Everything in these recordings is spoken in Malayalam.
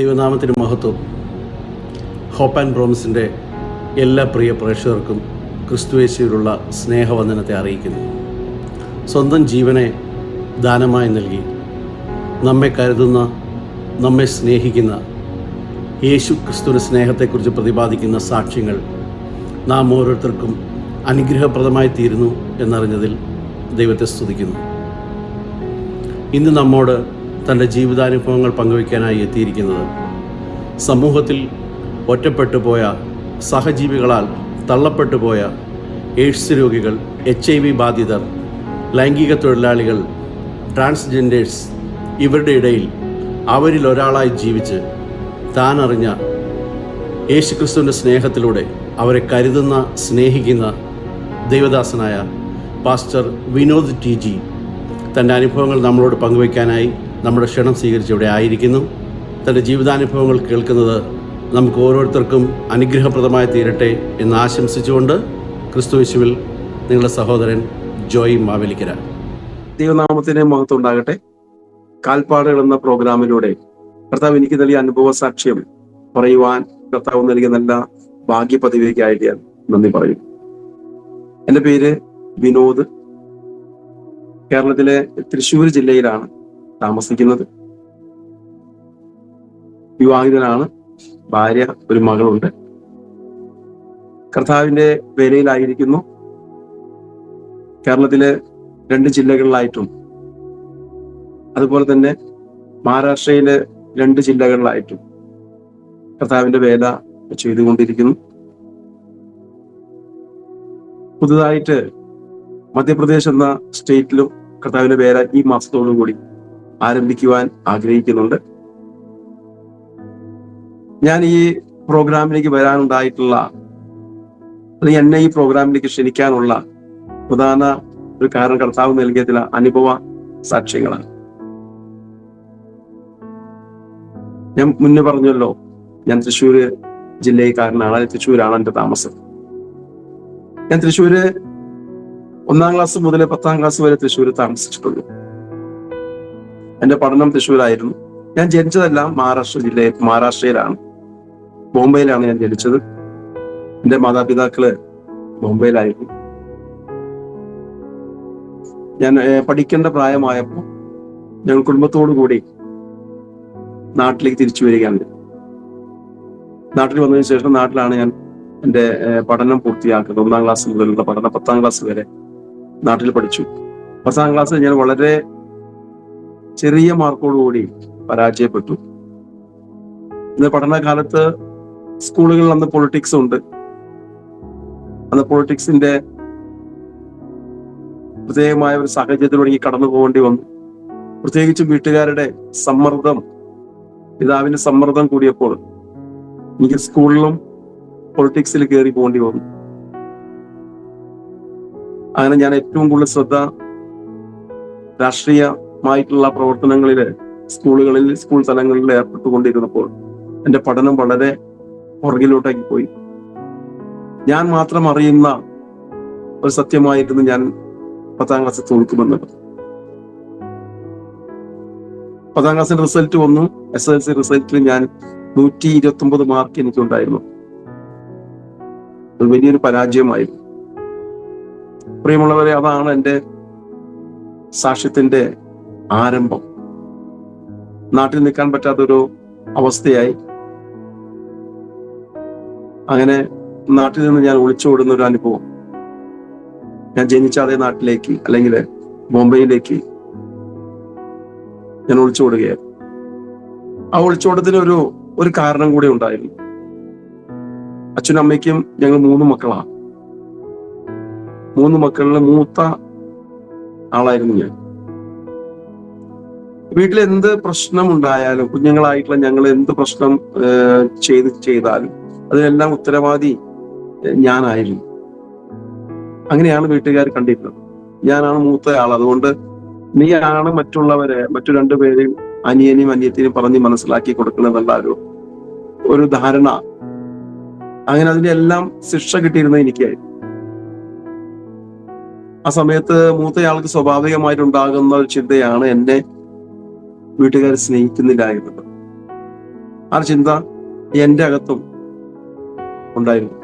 ദൈവനാമത്തിന് മഹത്വം. ഹോപ്പ് ആൻഡ് പ്രോമിസിൻ്റെ എല്ലാ പ്രിയ പ്രേക്ഷകർക്കും ക്രിസ്തുയേശുവിലുള്ള സ്നേഹവന്ദനത്തെ അറിയിക്കുന്നു. സ്വന്തം ജീവനെ ദാനമായി നൽകി നമ്മെ കരുതുന്ന, നമ്മെ സ്നേഹിക്കുന്ന യേശു ക്രിസ്തുവിൻ്റെ സ്നേഹത്തെക്കുറിച്ച് പ്രതിപാദിക്കുന്ന സാക്ഷ്യങ്ങൾ നാം ഓരോരുത്തർക്കും അനുഗ്രഹപ്രദമായി തീരുന്നു എന്നറിഞ്ഞതിൽ ദൈവത്തെ സ്തുതിക്കുന്നു. ഇന്ന് നമ്മോട് തൻ്റെ ജീവിതാനുഭവങ്ങൾ പങ്കുവയ്ക്കാനായി എത്തിയിരിക്കുന്നത് സമൂഹത്തിൽ ഒറ്റപ്പെട്ടു പോയ, സഹജീവികളാൽ തള്ളപ്പെട്ടു പോയ എയ്ഡ്സ് രോഗികൾ, HIV ബാധിതർ, ലൈംഗിക തൊഴിലാളികൾ, ട്രാൻസ്ജെൻഡേഴ്സ്, ഇവരുടെ ഇടയിൽ അവരിൽ ഒരാളായി ജീവിച്ച് താൻ അറിഞ്ഞ യേശുക്രിസ്തുവിൻ്റെ സ്നേഹത്തിലൂടെ അവരെ കരുതുന്ന, സ്നേഹിക്കുന്ന ദൈവദാസനായ പാസ്റ്റർ വിനോദ് TG തൻ്റെ അനുഭവങ്ങൾ നമ്മളോട് പങ്കുവയ്ക്കാനായി നമ്മുടെ ക്ഷണം സ്വീകരിച്ച് ഇവിടെ ആയിരിക്കുന്നു. തൻ്റെ ജീവിതാനുഭവങ്ങൾ കേൾക്കുന്നത് നമുക്ക് ഓരോരുത്തർക്കും അനുഗ്രഹപ്രദമായി തീരട്ടെ എന്ന് ആശംസിച്ചുകൊണ്ട് ക്രിസ്തുയേശുവിൽ നിങ്ങളുടെ സഹോദരൻ ജോയ് മാവേലിക്കര. ദൈവനാമത്തിന് മഹത്വം ഉണ്ടാകട്ടെ. കാൽപ്പാടുകൾ എന്ന പ്രോഗ്രാമിലൂടെ കർത്താവ് എനിക്ക് നൽകിയ അനുഭവ സാക്ഷ്യം പറയുവാൻ കർത്താവ് നൽകിയ നല്ല ഭാഗ്യപദവിക്കായിട്ട് ഞാൻ നന്ദി പറയും. എൻ്റെ പേര് വിനോദ്. കേരളത്തിലെ തൃശ്ശൂർ ജില്ലയിലാണ് താമസിക്കുന്നത്. വിവാഹിതനാണ്. ഭാര്യ, ഒരു മകളുണ്ട്. കർത്താവിന്റെ വേലയിലായിരിക്കുന്നു. കേരളത്തിലെ 2 ജില്ലകളിലായിട്ടും അതുപോലെ തന്നെ മഹാരാഷ്ട്രയിലെ 2 ജില്ലകളിലായിട്ടും കർത്താവിന്റെ വേല ചെയ്തുകൊണ്ടിരിക്കുന്നു. പുതുതായിട്ട് മധ്യപ്രദേശ് എന്ന സ്റ്റേറ്റിലും കർത്താവിന്റെ വേല ഈ മാസത്തോടു കൂടി ആരംഭിക്കുവാൻ ആഗ്രഹിക്കുന്നുണ്ട്. ഞാൻ ഈ പ്രോഗ്രാമിലേക്ക് വരാനുണ്ടായിട്ടുള്ള, അല്ലെങ്കിൽ എന്നെ ഈ പ്രോഗ്രാമിലേക്ക് ക്ഷണിക്കാനുള്ള പ്രധാന ഒരു കാരണം കർത്താവ് നൽകിയ ചില അനുഭവ സാക്ഷ്യങ്ങളാണ്. ഞാൻ മുന്നേ പറഞ്ഞല്ലോ, ഞാൻ തൃശ്ശൂര് ജില്ലക്കാരനാണ്. തൃശ്ശൂരാണ് എൻ്റെ താമസം. ഞാൻ തൃശ്ശൂര് 1ാം ക്ലാസ് മുതൽ 10ാം ക്ലാസ് വരെ തൃശ്ശൂര് താമസിച്ചിട്ടുള്ളൂ. എന്റെ പഠനം തൃശ്ശൂരായിരുന്നു. ഞാൻ ജനിച്ചതെല്ലാം മഹാരാഷ്ട്രയിലാണ്. ബോംബെയിലാണ് ഞാൻ ജനിച്ചത്. എന്റെ മാതാപിതാക്കള് ബോംബെയിലായിരുന്നു. ഞാൻ പഠിക്കേണ്ട പ്രായമായപ്പോൾ ഞങ്ങൾ കുടുംബത്തോടു കൂടി നാട്ടിലേക്ക് തിരിച്ചു വരികയാണ്. നാട്ടിൽ വന്നതിന് ശേഷം നാട്ടിലാണ് ഞാൻ എൻ്റെ പഠനം പൂർത്തിയാക്കുന്നത്. 1ാം ക്ലാസ് മുതലുള്ള പഠനം 10ാം ക്ലാസ് വരെ നാട്ടിൽ പഠിച്ചു. 10ാം ക്ലാസ് ഞാൻ വളരെ ചെറിയ മാർക്കോടുകൂടി പരാജയപ്പെട്ടു. ഇന്ന് പഠനകാലത്ത് സ്കൂളുകളിൽ അന്ന് പൊളിറ്റിക്സ് ഉണ്ട്. അന്ന് പൊളിറ്റിക്സിന്റെ പ്രത്യേകമായ ഒരു സാഹചര്യത്തിലൂടെ കടന്നു പോകേണ്ടി വന്നു. പ്രത്യേകിച്ചും വീട്ടുകാരുടെ സമ്മർദ്ദം, പിതാവിന്റെ സമ്മർദ്ദം കൂടിയപ്പോൾ എനിക്ക് സ്കൂളിലും പൊളിറ്റിക്സിൽ കയറി പോകേണ്ടി വന്നു. അങ്ങനെ ഞാൻ ഏറ്റവും കൂടുതൽ ശ്രദ്ധ രാഷ്ട്രീയമായിട്ടുള്ള പ്രവർത്തനങ്ങളില് സ്കൂളുകളിൽ, സ്കൂൾ തലങ്ങളിൽ ഏർപ്പെട്ടുകൊണ്ടിരുന്നപ്പോൾ എൻ്റെ പഠനം വളരെ പുറകിലോട്ടേക്ക് പോയി. ഞാൻ മാത്രം അറിയുന്ന ഒരു സത്യമായിരുന്നു ഞാൻ 10ാം ക്ലാസ്സിൽ തോൽക്കുമെന്നത്. 10ാം ക്ലാസ്സിന്റെ റിസൾട്ട് വന്നു. SSLC റിസൾട്ടിൽ ഞാൻ 129 മാർക്ക് എനിക്കുണ്ടായിരുന്നു. അത് വലിയൊരു പരാജയമായിരുന്നു. പ്രിയമുള്ളവരെ, അതാണ് എൻ്റെ സാക്ഷ്യത്തിന്റെ ആരംഭം. നാട്ടിൽ നിൽക്കാൻ പറ്റാത്തൊരു അവസ്ഥയായി. അങ്ങനെ നാട്ടിൽ നിന്ന് ഞാൻ ഒളിച്ചോടുന്ന ഒരു അനുഭവം. ഞാൻ ജനിച്ച അതേ നാട്ടിലേക്ക്, അല്ലെങ്കിൽ ബോംബെയിലേക്ക് ഞാൻ ഒളിച്ചോടുകയായിരുന്നു. ആ ഒളിച്ചോട്ടത്തിന് ഒരു കാരണം കൂടെ ഉണ്ടായിരുന്നു. അച്ഛനും അമ്മയ്ക്കും ഞങ്ങൾ 3 മക്കളാണ്. 3 മക്കളിലെ മൂത്ത ആളായിരുന്നു ഞാൻ. വീട്ടിൽ എന്ത് പ്രശ്നം ഉണ്ടായാലും, കുഞ്ഞുങ്ങളായിട്ടുള്ള ഞങ്ങൾ എന്ത് പ്രശ്നം ചെയ്താലും അതിനെല്ലാം ഉത്തരവാദി ഞാനായിരുന്നു. അങ്ങനെയാണ് വീട്ടുകാർ കണ്ടിരുന്നത്. ഞാനാണ് മൂത്ത ആൾ. അതുകൊണ്ട് നീയാണ് മറ്റു 2 പേരെയും, അനിയനെയും അനിയത്തിനെയും പറഞ്ഞ് മനസ്സിലാക്കി കൊടുക്കുന്നതെന്നുള്ള ഒരു ധാരണ. അങ്ങനെ അതിന്റെ എല്ലാം ശിക്ഷ കിട്ടിയിരുന്നത് എനിക്കായിരുന്നു. ആ സമയത്ത് മൂത്തയാൾക്ക് സ്വാഭാവികമായിട്ടുണ്ടാകുന്ന ഒരു ചിന്തയാണ് എന്നെ വീട്ടുകാർ സ്നേഹിക്കുന്നില്ല എന്നത്. ആ ചിന്ത എൻ്റെ അകത്തും ഉണ്ടായിരുന്നു.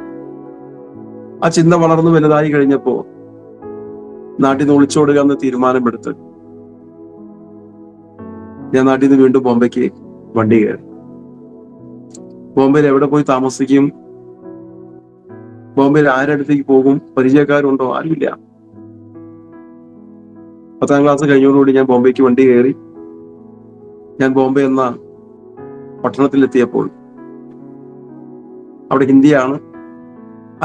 ആ ചിന്ത വളർന്നു വലുതായി കഴിഞ്ഞപ്പോ നാട്ടിൽ നിന്ന് ഒളിച്ചോടുക എന്ന് തീരുമാനമെടുത്ത് ഞാൻ നാട്ടിൽ നിന്ന് വീണ്ടും ബോംബെക്ക് വണ്ടി കയറി. ബോംബെയിൽ എവിടെ പോയി താമസിക്കും, ബോംബെയിൽ ആരടുത്തേക്ക് പോകും, പരിചയക്കാരുണ്ടോ, ആരുമില്ല. 10ാം ക്ലാസ് കഴിഞ്ഞതോടുകൂടി ഞാൻ ബോംബെക്ക് വണ്ടി കയറി. ഞാൻ ബോംബെ എന്ന പട്ടണത്തിലെത്തിയപ്പോൾ അവിടെ ഹിന്ദിയാണ്.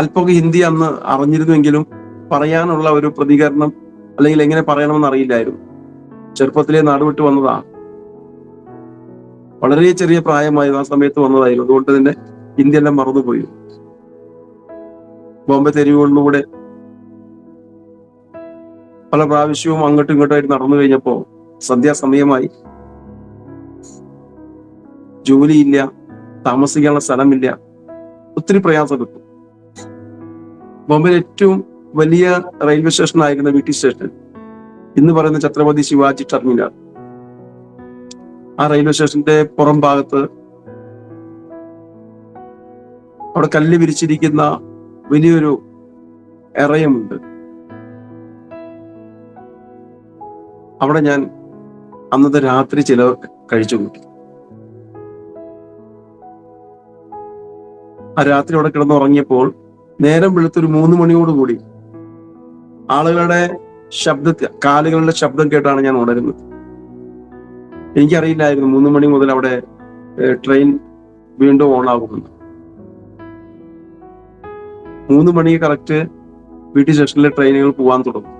അല്പമൊക്കെ ഹിന്ദി അന്ന് അറിഞ്ഞിരുന്നുവെങ്കിലും പറയാനുള്ള ഒരു പ്രതികരണം അല്ലെങ്കിൽ എങ്ങനെ പറയണമെന്ന് അറിയില്ലായിരുന്നു. ചെറുപ്പത്തിലെ നാടുവിട്ട് വന്നതാ, വളരെ ചെറിയ പ്രായമായിരുന്നു ആ സമയത്ത് വന്നതായിരുന്നു. അതുകൊണ്ട് തന്നെ ഹിന്ദി എല്ലാം മറന്നുപോയി. ബോംബെ തെരുവുകളിലൂടെ പല പ്രാവശ്യവും അങ്ങോട്ടും ഇങ്ങോട്ടായിട്ട് നടന്നു കഴിഞ്ഞപ്പോ സന്ധ്യാസമയമായി. ജോലിയില്ല, താമസിക്കാനുള്ള സ്ഥലമില്ല, ഒത്തിരി പ്രയാസപ്പെട്ടു. ബോംബെയിലെ ഏറ്റവും വലിയ റെയിൽവേ സ്റ്റേഷൻ ആയിരുന്ന VT സ്റ്റേഷൻ, ഇന്ന് പറയുന്ന ഛത്രപതി ശിവാജി ടെർമിനൽ, ആ റെയിൽവേ സ്റ്റേഷന്റെ പുറം ഭാഗത്ത് അവിടെ കല്ല് വിരിച്ചിരിക്കുന്ന വലിയൊരു എറയമുണ്ട്. അവിടെ ഞാൻ അന്നത്തെ രാത്രി കഴിച്ചു കൂട്ടി. ആ രാത്രി അവിടെ കിടന്നുറങ്ങിയപ്പോൾ നേരം വെളുത്തൊരു 3 മണിയോടുകൂടി ആളുകളുടെ കാലുകളുടെ ശബ്ദം കേട്ടാണ് ഞാൻ ഉണരുന്നത്. എനിക്കറിയില്ലായിരുന്നു 3 മണി മുതൽ അവിടെ ട്രെയിൻ വീണ്ടും ഓൺ ആകുമെന്ന്. 3 മണിക്ക് കറക്റ്റ് VT സ്റ്റേഷനിലെ ട്രെയിനുകൾ പോകാൻ തുടങ്ങും.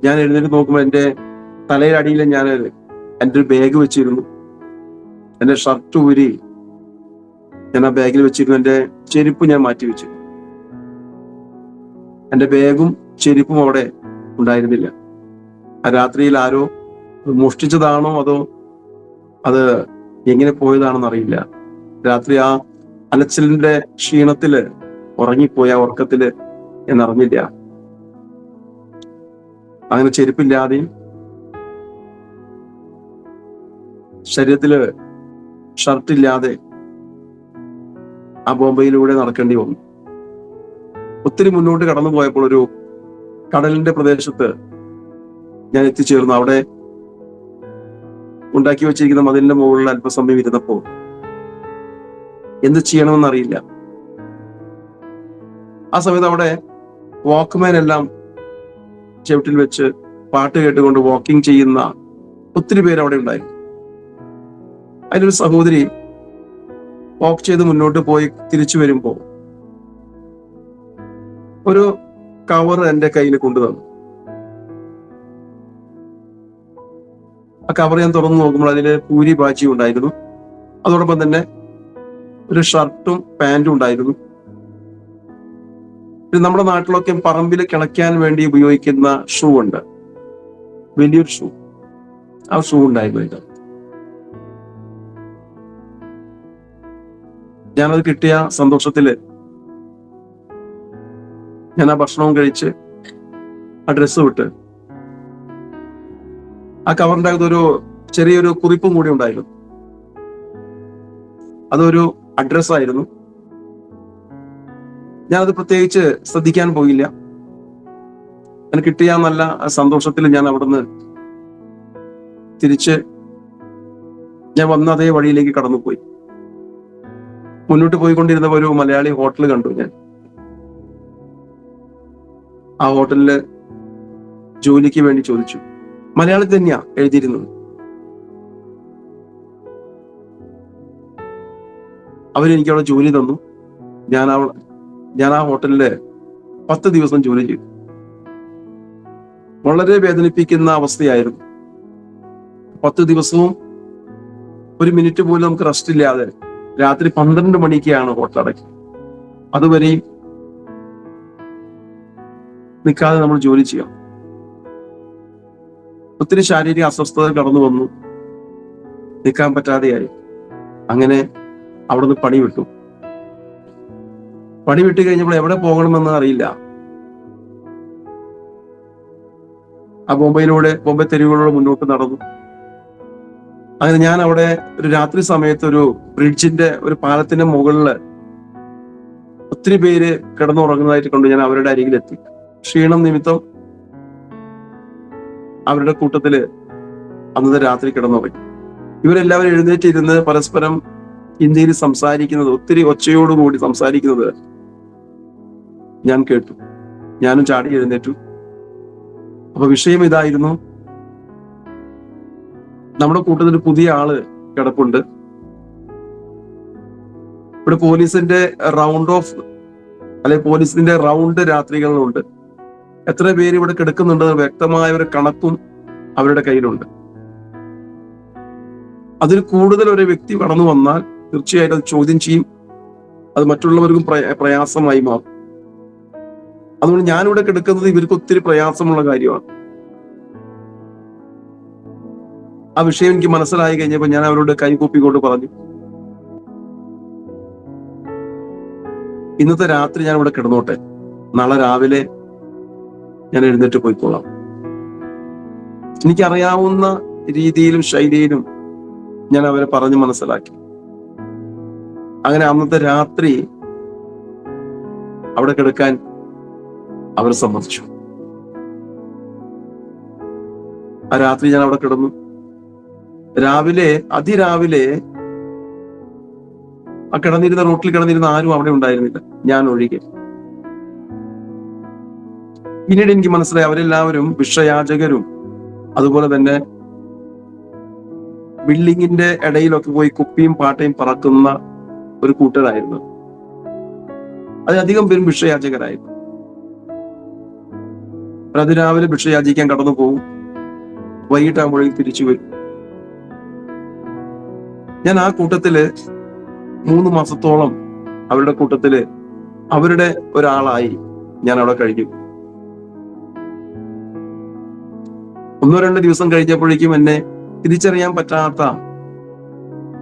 ഞാൻ എഴുന്നേറ്റ് നോക്കുമ്പോൾ എൻ്റെ തലയിലടിയിൽ ഞാൻ എൻ്റെ ഒരു ബാഗ് വെച്ചിരുന്നു. എൻ്റെ ഷർട്ട് ഊരി ഞാൻ ആ ബാഗിൽ വെച്ചിരുന്നു. എൻ്റെ ചെരുപ്പ് ഞാൻ മാറ്റി വെച്ചു. എൻ്റെ ബാഗും ചെരുപ്പും അവിടെ ഉണ്ടായിരുന്നില്ല. ആ രാത്രിയിൽ ആരോ മോഷ്ടിച്ചതാണോ അതോ അത് എങ്ങനെ പോയതാണെന്ന് അറിയില്ല. രാത്രി ആ അലച്ചിലിന്റെ ക്ഷീണത്തില് ഉറങ്ങിപ്പോയ ഉറക്കത്തില് ഞാൻ അറിഞ്ഞില്ല. അങ്ങനെ ചെരുപ്പില്ലാതെയും ശരീരത്തില് ഷർട്ടില്ലാതെ ആ ബോംബെയിലൂടെ നടക്കേണ്ടി വന്നു. ഒത്തിരി മുന്നോട്ട് കടന്നു പോയപ്പോൾ ഒരു കടലിന്റെ പ്രദേശത്ത് ഞാൻ എത്തിച്ചേർന്നു. അവിടെ ഉണ്ടാക്കി വെച്ചിരിക്കുന്ന മതിലിന്റെ മുകളിൽ അല്പസമയം ഇരുന്നപ്പോൾ എന്ത് ചെയ്യണമെന്ന് അറിയില്ല. ആ സമയത്ത് അവിടെ വാക്ക്മാൻ എല്ലാം ചവിട്ടിൽ വെച്ച് പാട്ട് കേട്ടുകൊണ്ട് വാക്കിംഗ് ചെയ്യുന്ന ഒത്തിരി പേര് അവിടെ ഉണ്ടായിരുന്നു. അതിലൊരു സഹോദരി വാക്ക് ചെയ്ത് മുന്നോട്ട് പോയി തിരിച്ചു വരുമ്പോ ഒരു കവർ എൻ്റെ കയ്യിൽ കൊണ്ടുവന്നു. ആ കവർ ഞാൻ തുറന്നു നോക്കുമ്പോൾ അതില് പൂരി ബാജി ഉണ്ടായിരുന്നു. അതോടൊപ്പം തന്നെ ഒരു ഷർട്ടും പാന്റും ഉണ്ടായിരുന്നു. നമ്മുടെ നാട്ടിലൊക്കെ പറമ്പിൽ കിളയ്ക്കാൻ വേണ്ടി ഉപയോഗിക്കുന്ന ഷൂ ഉണ്ട്, വലിയൊരു ഷൂ. ആ ഷൂ ഉണ്ടായിരുന്നു ഇത്. ഞാനത് കിട്ടിയ സന്തോഷത്തില് ഞാൻ ആ ഭക്ഷണവും കഴിച്ച് ആ ഡ്രസ്സ് വിട്ട് ആ കവറിന്റെ അകത്തൊരു ചെറിയൊരു കുറിപ്പും കൂടി ഉണ്ടായിരുന്നു. അതൊരു അഡ്രസ്സായിരുന്നു. ഞാനത് പ്രത്യേകിച്ച് ശ്രദ്ധിക്കാൻ പോയില്ല. ഞാൻ കിട്ടിയ നല്ല സന്തോഷത്തിൽ ഞാൻ അവിടുന്ന് തിരിച്ച് ഞാൻ വന്ന അതേ വഴിയിലേക്ക് കടന്നുപോയി. മുന്നോട്ട് പോയിക്കൊണ്ടിരുന്ന ഒരു മലയാളി ഹോട്ടൽ കണ്ടു ഞാൻ. ആ ഹോട്ടലില് ജോലിക്ക് വേണ്ടി ചോദിച്ചു. മലയാളത്തിൽ തന്നെയാ എഴുതിയിരുന്നത്. അവരെനിക്ക് അവിടെ ജോലി തന്നു. ഞാൻ ആ ഹോട്ടലില് 10 ദിവസം ജോലി ചെയ്തു. വളരെ വേദനിപ്പിക്കുന്ന അവസ്ഥയായിരുന്നു. 10 ദിവസവും ഒരു മിനിറ്റ് പോലും നമുക്ക് റെസ്റ്റ് ഇല്ലാതെ രാത്രി 12 മണിക്കാണ് ഹോട്ടൽ അടയ്ക്കുക. അതുവരെയും നിൽക്കാതെ നമ്മൾ ജോലി ചെയ്യാം. ഒത്തിരി ശാരീരിക അസ്വസ്ഥത കടന്നു വന്നു. നിൽക്കാൻ പറ്റാതെയായി. അങ്ങനെ അവിടുന്ന് പണി വിട്ടു. പണി വിട്ട് കഴിഞ്ഞപ്പോൾ എവിടെ പോകണമെന്ന് അറിയില്ല. ആ ബോംബെ തെരുവുകളിലൂടെ മുന്നോട്ട് നടന്നു. അങ്ങനെ ഞാൻ അവിടെ ഒരു രാത്രി സമയത്ത് ഒരു ബ്രിഡ്ജിന്റെ ഒരു പാലത്തിന്റെ മുകളില് ഒത്തിരി പേര് കിടന്നുറങ്ങുന്നതായിട്ട് കൊണ്ട് ഞാൻ അവരുടെ അരികിലെത്തി. ക്ഷീണം നിമിത്തം അവരുടെ കൂട്ടത്തില് അന്നത്തെ രാത്രി കിടന്നുറങ്ങി. ഇവരെല്ലാവരും എഴുന്നേറ്റിരുന്ന് പരസ്പരം ഹിന്ദിയിൽ സംസാരിക്കുന്നത്, ഒത്തിരി ഒച്ചയോടുകൂടി സംസാരിക്കുന്നത് ഞാൻ കേട്ടു. ഞാനും ചാടി എഴുന്നേറ്റു. അപ്പൊ വിഷയം ഇതായിരുന്നു: നമ്മുടെ കൂട്ടത്തിൽ പുതിയ ആള് കിടപ്പുണ്ട്. ഇവിടെ പോലീസിന്റെ റൗണ്ട് ഓഫ് അല്ലെ പോലീസിന്റെ റൗണ്ട് രാത്രികളിലുണ്ട്. എത്ര പേര് ഇവിടെ കിടക്കുന്നുണ്ട് വ്യക്തമായ ഒരു കണക്കും അവരുടെ കയ്യിലുണ്ട്. അതിൽ കൂടുതൽ ഒരു വ്യക്തി കടന്നു വന്നാൽ തീർച്ചയായിട്ടും അത് ചോദ്യം ചെയ്യും. അത് മറ്റുള്ളവർക്കും പ്രയാസമായി മാറും. അതുകൊണ്ട് ഞാനിവിടെ കിടക്കുന്നത് ഇവർക്ക് ഒത്തിരി പ്രയാസമുള്ള കാര്യമാണ്. ആ വിഷയം എനിക്ക് മനസ്സിലായി കഴിഞ്ഞപ്പോൾ ഞാൻ അവരോട് കൈകൂപ്പിക്കൊണ്ട് പറഞ്ഞു, ഇന്നത്തെ രാത്രി ഞാൻ ഇവിടെ കിടന്നോട്ടെ, നാളെ രാവിലെ ഞാൻ എഴുന്നേറ്റ് പോയിക്കോളാം. എനിക്കറിയാവുന്ന രീതിയിലും ശൈലിയിലും ഞാൻ അവരെ പറഞ്ഞ് മനസ്സിലാക്കി. അങ്ങനെ അന്നത്തെ രാത്രി അവിടെ കിടക്കാൻ അവർ സമ്മതിച്ചു. ആ രാത്രി ഞാൻ അവിടെ കിടന്നു. അതിരാവിലെ ആ റോട്ടിൽ കിടന്നിരുന്ന ആരും അവിടെ ഉണ്ടായിരുന്നില്ല, ഞാൻ ഒഴികെ. പിന്നീട് എനിക്ക് മനസ്സിലായി അവരെല്ലാവരും വിഷയാചകരും അതുപോലെ തന്നെ ബിൽഡിങ്ങിന്റെ ഇടയിലൊക്കെ പോയി കുപ്പിയും പാട്ടയും പറക്കുന്ന ഒരു കൂട്ടരായിരുന്നു. അതിലധികം പേരും ഭിക്ഷയാചകരായിരുന്നു. അതിരാവിലെ ഭിക്ഷയാചിക്കാൻ കടന്നു പോകും, വൈകിട്ടാകുമ്പോഴേക്കും തിരിച്ചു വരും. ഞാൻ ആ കൂട്ടത്തില് 3 മാസത്തോളം അവരുടെ കൂട്ടത്തില് അവരുടെ ഒരാളായി ഞാൻ അവിടെ കഴിഞ്ഞു. 1-2 ദിവസം കഴിഞ്ഞപ്പോഴേക്കും എന്നെ തിരിച്ചറിയാൻ പറ്റാത്ത,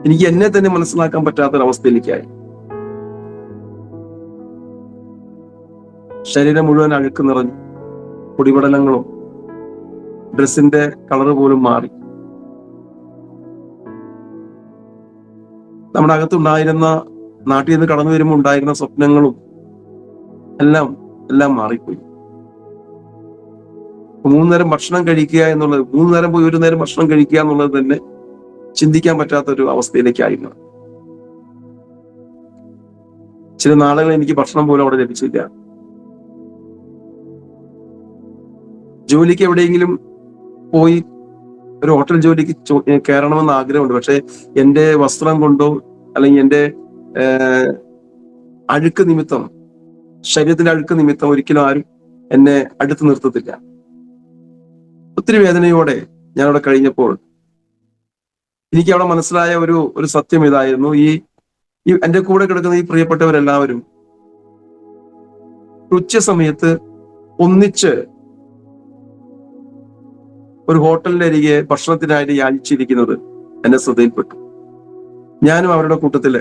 എനിക്ക് എന്നെ തന്നെ മനസ്സിലാക്കാൻ പറ്റാത്തൊരവസ്ഥയിലേക്കായി. ശരീരം മുഴുവൻ അഴുക്ക് നിറഞ്ഞു, പൊടിപടലങ്ങളും ഡ്രസ്സിന്റെ കളറ് പോലും മാറി. നമ്മുടെ അകത്തുണ്ടായിരുന്ന, നാട്ടിൽ നിന്ന് കടന്നു വരുമ്പോൾ ഉണ്ടായിരുന്ന സ്വപ്നങ്ങളും എല്ലാം മാറിപ്പോയി. 3 നേരം ഭക്ഷണം കഴിക്കുക എന്നുള്ളത്, 3 നേരം പോയി 1 നേരം ഭക്ഷണം കഴിക്കുക എന്നുള്ളത് തന്നെ ചിന്തിക്കാൻ പറ്റാത്തൊരു അവസ്ഥയിലേക്കായിരുന്നു. ചില നാളുകൾ എനിക്ക് ഭക്ഷണം പോലും അവിടെ ലഭിച്ചില്ല. ജോലിക്ക് എവിടെയെങ്കിലും പോയി ഒരു ഹോട്ടൽ ജോലിക്ക് കയറണമെന്ന് ആഗ്രഹമുണ്ട്. പക്ഷെ എന്റെ വസ്ത്രം കൊണ്ടോ അല്ലെങ്കിൽ എന്റെ അഴുക്ക് നിമിത്തം, ശരീരത്തിന്റെ അഴുക്ക് നിമിത്തം ഒരിക്കലും ആരും എന്നെ അടുത്ത് നിർത്തത്തില്ല. ഒത്തിരി വേദനയോടെ ഞാൻ അവിടെ കഴിഞ്ഞപ്പോൾ എനിക്ക് അവിടെ മനസ്സിലായ ഒരു സത്യം ഇതായിരുന്നു: ഈ എന്റെ കൂടെ കിടക്കുന്ന ഈ പ്രിയപ്പെട്ടവരെല്ലാവരും ഉച്ച സമയത്ത് ഒന്നിച്ച് ഒരു ഹോട്ടലിന്റെ അരികെ ഭക്ഷണത്തിനായിട്ട് യാചിച്ചിരിക്കുന്നത് എന്നെ ശ്രദ്ധയിൽപ്പെട്ടു. ഞാനും അവരുടെ കൂട്ടത്തില്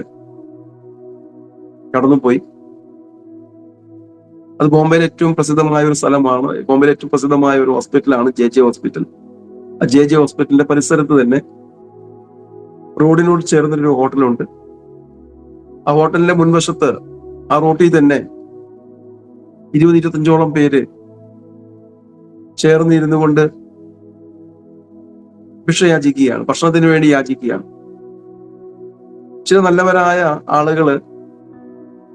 കടന്നുപോയി. അത് ബോംബെയിലെ ഏറ്റവും പ്രസിദ്ധമായ ഒരു സ്ഥലമാണ്. ബോംബെയിലെ ഏറ്റവും പ്രസിദ്ധമായ ഒരു ഹോസ്പിറ്റലാണ് JJ ഹോസ്പിറ്റൽ. ആ JJ ഹോസ്പിറ്റലിന്റെ പരിസരത്ത് തന്നെ റോഡിനോട് ചേർന്നൊരു ഹോട്ടലുണ്ട്. ആ ഹോട്ടലിന്റെ മുൻവശത്ത് ആ റോട്ടിൽ തന്നെ 20-25ഓളം പേര് ചേർന്നിരുന്നു കൊണ്ട് ഭിക്ഷ യാചിക്കുകയാണ്, ഭക്ഷണത്തിന് വേണ്ടി യാചിക്കുകയാണ്. ചില നല്ലവരായ ആളുകള്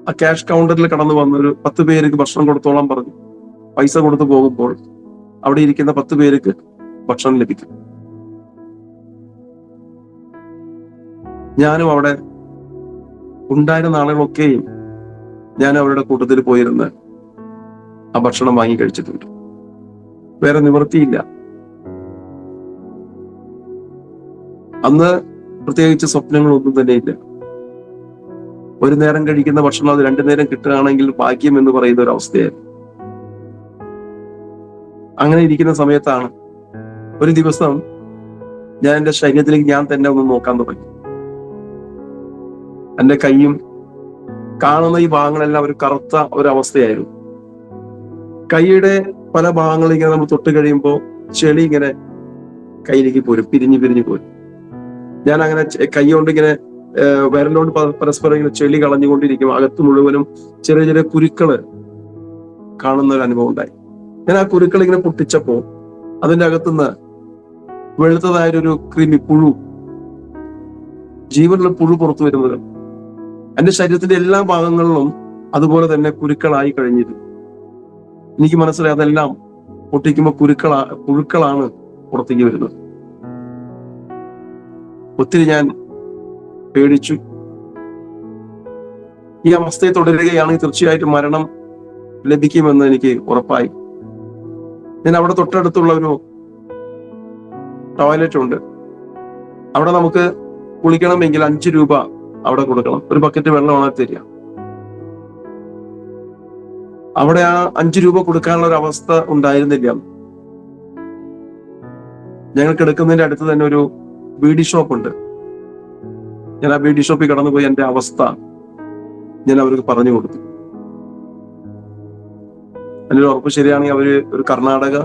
ആ ക്യാഷ് കൗണ്ടറിൽ കടന്നു വന്ന് ഒരു 10 പേർക്ക് ഭക്ഷണം കൊടുത്തോളം പറഞ്ഞു. പൈസ കൊടുത്തു പോകുമ്പോൾ അവിടെ ഇരിക്കുന്ന 10 പേർക്ക് ഭക്ഷണം ലഭിക്കും. ഞാനും അവിടെ ഉണ്ടായിരുന്ന ആളുകളൊക്കെയും ഞാൻ അവരുടെ കൂട്ടത്തിൽ പോയിരുന്ന് ആ ഭക്ഷണം വാങ്ങി കഴിച്ചിട്ടുണ്ട്. വേറെ നിവൃത്തിയില്ല. അന്ന് പ്രത്യേകിച്ച് സ്വപ്നങ്ങളൊന്നും തന്നെ ഇല്ല. ഒരു നേരം കഴിക്കുന്ന ഭക്ഷണം അത് 2 നേരം കിട്ടുകയാണെങ്കിൽ ഭാഗ്യം എന്ന് പറയുന്ന ഒരു അവസ്ഥയായിരുന്നു. അങ്ങനെ ഇരിക്കുന്ന സമയത്താണ് ഒരു ദിവസം ഞാൻ എന്റെ ശരീരത്തിലേക്ക് ഞാൻ തന്നെ ഒന്ന് നോക്കാൻ തുടങ്ങി. എന്റെ കൈയും കാണുന്ന ഈ ഭാഗങ്ങളെല്ലാം ഒരു കറുത്ത ഒരവസ്ഥയായിരുന്നു. കൈയുടെ പല ഭാഗങ്ങളും ഇങ്ങനെ നമ്മൾ തൊട്ട് കഴിയുമ്പോൾ ചെളി ഇങ്ങനെ കയ്യിലേക്ക് പോരും, പിരിഞ്ഞു പോരും. ഞാൻ അങ്ങനെ കൈ കൊണ്ട് ഇങ്ങനെ വിരലോണ്ട് പരസ്പരം ഇങ്ങനെ ചെളി കളഞ്ഞുകൊണ്ടിരിക്കും. അകത്ത് മുഴുവനും ചെറിയ ചെറിയ കുരുക്കള് കാണുന്ന ഒരു അനുഭവം ഉണ്ടായി. ഞാൻ ആ കുരുക്കൾ ഇങ്ങനെ പൊട്ടിച്ചപ്പോ അതിന്റെ അകത്തുനിന്ന് വെളുത്തതായൊരു പുഴു, ജീവനുള്ള പുഴു പുറത്തു വരുന്നത്. എന്റെ ശരീരത്തിന്റെ എല്ലാ ഭാഗങ്ങളിലും അതുപോലെ തന്നെ കുരുക്കളായി കഴിഞ്ഞിരുന്നു. എനിക്ക് മനസ്സിലായി അതെല്ലാം പൊട്ടിക്കുമ്പോൾ പുഴുക്കളാണ് പുറത്തേക്ക് വരുന്നത്. ഒത്തിരി ഞാൻ പേടിച്ചു. ഈ അവസ്ഥയെ തുടരുകയാണെങ്കിൽ തീർച്ചയായിട്ടും മരണം ലഭിക്കുമെന്ന് എനിക്ക് ഉറപ്പായി. ഞാൻ അവിടെ തൊട്ടടുത്തുള്ള ഒരു ടോയ്ലറ്റ് ഉണ്ട്. അവിടെ നമുക്ക് കുളിക്കണമെങ്കിൽ 5 രൂപ അവിടെ കൊടുക്കണം. ഒരു ബക്കറ്റ് വെള്ളമാണ് തരിക. അവിടെ ആ 5 രൂപ കൊടുക്കാനുള്ള ഒരു അവസ്ഥ ഉണ്ടായിരുന്നില്ല. ഞങ്ങൾക്ക് എടുക്കുന്നതിന്റെ അടുത്ത് തന്നെ ഒരു ബീഡി ഷോപ്പ് ഉണ്ട്. ഞാൻ ആ ബീഡി ഷോപ്പിൽ കടന്നുപോയി എന്റെ അവസ്ഥ ഞാൻ അവർക്ക് പറഞ്ഞു കൊടുത്തു. അതിന്റെ ഉറപ്പ് ശരിയാണെങ്കിൽ അവര് ഒരു കർണാടക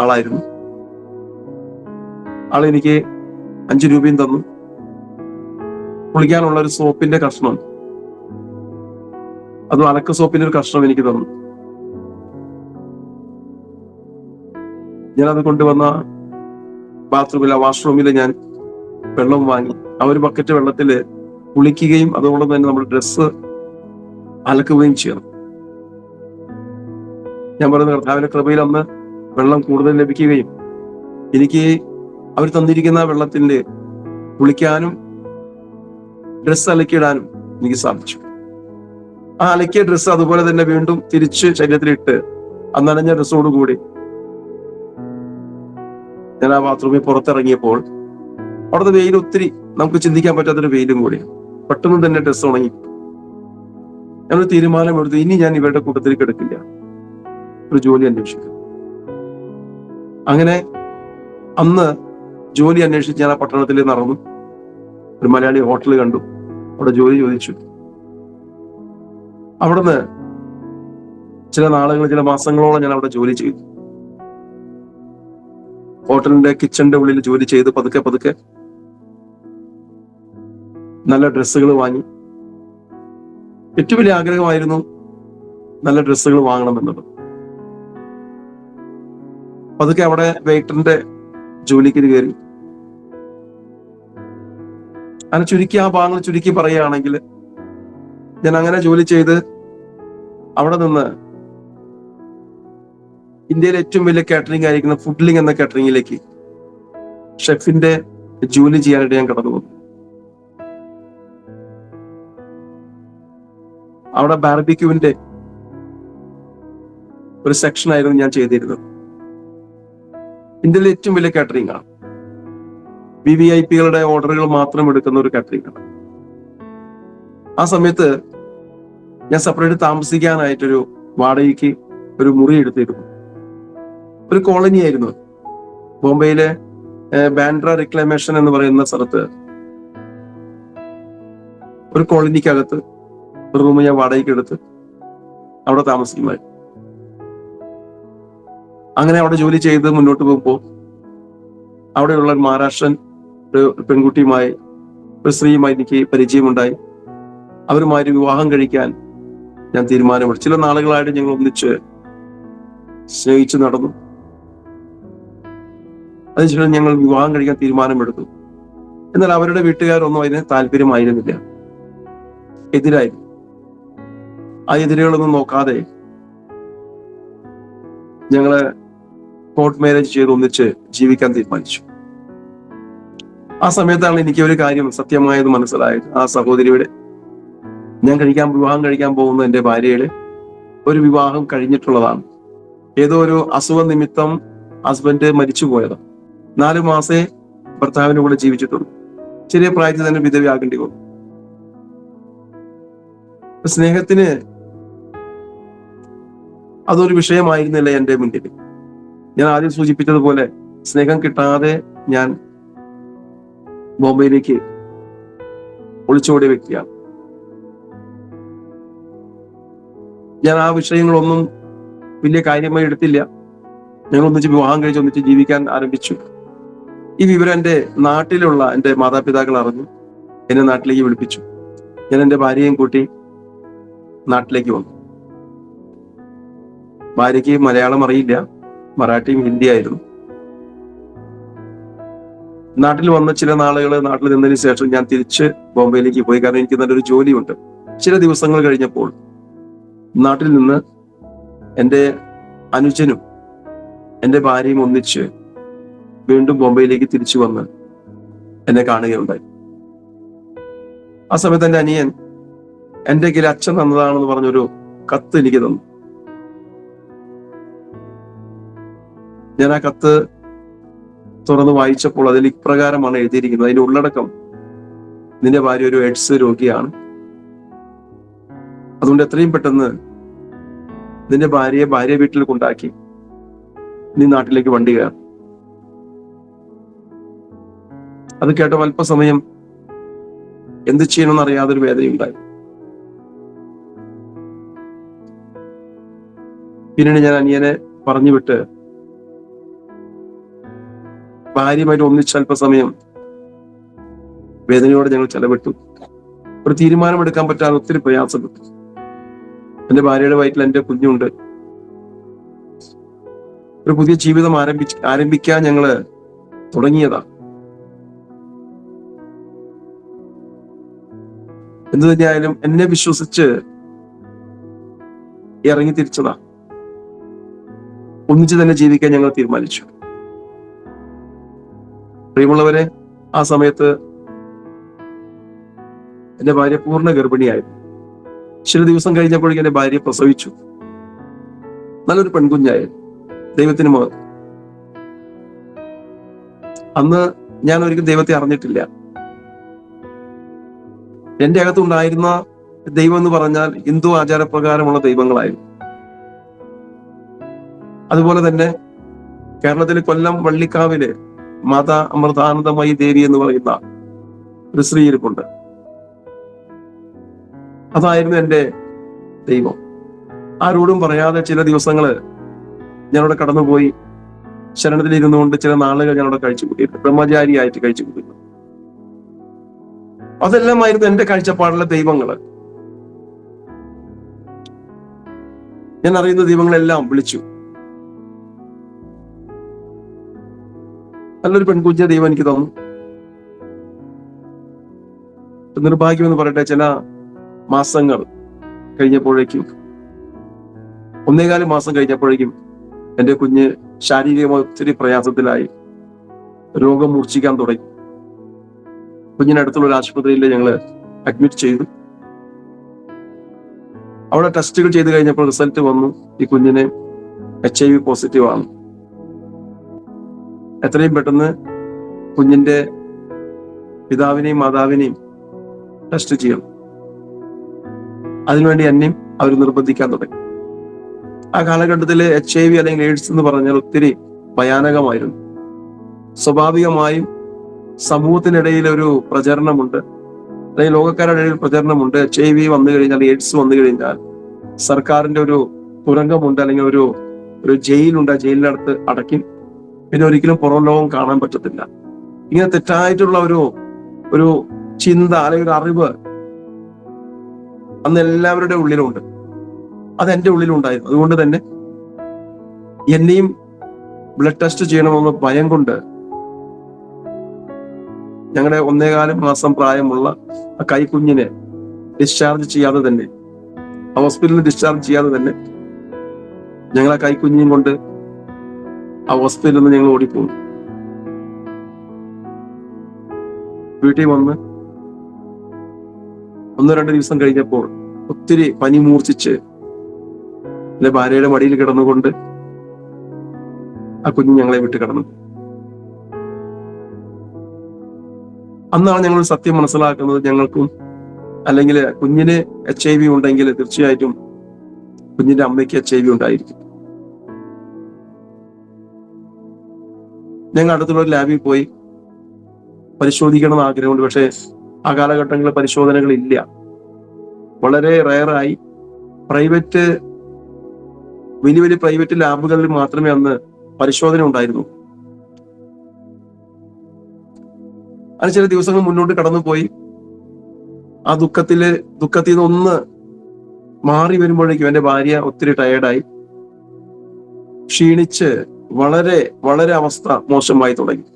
ആളായിരുന്നു. ആളെനിക്ക് 5 രൂപയും തന്നു. കുളിക്കാനുള്ള ഒരു സോപ്പിന്റെ കഷ്ണം, അതും അലക്ക് സോപ്പിന്റെ ഒരു കഷ്ണം എനിക്ക് തന്നു. ഞാനത് കൊണ്ടുവന്ന വാഷ്റൂമിൽ ഞാൻ വെള്ളം വാങ്ങി ആ ഒരു ബക്കറ്റ് വെള്ളത്തിൽ കുളിക്കുകയും അതോടൊപ്പം തന്നെ നമ്മുടെ ഡ്രസ്സ് അലക്കുകയും ചെയ്യണം. ഞാൻ പറയുന്ന കർത്താവിന്റെ കൃപയിൽ അന്ന് വെള്ളം കൂടുതൽ ലഭിക്കുകയും എനിക്ക് അവർ തന്നിരിക്കുന്ന വെള്ളത്തിൽ കുളിക്കാനും ഡ്രസ്സ് അലക്കിയിടാനും എനിക്ക് സാധിച്ചു. ആ അലക്കിയ ഡ്രസ്സ് അതുപോലെ തന്നെ വീണ്ടും തിരിച്ച് ശരീരത്തിലിട്ട് ആ നനഞ്ഞ ഡ്രസ്സോടുകൂടി ഞാൻ ആ ബാത്റൂമിൽ പുറത്തിറങ്ങിയപ്പോൾ അവിടുത്തെ വെയിൽ ഒത്തിരി നമുക്ക് ചിന്തിക്കാൻ പറ്റാത്തൊരു വെയിലും കൂടി. പെട്ടെന്ന് തന്നെ ഡ്രസ്സ് ഉണങ്ങി. ഞാനൊരു തീരുമാനമെടുത്തു, ഇനി ഞാൻ ഇവരുടെ കൂട്ടത്തിൽ കിടക്കില്ല, ഒരു ജോലി അന്വേഷിക്കും. അങ്ങനെ അന്ന് ജോലി അന്വേഷിച്ച് ഞാൻ ആ പട്ടണത്തിൽ നടന്നു. ഒരു മലയാളി ഹോട്ടൽ കണ്ടു, അവിടെ ജോലി ചോദിച്ചു. അവിടുന്ന് ചില നാളുകൾ, ചില മാസങ്ങളോളം ഞാൻ അവിടെ ജോലി ചെയ്തു. ഹോട്ടലിന്റെ കിച്ചന്റെ ഉള്ളിൽ ജോലി ചെയ്ത് പതുക്കെ പതുക്കെ നല്ല ഡ്രസ്സുകൾ വാങ്ങി. ഏറ്റവും വലിയ ആഗ്രഹമായിരുന്നു നല്ല ഡ്രസ്സുകൾ വാങ്ങണമെന്നുള്ളത്. പതുക്കെ അവിടെ വെയിറ്ററിന്റെ ജോലിക്ക് കയറി. അങ്ങനെ ആ ഭാഗങ്ങൾ ചുരുക്കി പറയുകയാണെങ്കിൽ, ഞാൻ അങ്ങനെ ജോലി ചെയ്ത് അവിടെ നിന്ന് ഇന്ത്യയിലെ ഏറ്റവും വലിയ കാറ്ററിംഗ് ആയിരിക്കുന്ന ഫുഡ്ലിംഗ് എന്ന കാറ്ററിംഗിലേക്ക് ഷെഫിന്റെ ജോലി ചെയ്യാനായിട്ട് ഞാൻ കടന്നു വന്നു. അവിടെ ബാർബിക്യൂവിന്റെ ഒരു സെക്ഷൻ ആയിരുന്നു ഞാൻ ചെയ്തിരുന്നത്. ഇന്ത്യയിലെ ഏറ്റവും വലിയ കാറ്ററിംഗ് ആണ്. VVIPകളുടെ ഓർഡറുകൾ മാത്രം എടുക്കുന്ന ഒരു കാറ്ററിംഗ് ആണ്. ആ സമയത്ത് ഞാൻ സെപ്പറേറ്റ് താമസിക്കാനായിട്ടൊരു വാടകയ്ക്ക് ഒരു മുറി എടുത്തിരുന്നു. ഒരു കോളനി ആയിരുന്നു. ബോംബെയിലെ ബാൻഡ്ര റിക്ലമേഷൻ എന്ന് പറയുന്ന സ്ഥലത്ത് ഒരു കോളനിക്കകത്ത് ഒരു റൂം ഞാൻ വാടകയ്ക്ക് എടുത്ത് അവിടെ താമസിക്കുമായിരുന്നു. അങ്ങനെ അവിടെ ജോലി ചെയ്ത് മുന്നോട്ട് പോകുമ്പോൾ അവിടെയുള്ള ഒരു മഹാരാഷ്ട്രൻ ഒരു പെൺകുട്ടിയുമായി, ഒരു സ്ത്രീയുമായി എനിക്ക് പരിചയമുണ്ടായി. അവരുമായി വിവാഹം കഴിക്കാൻ ഞാൻ തീരുമാനമെടുത്തു. ചില നാളുകളായിട്ട് ഞങ്ങൾ ഒന്നിച്ച് സ്നേഹിച്ചു നടന്നു. അതിനുശേഷം ഞങ്ങൾ വിവാഹം കഴിക്കാൻ തീരുമാനമെടുത്തു. എന്നാൽ അവരുടെ വീട്ടുകാരൊന്നും അതിന് താല്പര്യമായിരുന്നില്ല, എതിരായിരുന്നു. ആ എതിരുകളൊന്നും നോക്കാതെ ഞങ്ങള് കോർട്ട് മാരേജ് ചെയ്ത് ഒന്നിച്ച് ജീവിക്കാൻ തീരുമാനിച്ചു. ആ സമയത്താണ് എനിക്ക് ഒരു കാര്യം സത്യമായത് മനസ്സിലായത്. ആ സഹോദരിയുടെ ഞാൻ വിവാഹം കഴിക്കാൻ പോകുന്ന എന്റെ ഭാര്യയുടെ ഒരു വിവാഹം കഴിഞ്ഞിട്ടുള്ളതാണ്. ഏതോ ഒരു അസുഖ നിമിത്തം ഹസ്ബൻഡ് മരിച്ചു പോയതാണ്. 4 മാസേ ഭർത്താവിന്റെ കൂടെ ജീവിച്ചിട്ടുള്ളൂ. ചെറിയ പ്രായത്തിൽ തന്നെ വിധവയാകേണ്ടി വന്നു. സ്നേഹത്തിന് അതൊരു വിഷയമായിരുന്നില്ല എന്റെ മുന്നിൽ. ഞാൻ ആദ്യം സൂചിപ്പിച്ചതുപോലെ സ്നേഹം കിട്ടാതെ ഞാൻ ബോംബെയിലേക്ക് ഒളിച്ചോടിയ വ്യക്തിയാണ്. ഞാൻ ആ വിഷയങ്ങളൊന്നും വലിയ കാര്യമായി എടുത്തില്ല. ഞങ്ങൾ ഒന്നിച്ച് വിവാഹം കഴിച്ച് ഒന്നിച്ച് ജീവിക്കാൻ ആരംഭിച്ചു. ഈ വിവരം എൻ്റെ നാട്ടിലുള്ള എൻ്റെ മാതാപിതാക്കൾ അറിഞ്ഞു. എന്നെ നാട്ടിലേക്ക് വിളിപ്പിച്ചു. ഞാൻ എൻ്റെ ഭാര്യയും കൂട്ടി നാട്ടിലേക്ക് വന്നു. ഭാര്യയ്ക്ക് മലയാളം അറിയില്ല, മറാഠിയും ഹിന്ദി ആയിരുന്നു. നാട്ടിൽ വന്ന ചില നാളുകൾ നാട്ടിൽ നിന്നതിന് ശേഷം ഞാൻ തിരിച്ച് ബോംബെയിലേക്ക് പോയി. കാരണം എനിക്ക് നല്ലൊരു ജോലിയുണ്ട്. ചില ദിവസങ്ങൾ കഴിഞ്ഞപ്പോൾ നാട്ടിൽ നിന്ന് എൻ്റെ അനുജനും എൻ്റെ ഭാര്യയും ഒന്നിച്ച് വീണ്ടും ബോംബെയിലേക്ക് തിരിച്ചു വന്ന് എന്നെ കാണുകയുണ്ടായി. ആ സമയത്ത് എൻ്റെ അനിയൻ എൻ്റെ കയ്യിൽ അച്ഛൻ തന്നതാണെന്ന് പറഞ്ഞൊരു കത്ത് എനിക്ക് തന്നു. ഞാൻ ആ കത്ത് തുറന്ന് വായിച്ചപ്പോൾ അതിൽ ഇപ്രകാരമാണ് എഴുതിയിരിക്കുന്നത്. അതിന്റെ ഉള്ളടക്കം: നിന്റെ ഭാര്യ ഒരു എയ്ഡ്സ് രോഗിയാണ്. അതുകൊണ്ട് എത്രയും പെട്ടെന്ന് നിന്റെ ഭാര്യ വീട്ടിൽ കൊണ്ടാക്കി നീ നാട്ടിലേക്ക് വണ്ടി കയറും. അത് കേട്ട അല്പസമയം എന്ത് ചെയ്യണമെന്ന് അറിയാതൊരു വേദനയുണ്ടായി. പിന്നീട് ഞാൻ അനിയനെ പറഞ്ഞു വിട്ട് ഭാര്യയുമായിട്ട് ഒന്നിച്ച് അല്പസമയം വേദനയോടെ ഞങ്ങൾ ചെലവിട്ടു. ഒരു തീരുമാനമെടുക്കാൻ പറ്റാതെ ഒത്തിരി പ്രയാസപ്പെട്ടു. എന്റെ ഭാര്യയുടെ വയറ്റിൽ എന്റെ കുഞ്ഞുണ്ട്. ഒരു പുതിയ ജീവിതം ആരംഭിക്കാൻ ഞങ്ങള് തുടങ്ങിയതാ. എന്തു തന്നെയായാലും എന്നെ വിശ്വസിച്ച് ഇറങ്ങി തിരിച്ചതാ. ഒന്നിച്ച് തന്നെ ജീവിക്കാൻ ഞങ്ങൾ തീരുമാനിച്ചു. പ്രിയമുള്ളവരെ, ആ സമയത്ത് എന്റെ ഭാര്യ പൂർണ്ണ ഗർഭിണിയായിരുന്നു. ചില ദിവസം കഴിഞ്ഞപ്പോഴേക്കും എന്റെ ഭാര്യ പ്രസവിച്ചു. നല്ലൊരു പെൺകുഞ്ഞായിരുന്നു. ദൈവത്തിന് മകൻ. അന്ന് ഞാൻ ഒരിക്കലും ദൈവത്തെ അറിഞ്ഞിട്ടില്ല. എന്റെ അകത്തുണ്ടായിരുന്ന ദൈവം എന്ന് പറഞ്ഞാൽ ഹിന്ദു ആചാരപ്രകാരമുള്ള ദൈവങ്ങളായിരുന്നു. അതുപോലെ തന്നെ കേരളത്തിലെ കൊല്ലം വള്ളിക്കാവില് മാതാ അമൃതാനന്ദമയി ദേവി എന്ന് പറയുന്ന ഒരു സ്ത്രീ ഇരിപ്പുണ്ട്. അതായിരുന്നു എന്റെ ദൈവം. ആരോടും പറയാതെ ചില ദിവസങ്ങള് ഞാനവിടെ കടന്നുപോയി ശരണത്തിൽ ഇരുന്നുകൊണ്ട് ചില നാളുകൾ ഞാനവിടെ കഴിച്ചു കൂട്ടിയിരുന്നു. ബ്രഹ്മചാരിയായിട്ട് കഴിച്ചു കൂട്ടിയിരുന്നു. അതെല്ലാമായിരുന്നു എന്റെ കാഴ്ചപ്പാടിലെ ദൈവങ്ങള്. ഞാൻ അറിയുന്ന ദൈവങ്ങളെല്ലാം വിളിച്ചു. നല്ലൊരു പെൺകുഞ്ഞ ദൈവം എനിക്ക് തന്നു. നിർഭാഗ്യം എന്ന് പറയട്ടെ, ചില മാസങ്ങൾ കഴിഞ്ഞപ്പോഴേക്കും 1.25 മാസം കഴിഞ്ഞപ്പോഴേക്കും എന്റെ കുഞ്ഞ് ശാരീരികമായി ഒത്തിരി പ്രയാസത്തിലായി. രോഗം മൂർച്ഛിക്കാൻ തുടങ്ങി. കുഞ്ഞിനടുത്തുള്ള ഒരു ആശുപത്രിയിൽ ഞങ്ങള് അഡ്മിറ്റ് ചെയ്തു. അവിടെ ടെസ്റ്റുകൾ ചെയ്ത് കഴിഞ്ഞപ്പോൾ റിസൾട്ട് വന്നു, ഈ കുഞ്ഞിന് HIV പോസിറ്റീവ് ആണ്. എത്രയും പെട്ടെന്ന് കുഞ്ഞിന്റെ പിതാവിനെയും മാതാവിനെയും ടെസ്റ്റ് ചെയ്യണം. അതിനുവേണ്ടി എന്നെയും അവർ നിർബന്ധിക്കാൻ തുടങ്ങി. ആ കാലഘട്ടത്തിൽ HIV അല്ലെങ്കിൽ എയ്ഡ്സ് എന്ന് പറഞ്ഞാൽ ഒത്തിരി ഭയാനകമായിരുന്നു. സ്വാഭാവികമായും സമൂഹത്തിനിടയിൽ ഒരു പ്രചരണമുണ്ട്, അല്ലെങ്കിൽ ലോകക്കാരുടെ ഇടയിൽ പ്രചരണമുണ്ട്. HIV വന്നു കഴിഞ്ഞാൽ, എയ്ഡ്സ് വന്നു കഴിഞ്ഞാൽ സർക്കാരിന്റെ ഒരു തുരങ്കമുണ്ട്, അല്ലെങ്കിൽ ഒരു ജയിലുണ്ട്. ആ ജയിലിനടുത്ത് അടയ്ക്കും. പിന്നെ ഒരിക്കലും പുറം ലോകം കാണാൻ പറ്റത്തില്ല. ഇങ്ങനെ തെറ്റായിട്ടുള്ള ഒരു ചിന്ത അല്ലെങ്കിൽ ഒരു അറിവ് അന്ന് എല്ലാവരുടെ ഉള്ളിലുണ്ട്. അത് എൻ്റെ ഉള്ളിലുണ്ടായിരുന്നു. അതുകൊണ്ട് തന്നെ എന്നെയും ബ്ലഡ് ടെസ്റ്റ് ചെയ്യണമെന്ന് ഭയം കൊണ്ട് ഞങ്ങളുടെ 1.25 മാസം പ്രായമുള്ള ആ കൈക്കുഞ്ഞിനെ ഡിസ്ചാർജ് ചെയ്യാതെ തന്നെ, ഹോസ്പിറ്റലിൽ ഡിസ്ചാർജ് ചെയ്യാതെ തന്നെ ഞങ്ങൾ ആ കൈക്കുഞ്ഞിനെയും കൊണ്ട് ആ ഹോസ്പിറ്റലിൽ നിന്ന് ഞങ്ങൾ ഓടിപ്പോന്നു. വീട്ടിൽ വന്ന് 1-2 ദിവസം കഴിഞ്ഞപ്പോൾ ഒത്തിരി പനി മൂർച്ഛിച്ച് എന്റെ ഭാര്യയുടെ മടിയിൽ കിടന്നുകൊണ്ട് ആ കുഞ്ഞ് ഞങ്ങളെ വിട്ട് കിടന്നു. അന്നാണ് ഞങ്ങൾ സത്യം മനസ്സിലാക്കുന്നത്. ഞങ്ങൾക്കും, അല്ലെങ്കിൽ കുഞ്ഞിന് HIV ഉണ്ടെങ്കിൽ തീർച്ചയായിട്ടും കുഞ്ഞിന്റെ അമ്മയ്ക്ക് HIV ഉണ്ടായിരിക്കും. ഞങ്ങൾ അടുത്തുള്ള ഒരു ലാബിൽ പോയി പരിശോധിക്കണമെന്ന് ആഗ്രഹമുണ്ട്. പക്ഷേ ആ കാലഘട്ടങ്ങളിൽ പരിശോധനകൾ ഇല്ല. വളരെ റയറായി വലിയ പ്രൈവറ്റ് ലാബുകളിൽ മാത്രമേ അന്ന് പരിശോധന ഉണ്ടായിരുന്നു. അത് ചില ദിവസങ്ങൾ മുന്നോട്ട് കടന്നുപോയി. ആ ദുഃഖത്തിൽ നിന്ന് ഒന്ന് മാറി വരുമ്പോഴേക്കും എന്റെ ഭാര്യ ഒത്തിരി ടയേർഡായി, ക്ഷീണിച്ച് വളരെ വളരെ അവസ്ഥ മോശമായി തുടങ്ങി.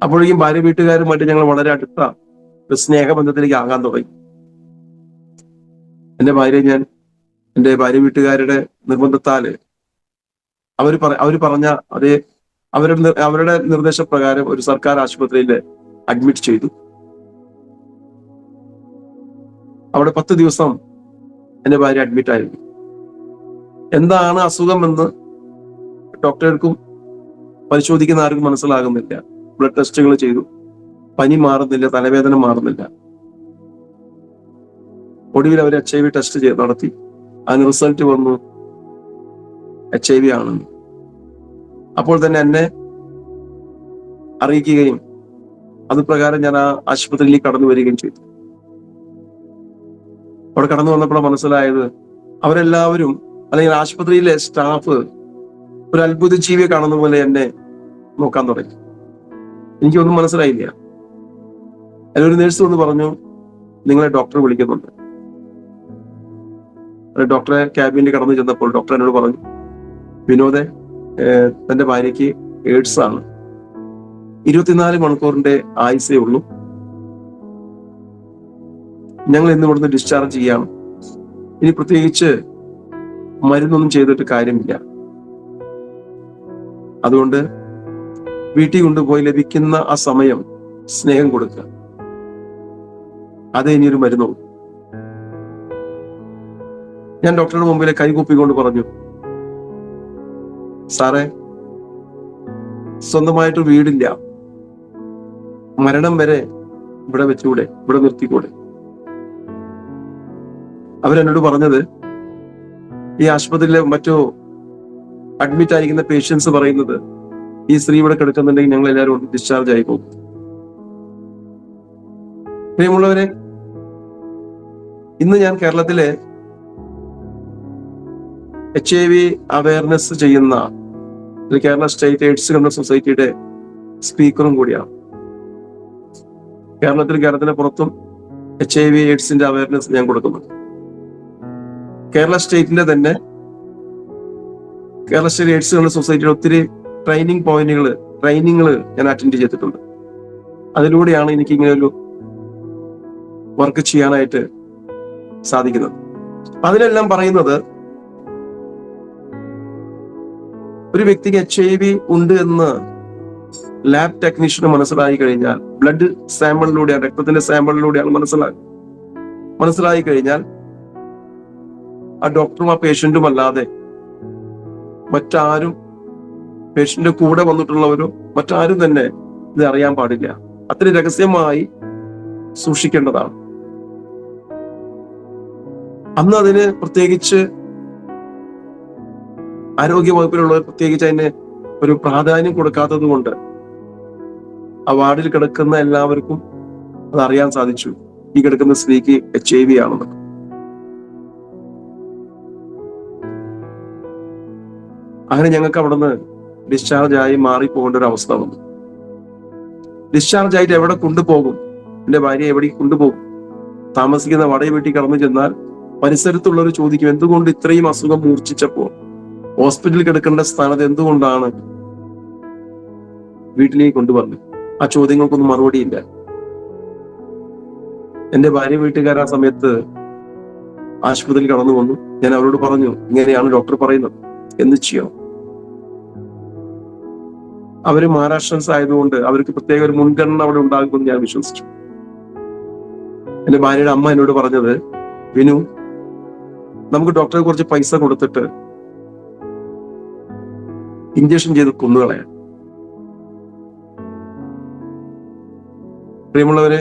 അപ്പോഴേക്കും ഭാര്യ വീട്ടുകാരുമായിട്ട് ഞങ്ങൾ വളരെ അടുത്ത ഒരു സ്നേഹബന്ധത്തിലേക്ക് ആകാൻ തുടങ്ങി. എന്റെ ഭാര്യ വീട്ടുകാരുടെ നിർബന്ധത്താല് അവർ പറഞ്ഞ അതേ അവരുടെ നിർദ്ദേശപ്രകാരം ഒരു സർക്കാർ ആശുപത്രിയിൽ അഡ്മിറ്റ് ചെയ്തു. അവിടെ 10 ദിവസം എന്റെ ഭാര്യ അഡ്മിറ്റ് ആയിരുന്നു. എന്താണ് അസുഖം എന്ന് ഡോക്ടർക്കും പരിശോധിക്കുന്ന ആർക്കും മനസ്സിലാകുന്നില്ല. ബ്ലഡ് ടെസ്റ്റുകൾ ചെയ്തു, പനി മാറുന്നില്ല, തലവേദന മാറുന്നില്ല. ഒടുവിൽ അവർ HIV ടെസ്റ്റ് നടത്തി. അതിന് റിസൾട്ട് വന്നു HIV ആണെന്ന്. അപ്പോൾ തന്നെ എന്നെ അറിയിക്കുകയും അത് പ്രകാരം ഞാൻ ആ ആശുപത്രിയിലേക്ക് കടന്നു വരികയും ചെയ്തു. അവിടെ കടന്നു വന്നപ്പോൾ മനസ്സിലായത് അവരെല്ലാവരും, അല്ലെങ്കിൽ ആശുപത്രിയിലെ സ്റ്റാഫ് ഒരു അത്ഭുത ജീവിയെ കാണുന്ന പോലെ എന്നെ നോക്കാൻ തുടങ്ങി. എനിക്കൊന്നും മനസ്സിലായില്ല. അതിലൊരു നേഴ്സ് വന്ന് പറഞ്ഞു, നിങ്ങളെ ഡോക്ടർ വിളിക്കുന്നുണ്ട്. ഡോക്ടറെ ക്യാബിനിൽ കടന്നു ചെന്നപ്പോൾ ഡോക്ടർ എന്നോട് പറഞ്ഞു, വിനോദെ, തന്റെ ഭാര്യയ്ക്ക് എയ്ഡ്സ് ആണ്, 24 മണിക്കൂറിന്റെ ആയുസേ ഉള്ളൂ, ഞങ്ങൾ ഇന്ന് ഇവിടുന്ന് ഡിസ്ചാർജ് ചെയ്യാണ്, ഇനി പ്രത്യേകിച്ച് മരുന്നൊന്നും ചെയ്തിട്ട് കാര്യമില്ല, അതുകൊണ്ട് വീട്ടിൽ കൊണ്ടുപോയി ലഭിക്കുന്ന ആ സമയം സ്നേഹം കൊടുക്കുക, അതേ ഇനിയൊരു മരുന്നുള്ളൂ. ഞാൻ ഡോക്ടറുടെ മുമ്പിലെ കൈകൂപ്പിക്കൊണ്ട് പറഞ്ഞു, സാറേ, സ്വന്തമായിട്ട് വീടില്ല, മരണം വരെ ഇവിടെ വെച്ചുകൂടെ, ഇവിടെ നിർത്തിക്കൂടെ? അവരെന്നോട് പറഞ്ഞത്, ഈ ആശുപത്രിയിലെ മറ്റു അഡ്മിറ്റ് ആയിരിക്കുന്ന പേഷ്യൻസ് പറയുന്നത്, ഈ സ്ത്രീ ഇവിടെ കിടക്കുന്നുണ്ടെങ്കിൽ ഞങ്ങൾ എല്ലാവരും ഡിസ്ചാർജ് ആയി പോകും. പ്രിയമുള്ളവരെ, ഇന്ന് ഞാൻ കേരളത്തിലെ HIV അവയർനെസ് ചെയ്യുന്ന കേരള സ്റ്റേറ്റ് എയ്ഡ്സ് കൺട്രോൾ സൊസൈറ്റിയുടെ സ്പീക്കറും കൂടിയാണ്. കേരളത്തിന് പുറത്തും HIV എയ്ഡ്സിന്റെ അവയർനെസ് ഞാൻ കൊടുക്കുന്നുണ്ട്. കേരള സ്റ്റേറ്റിന്റെ തന്നെ കേരള സ്റ്റേറ്റ് എയ്ഡ്സ് കൺട്രോൾ സൊസൈറ്റിയുടെ ഒത്തിരി ട്രെയിനിങ്ങുകൾ ഞാൻ അറ്റൻഡ് ചെയ്തിട്ടുണ്ട്. അതിലൂടെയാണ് എനിക്ക് ഇങ്ങനെ ഒരു വർക്ക് ചെയ്യാനായിട്ട് സാധിക്കുന്നത്. അതിലെല്ലാം പറയുന്നത്, ഒരു വ്യക്തിക്ക് HIV ഉണ്ട് എന്ന് ലാബ് ടെക്നീഷ്യന് മനസ്സിലായി കഴിഞ്ഞാൽ, ബ്ലഡ് സാമ്പിളിലൂടെയാണ്, രക്തത്തിന്റെ സാമ്പിളിലൂടെയാണ് മനസ്സിലായി കഴിഞ്ഞാൽ, ആ ഡോക്ടറും ആ പേഷ്യന്റും അല്ലാതെ മറ്റാരും, പേഷ്യന്റിന്റെ കൂടെ വന്നിട്ടുള്ളവരോ മറ്റാരും തന്നെ ഇത് അറിയാൻ പാടില്ല. അത്ര രഹസ്യമായി സൂക്ഷിക്കേണ്ടതാണ്. അന്ന് അതിന് പ്രത്യേകിച്ച് ആരോഗ്യ വകുപ്പിലുള്ളവർ പ്രത്യേകിച്ച് അതിന് ഒരു പ്രാധാന്യം കൊടുക്കാത്തത് കൊണ്ട് ആ വാർഡിൽ കിടക്കുന്ന എല്ലാവർക്കും അത് അറിയാൻ സാധിച്ചു, ഈ കിടക്കുന്ന സ്ത്രീക്ക് HIV ആണെന്ന്. അങ്ങനെ ഞങ്ങൾക്ക് അവിടുന്ന് ഡിസ്ചാർജ് ആയി മാറിപ്പോകേണ്ട ഒരു അവസ്ഥ വന്നു. ഡിസ്ചാർജ് ആയിട്ട് എവിടെ കൊണ്ടുപോകും? എന്റെ ഭാര്യ എവിടേക്ക് കൊണ്ടുപോകും? താമസിക്കുന്ന വാടക വീട്ടിൽ കടന്നു ചെന്നാൽ പരിസരത്തുള്ളവർ ചോദിക്കും, എന്തുകൊണ്ട് ഇത്രയും അസുഖം മൂർച്ഛിച്ചപ്പോൾ ഹോസ്പിറ്റലിൽ കിടക്കേണ്ട സ്ഥാനത്ത് എന്തുകൊണ്ടാണ് വീട്ടിലേക്ക് കൊണ്ടുവന്നത്? ആ ചോദ്യങ്ങൾക്കൊന്നും മറുപടിയില്ല. എന്റെ ഭാര്യ വീട്ടുകാർ ആ സമയത്ത് ആശുപത്രിയിൽ കടന്നു വന്നു. ഞാൻ അവരോട് പറഞ്ഞു, ഇങ്ങനെയാണ് ഡോക്ടർ പറയുന്നത്, എന്ത് ചെയ്യണം? അവര് മഹാരാഷ്ട്രൻസ് ആയതുകൊണ്ട് അവർക്ക് പ്രത്യേക ഒരു മുൻഗണന അവിടെ ഉണ്ടാകുമെന്ന് ഞാൻ വിശ്വസിച്ചു. എന്റെ ഭാര്യയുടെ അമ്മ എന്നോട് പറഞ്ഞത്, വിനു, നമുക്ക് ഡോക്ടറെ കുറച്ച് പൈസ കൊടുത്തിട്ട് ഇഞ്ചക്ഷൻ ചെയ്ത് കൊന്നുകളയാം. പ്രിയമുള്ളവരെ,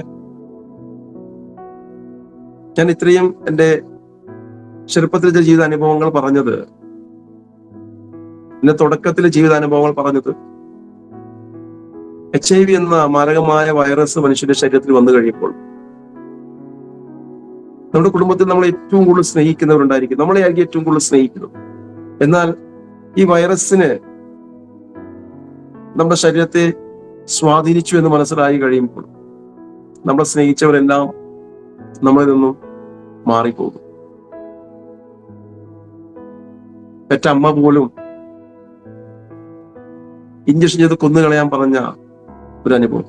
ഞാൻ ഇത്രയും എന്റെ ചെറുപ്പത്തിലെ ജീവിതാനുഭവങ്ങൾ പറഞ്ഞത്, എന്റെ തുടക്കത്തിലെ ജീവിതാനുഭവങ്ങൾ പറഞ്ഞത്, HIV എന്ന മാരകമായ വൈറസ് മനുഷ്യന്റെ ശരീരത്തിൽ വന്നു കഴിയുമ്പോൾ നമ്മുടെ കുടുംബത്തിൽ നമ്മളെ ഏറ്റവും കൂടുതൽ സ്നേഹിക്കുന്നവരുണ്ടായിരിക്കും, നമ്മളെ ആയിരിക്കും ഏറ്റവും കൂടുതൽ സ്നേഹിക്കുന്നത്. എന്നാൽ ഈ വൈറസിന് നമ്മുടെ ശരീരത്തെ സ്വാധീനിച്ചു എന്ന് മനസ്സിലായി കഴിയുമ്പോൾ നമ്മളെ സ്നേഹിച്ചവരെല്ലാം നമ്മളിൽ നിന്നും മാറിപ്പോകും. പെറ്റ അമ്മ പോലും ഇഞ്ചക്ഷൻ ചെയ്ത് കൊന്നുകളയാൻ പറഞ്ഞ ഒരു അനുഭവം.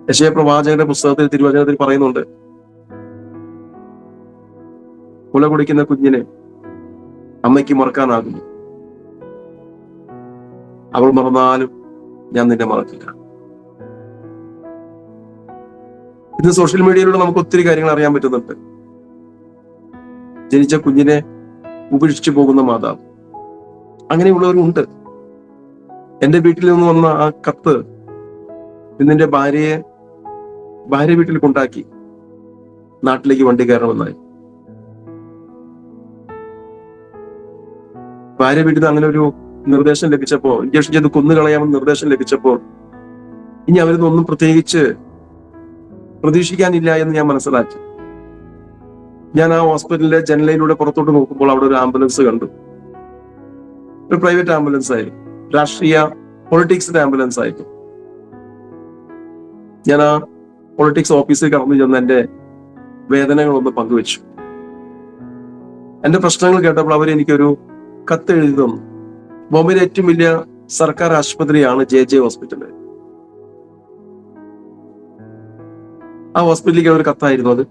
യെശയ്യാ പ്രവാചകന്റെ പുസ്തകത്തിൽ തിരുവചനത്തിൽ പറയുന്നുണ്ട്, മുല കുടിക്കുന്ന കുഞ്ഞിനെ അമ്മയ്ക്ക് മറക്കാനാകുന്നു, അവൾ മറന്നാലും ഞാൻ നിന്നെ മറക്കില്ല. ഇന്ന് സോഷ്യൽ മീഡിയയിലൂടെ നമുക്ക് ഒത്തിരി കാര്യങ്ങൾ അറിയാൻ പറ്റുന്നുണ്ട്. ജനിച്ച കുഞ്ഞിനെ ഉപേക്ഷിച്ചു പോകുന്ന മാതാവ്, അങ്ങനെയുള്ളവരുണ്ട്. എന്റെ വീട്ടിൽ നിന്ന് വന്ന ആ കത്ത് നിന്റെ ഭാര്യ വീട്ടിൽ കൊണ്ടാക്കി നാട്ടിലേക്ക് വണ്ടി കയറണമെന്നായി. ഭാര്യ വീട്ടിൽ നിന്ന് അങ്ങനെ ഒരു നിർദ്ദേശം ലഭിച്ചപ്പോ, ഇഞ്ചക്ഷൻ ചെയ്ത് കൊന്നുകളയാമെന്ന് നിർദ്ദേശം ലഭിച്ചപ്പോൾ ഇനി അവരിതൊന്നും പ്രത്യേകിച്ച് പ്രതീക്ഷിക്കാനില്ല എന്ന് ഞാൻ മനസ്സിലാക്കി. ഞാൻ ആ ഹോസ്പിറ്റലിലെ ജനലയിലൂടെ പുറത്തോട്ട് നോക്കുമ്പോൾ അവിടെ ഒരു ആംബുലൻസ് കണ്ടു. ഒരു പ്രൈവറ്റ് ആംബുലൻസ് ആയിരുന്നു, രാഷ്ട്രീയ പൊളിറ്റിക്സിന്റെ ആംബുലൻസ് ആയിരുന്നു. ഞാൻ ആ പൊളിറ്റിക്സ് ഓഫീസിൽ കടന്നു ചെന്ന് എന്റെ വേദനകളൊന്ന് പങ്കുവെച്ചു. എന്റെ പ്രശ്നങ്ങൾ കേട്ടപ്പോൾ അവർ എനിക്കൊരു കത്ത് എഴുതി തന്നു. ബോംബെയിലെ ഏറ്റവും വലിയ സർക്കാർ ആശുപത്രിയാണ് JJ ഹോസ്പിറ്റൽ. ആ ഹോസ്പിറ്റലിലേക്ക് ഒരു കത്തായിരുന്നു അത്.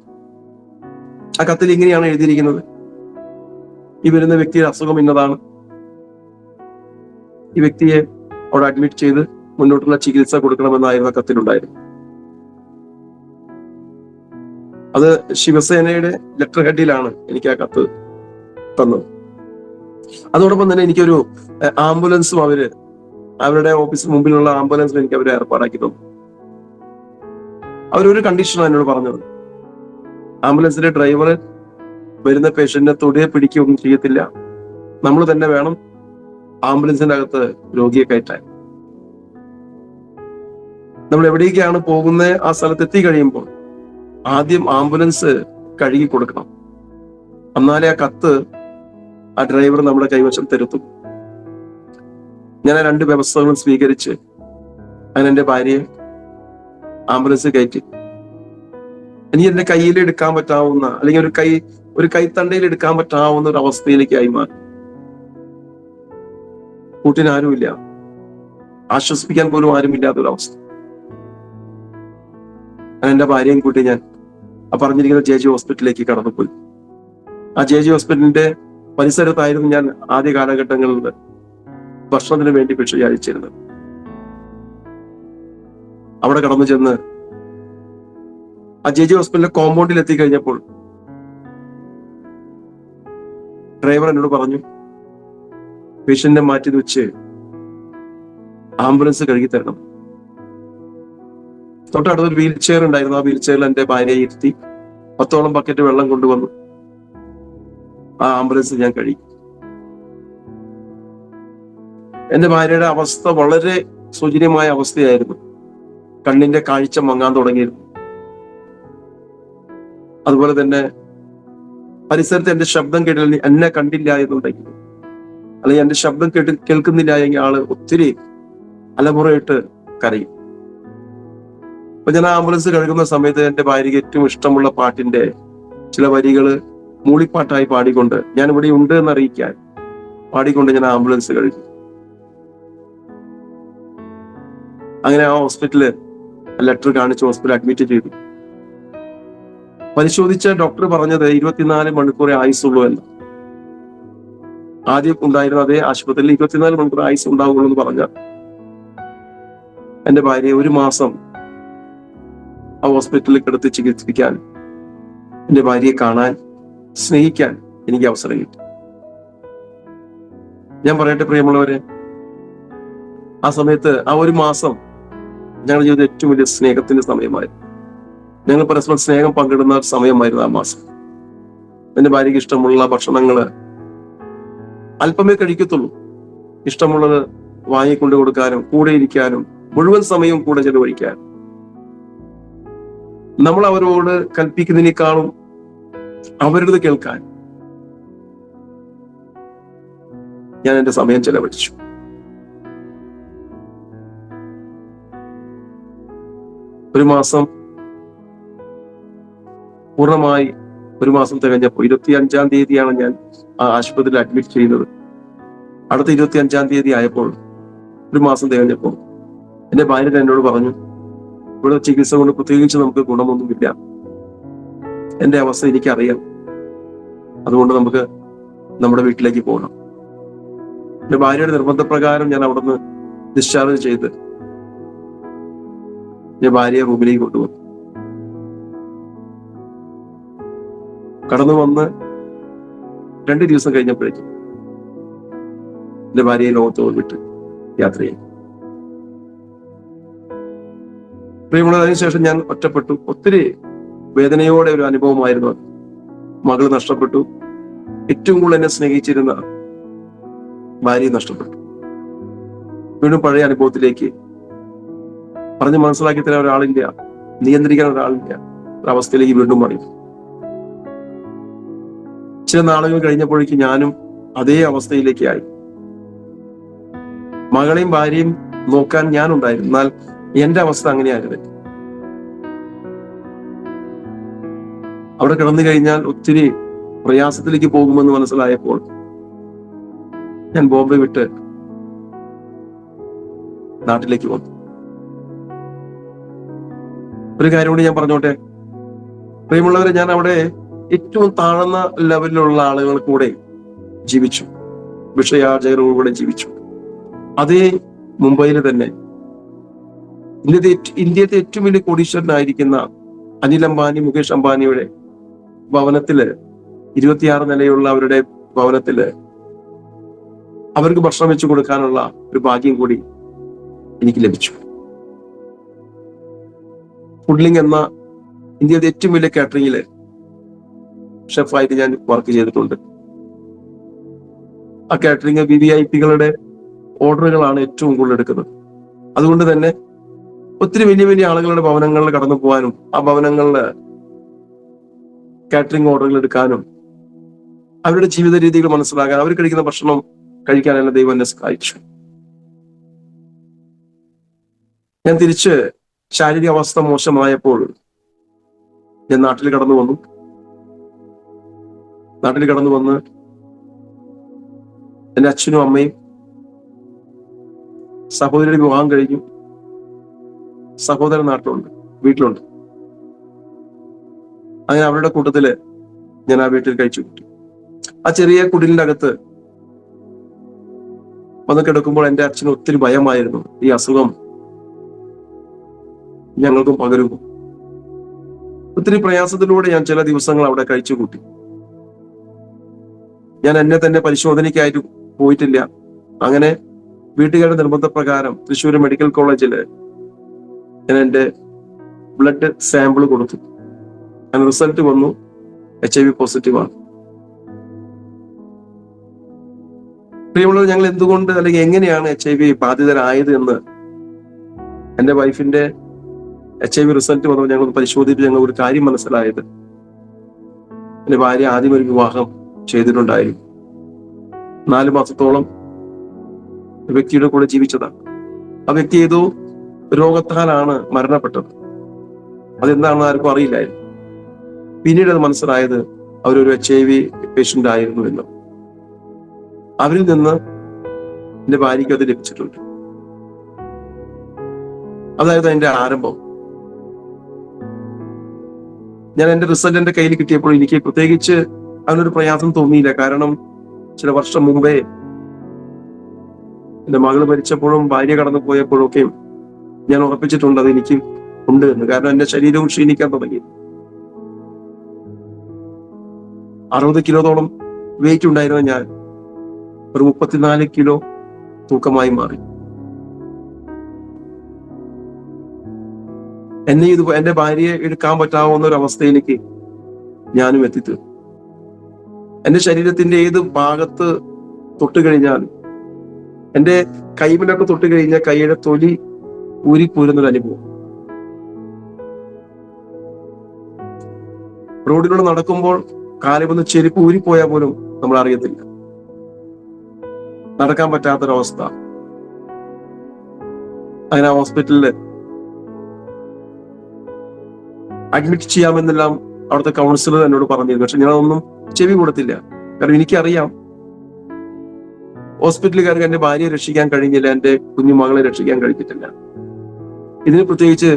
ആ കത്തിൽ ഇങ്ങനെയാണ് എഴുതിയിരിക്കുന്നത്: ഈ വരുന്ന വ്യക്തിയുടെ അസുഖം ഇന്നതാണ്, ഈ വ്യക്തിയെ അവിടെ അഡ്മിറ്റ് ചെയ്ത് മുന്നോട്ടുള്ള ചികിത്സ കൊടുക്കണമെന്നായിരുന്നു ആ കത്തിലുണ്ടായിരുന്നു. അത് ശിവസേനയുടെ ലെറ്റർ ഹെഡിലാണ് എനിക്ക് ആ കത്ത് തന്നത്. അതോടൊപ്പം തന്നെ എനിക്കൊരു ആംബുലൻസും അവരുടെ ഓഫീസിന് മുമ്പിലുള്ള ആംബുലൻസിൽ എനിക്ക് അവരെ ഏർപ്പാടാക്കി തന്നു. അവരൊരു കണ്ടീഷനാണ് എന്നോട് പറഞ്ഞത്: ആംബുലൻസിന്റെ ഡ്രൈവർ വരുന്ന പേഷ്യന്റിനെ തൊടുകയോ പിടിക്കുകയൊന്നും ചെയ്യത്തില്ല, നമ്മൾ തന്നെ വേണം ആംബുലൻസിന്റെ അകത്ത് രോഗിയെ കയറ്റാൻ. നമ്മൾ എവിടേക്കാണ് പോകുന്നത് ആ സ്ഥലത്ത് എത്തി കഴിയുമ്പോൾ ആദ്യം ആംബുലൻസ് കഴുകി കൊടുക്കണം, എന്നാലേ ആ കത്ത് ആ ഡ്രൈവർ നമ്മുടെ കൈവശം തരുത്തും. ഞാൻ ആ 2 വ്യവസ്ഥകളും സ്വീകരിച്ച് അങ്ങനെ എന്റെ ഭാര്യയെ ആംബുലൻസ് കയറ്റി. ഇനി എന്റെ കയ്യിൽ എടുക്കാൻ പറ്റാവുന്ന, അല്ലെങ്കിൽ ഒരു കൈത്തണ്ടയിൽ എടുക്കാൻ പറ്റാവുന്ന ഒരു അവസ്ഥയിലേക്കായി മാറി. കൂട്ടിന് ആരുമില്ല, ആശ്വസിപ്പിക്കാൻ പോലും ആരുമില്ലാത്തൊരവസ്ഥ. എന്റെ ഭാര്യയും കൂട്ടി ഞാൻ ആ പറഞ്ഞിരിക്കുന്ന JJ ഹോസ്പിറ്റലിലേക്ക് കടന്നുപോയി. ആ JJ ഹോസ്പിറ്റലിന്റെ പരിസരത്തായിരുന്നു ഞാൻ ആദ്യ കാലഘട്ടങ്ങളിൽ ഭക്ഷണത്തിന് വേണ്ടി ഭിക്ഷ യാചിച്ചിരുന്നത്. അവിടെ കടന്നു ചെന്ന് ആ JJ ഹോസ്പിറ്റലിലെ കോമ്പൗണ്ടിൽ എത്തിക്കഴിഞ്ഞപ്പോൾ ഡ്രൈവർ എന്നോട് പറഞ്ഞു, പേഷ്യന്റിനെ മാറ്റി വെച്ച് ആംബുലൻസ് കഴുകി തരണം. തൊട്ടടുത്തൊരു വീൽ ചെയർ ഉണ്ടായിരുന്നു. ആ വീൽ ചെയറിൽ എന്റെ ഭാര്യയെ ഇരുത്തി 10ഓളം ബക്കറ്റ് വെള്ളം കൊണ്ടുവന്നു ആ ആംബുലൻസ് ഞാൻ കഴുകി. എന്റെ ഭാര്യയുടെ അവസ്ഥ വളരെ ശോചനീയമായ അവസ്ഥയായിരുന്നു. കണ്ണിന്റെ കാഴ്ച മങ്ങാൻ തുടങ്ങിയിരുന്നു. അതുപോലെ തന്നെ പരിസരത്ത് എന്റെ ശബ്ദം കേട്ടില്ല, എന്നെ കണ്ടില്ല എന്നുണ്ടെങ്കിൽ, അല്ലെങ്കിൽ എന്റെ ശബ്ദം കേൾക്കുന്നില്ല എങ്കിൽ ആള് ഒത്തിരി അലമുറയിട്ട് കരയും. അപ്പൊ ഞാൻ ആംബുലൻസ് കഴുകുന്ന സമയത്ത് എന്റെ ഭാര്യയ്ക്ക് ഏറ്റവും ഇഷ്ടമുള്ള പാട്ടിന്റെ ചില വരികള് മൂളിപ്പാട്ടായി പാടിക്കൊണ്ട്, ഞാൻ ഇവിടെ ഉണ്ട് എന്ന് അറിയിക്കാൻ പാടിക്കൊണ്ട് ഞാൻ ആംബുലൻസ് കഴുകി. അങ്ങനെ ആ ഹോസ്പിറ്റലിൽ ലെറ്റർ കാണിച്ച് ഹോസ്പിറ്റൽ അഡ്മിറ്റ് ചെയ്തു. പരിശോധിച്ച ഡോക്ടർ പറഞ്ഞത് 24 മണിക്കൂറേ ആയുസുള്ളൂ എന്ന്. ആദ്യം ഉണ്ടായിരുന്ന അതേ ആശുപത്രിയിൽ 24 മണിക്കൂർ ആയുസ് ഉണ്ടാവുള്ളൂ എന്ന് പറഞ്ഞ എന്റെ ഭാര്യയെ 1 മാസം ആ ഹോസ്പിറ്റലിൽ കിടത്തി ചികിത്സിക്കാൻ, എന്റെ ഭാര്യയെ കാണാൻ, സ്നേഹിക്കാൻ എനിക്ക് അവസരം കിട്ടി. ഞാൻ പറയട്ടെ പ്രിയമുള്ളവരെ, ആ സമയത്ത് ആ 1 മാസം ഞങ്ങളുടെ ജീവിതത്തിൽ ഏറ്റവും വലിയ സ്നേഹത്തിന്റെ സമയമായിരുന്നു. ഞങ്ങൾ പരസ്പരം സ്നേഹം പങ്കിടുന്ന സമയമായിരുന്നു ആ മാസം. എന്റെ ഭാര്യയ്ക്ക് ഇഷ്ടമുള്ള ഭക്ഷണങ്ങള് അല്പമേ കഴിക്കത്തുള്ളൂ. ഇഷ്ടമുള്ളത് വാങ്ങിക്കൊണ്ടു കൊടുക്കാനും കൂടെ ഇരിക്കാനും മുഴുവൻ സമയവും കൂടെ ചെലവഴിക്കാനും, നമ്മൾ അവരോട് കൽപ്പിക്കുന്നതിനേക്കാളും അവരുടേത് കേൾക്കാൻ ഞാൻ എന്റെ സമയം ചെലവഴിച്ചു. ഒരു മാസം പൂർണ്ണമായി, ഒരു മാസം തികഞ്ഞപ്പോൾ 25-ാം തീയതിയാണ് ഞാൻ ആ ആശുപത്രിയിൽ അഡ്മിറ്റ് ചെയ്യുന്നത്. അടുത്ത 25-ാം തീയതി ആയപ്പോൾ, ഒരു മാസം തികഞ്ഞപ്പോൾ എന്റെ ഭാര്യ എന്നോട് പറഞ്ഞു, ഇവിടെ ചികിത്സ കൊണ്ട് പ്രത്യേകിച്ച് നമുക്ക് ഗുണമൊന്നുമില്ല, എന്റെ അവസ്ഥ എനിക്കറിയാം, അതുകൊണ്ട് നമുക്ക് നമ്മുടെ വീട്ടിലേക്ക് പോകണം. എന്റെ ഭാര്യയുടെ നിർബന്ധപ്രകാരം ഞാൻ അവിടുന്ന് ഡിസ്ചാർജ് ചെയ്ത് ഞാൻ ഭാര്യയെ റൂമിലേക്ക് കൊണ്ടുവന്നു. കടന്നു വന്ന് 2 ദിവസം കഴിഞ്ഞപ്പോഴേക്കും എന്റെ ഭാര്യയെ ലോകത്തോട് വിട്ട് യാത്ര ചെയ്തു. പ്രിയമുള്ളതിനു ശേഷം ഞാൻ ഒറ്റപ്പെട്ടു. ഒത്തിരി വേദനയോടെ ഒരു അനുഭവമായിരുന്നു അത്. മകൾ നഷ്ടപ്പെട്ടു, ഏറ്റവും കൂടുതൽ എന്നെ സ്നേഹിച്ചിരുന്ന ഭാര്യയെ നഷ്ടപ്പെട്ടു. വീണ്ടും പഴയ അനുഭവത്തിലേക്ക്, പറഞ്ഞ് മനസ്സിലാക്കി തരാൻ ഒരാളില്ല, നിയന്ത്രിക്കാൻ ഒരാളില്ല, ഒരവസ്ഥയിലേക്ക് വീണ്ടും മറി. ചില നാളുകൾ കഴിഞ്ഞപ്പോഴേക്കും ഞാനും അതേ അവസ്ഥയിലേക്കായി. മകളെയും ഭാര്യയും നോക്കാൻ ഞാനുണ്ടായിരുന്നു, എന്നാൽ എന്റെ അവസ്ഥ അങ്ങനെയായിരുന്നു. അവിടെ കിടന്നു കഴിഞ്ഞാൽ ഒത്തിരി പ്രയാസത്തിലേക്ക് പോകുമെന്ന് മനസ്സിലായപ്പോൾ ഞാൻ ബോംബെ വിട്ട് നാട്ടിലേക്ക് വന്നു. ഒരു കാര്യം കൂടി ഞാൻ പറഞ്ഞോട്ടെ പ്രിയമുള്ളവരെ, ഞാൻ അവിടെ ഏറ്റവും താഴ്ന്ന ലെവലിലുള്ള ആളുകൾ കൂടെ ജീവിച്ചു, വിഷയാചകരോട് കൂടെ ജീവിച്ചു. അതേ മുംബൈയിൽ തന്നെ ഇന്ത്യത്തെ ഏറ്റവും വലിയ കോടീശ്വരനായിരിക്കുന്ന അനിൽ അംബാനി, മുകേഷ് അംബാനിയുടെ ഭവനത്തില്, 26 നിലയുള്ള അവരുടെ ഭവനത്തില് അവർക്ക് ഭക്ഷണം വെച്ചു കൊടുക്കാനുള്ള ഒരു ഭാഗ്യം കൂടി എനിക്ക് ലഭിച്ചു. ഫുഡ്ലിംഗ് എന്ന ഇന്ത്യയുടെ ഏറ്റവും വലിയ കാറ്ററിംഗില് ഷെഫായിട്ട് ഞാൻ വർക്ക് ചെയ്തിട്ടുണ്ട്. ആ കാറ്ററിംഗ് VVIPകളുടെ ഓർഡറുകളാണ് ഏറ്റവും കൂടുതൽ എടുക്കുന്നത്. അതുകൊണ്ട് തന്നെ ഒത്തിരി വലിയ വലിയ ആളുകളുടെ ഭവനങ്ങളിൽ കടന്നു പോകാനും ആ ഭവനങ്ങളില് കാറ്ററിംഗ് ഓർഡറുകൾ എടുക്കാനും അവരുടെ ജീവിത രീതികൾ മനസ്സിലാക്കാൻ, അവർ കഴിക്കുന്ന ഭക്ഷണം കഴിക്കാനെല്ലാം ദൈവം എന്നെ സഹായിച്ചു. ഞാൻ തിരിച്ച് ശാരീരിക അവസ്ഥ മോശമായപ്പോൾ ഞാൻ നാട്ടിൽ കടന്നു വന്നു. എന്റെ അച്ഛനും അമ്മയും സഹോദരിയുടെ വിവാഹം കഴിഞ്ഞു. സഹോദരൻ വീട്ടിലുണ്ട്. അങ്ങനെ അവരുടെ കൂട്ടത്തില് ഞാൻ ആ വീട്ടിൽ കഴിച്ചു കൂട്ടി. ആ ചെറിയ കുടിലിന്റെ അകത്ത് വന്ന് കിടക്കുമ്പോൾ എന്റെ അച്ഛന് ഒത്തിരി ഭയമായിരുന്നു, ഈ അസുഖം ഞങ്ങൾക്കും പകരുമോ. ഒത്തിരി പ്രയാസത്തിലൂടെ ഞാൻ ചില ദിവസങ്ങൾ അവിടെ കഴിച്ചു കൂട്ടി. ഞാൻ എന്നെ തന്നെ പരിശോധനയ്ക്കായിട്ട് പോയിട്ടില്ല. അങ്ങനെ വീട്ടുകാരുടെ നിർബന്ധപ്രകാരം തൃശ്ശൂർ മെഡിക്കൽ കോളേജില് ഞാൻ എന്റെ ബ്ലഡ് സാമ്പിൾ കൊടുത്തു. അങ്ങനെ റിസൾട്ട് വന്നു, HIV പോസിറ്റീവാണ്. പ്രിയമുള്ളത്, ഞങ്ങൾ എന്തുകൊണ്ട് അല്ലെങ്കിൽ എങ്ങനെയാണ് HIV ബാധിതരായത് എന്ന് എന്റെ വൈഫിന്റെ HIV റിസൾട്ട് വന്നപ്പോൾ ഞങ്ങൾ പരിശോധിച്ച് ഞങ്ങൾ ഒരു കാര്യം മനസ്സിലായത്, എന്റെ ഭാര്യ ആദ്യം ഒരു വിവാഹം ചെയ്തിട്ടുണ്ടായിരുന്നു. 4 മാസത്തോളം വ്യക്തിയുടെ കൂടെ ജീവിച്ചതാണ്. ആ വ്യക്തി ഏതോ രോഗത്താലാണ് മരണപ്പെട്ടത്. അതെന്താണെന്ന് ആർക്കും അറിയില്ലായിരുന്നു. പിന്നീട് അത് മനസ്സിലായത് അവരൊരു HIV പേഷ്യന്റ് ആയിരുന്നു എന്ന്. അവരിൽ നിന്ന് എന്റെ ഭാര്യയ്ക്ക് അത് ലഭിച്ചിട്ടുണ്ട്. അതായത് അതിന്റെ ആരംഭം. ഞാൻ എന്റെ റിസൾട്ട് എന്റെ കയ്യിൽ കിട്ടിയപ്പോൾ എനിക്ക് പ്രത്യേകിച്ച് അതിനൊരു പ്രയാസം തോന്നിയില്ല. കാരണം ചില വർഷം മുമ്പേ എന്റെ മകള് മരിച്ചപ്പോഴും ഭാര്യ കടന്നു പോയപ്പോഴൊക്കെ ഞാൻ ഉറപ്പിച്ചിട്ടുണ്ട് അത് എനിക്ക് ഉണ്ട് എന്ന്. കാരണം എന്റെ ശരീരവും ക്ഷീണിക്കാൻ തുടങ്ങി. 60 കിലോത്തോളം വെയിറ്റ് ഉണ്ടായിരുന്ന ഞാൻ ഒരു 34 കിലോ തൂക്കമായി മാറി. എന്റെ ഭാര്യയെ എടുക്കാൻ പറ്റാവുന്ന ഒരു അവസ്ഥയിലേക്ക് ഞാനും എത്തിത്തീർന്നു. എന്റെ ശരീരത്തിന്റെ ഏത് ഭാഗത്ത് തൊട്ട് കഴിഞ്ഞാൽ, എന്റെ കൈമിലൊക്കെ തൊട്ട് കഴിഞ്ഞാൽ കൈയുടെ തൊലി ഊരിപ്പോരുന്നൊരു അനുഭവം. റോഡിലൂടെ നടക്കുമ്പോൾ കാലുമൊന്ന് ചെരുപ്പ് ഊരിപ്പോയാൽ പോലും നമ്മൾ അറിയത്തില്ല. നടക്കാൻ പറ്റാത്തൊരവസ്ഥ. അങ്ങനെ ഹോസ്പിറ്റലില് അഡ്മിറ്റ് ചെയ്യാമെന്നെല്ലാം അവിടുത്തെ കൗൺസിലർ എന്നോട് പറഞ്ഞിരുന്നു. പക്ഷെ ഞാനതൊന്നും ചെവി കൊടുത്തില്ല. കാരണം എനിക്കറിയാം ഹോസ്പിറ്റലുകാർക്ക് എന്റെ ഭാര്യയെ രക്ഷിക്കാൻ കഴിഞ്ഞില്ല, എന്റെ കുഞ്ഞു മകളെ രക്ഷിക്കാൻ കഴിഞ്ഞിട്ടില്ല. ഇതിന് പ്രത്യേകിച്ച്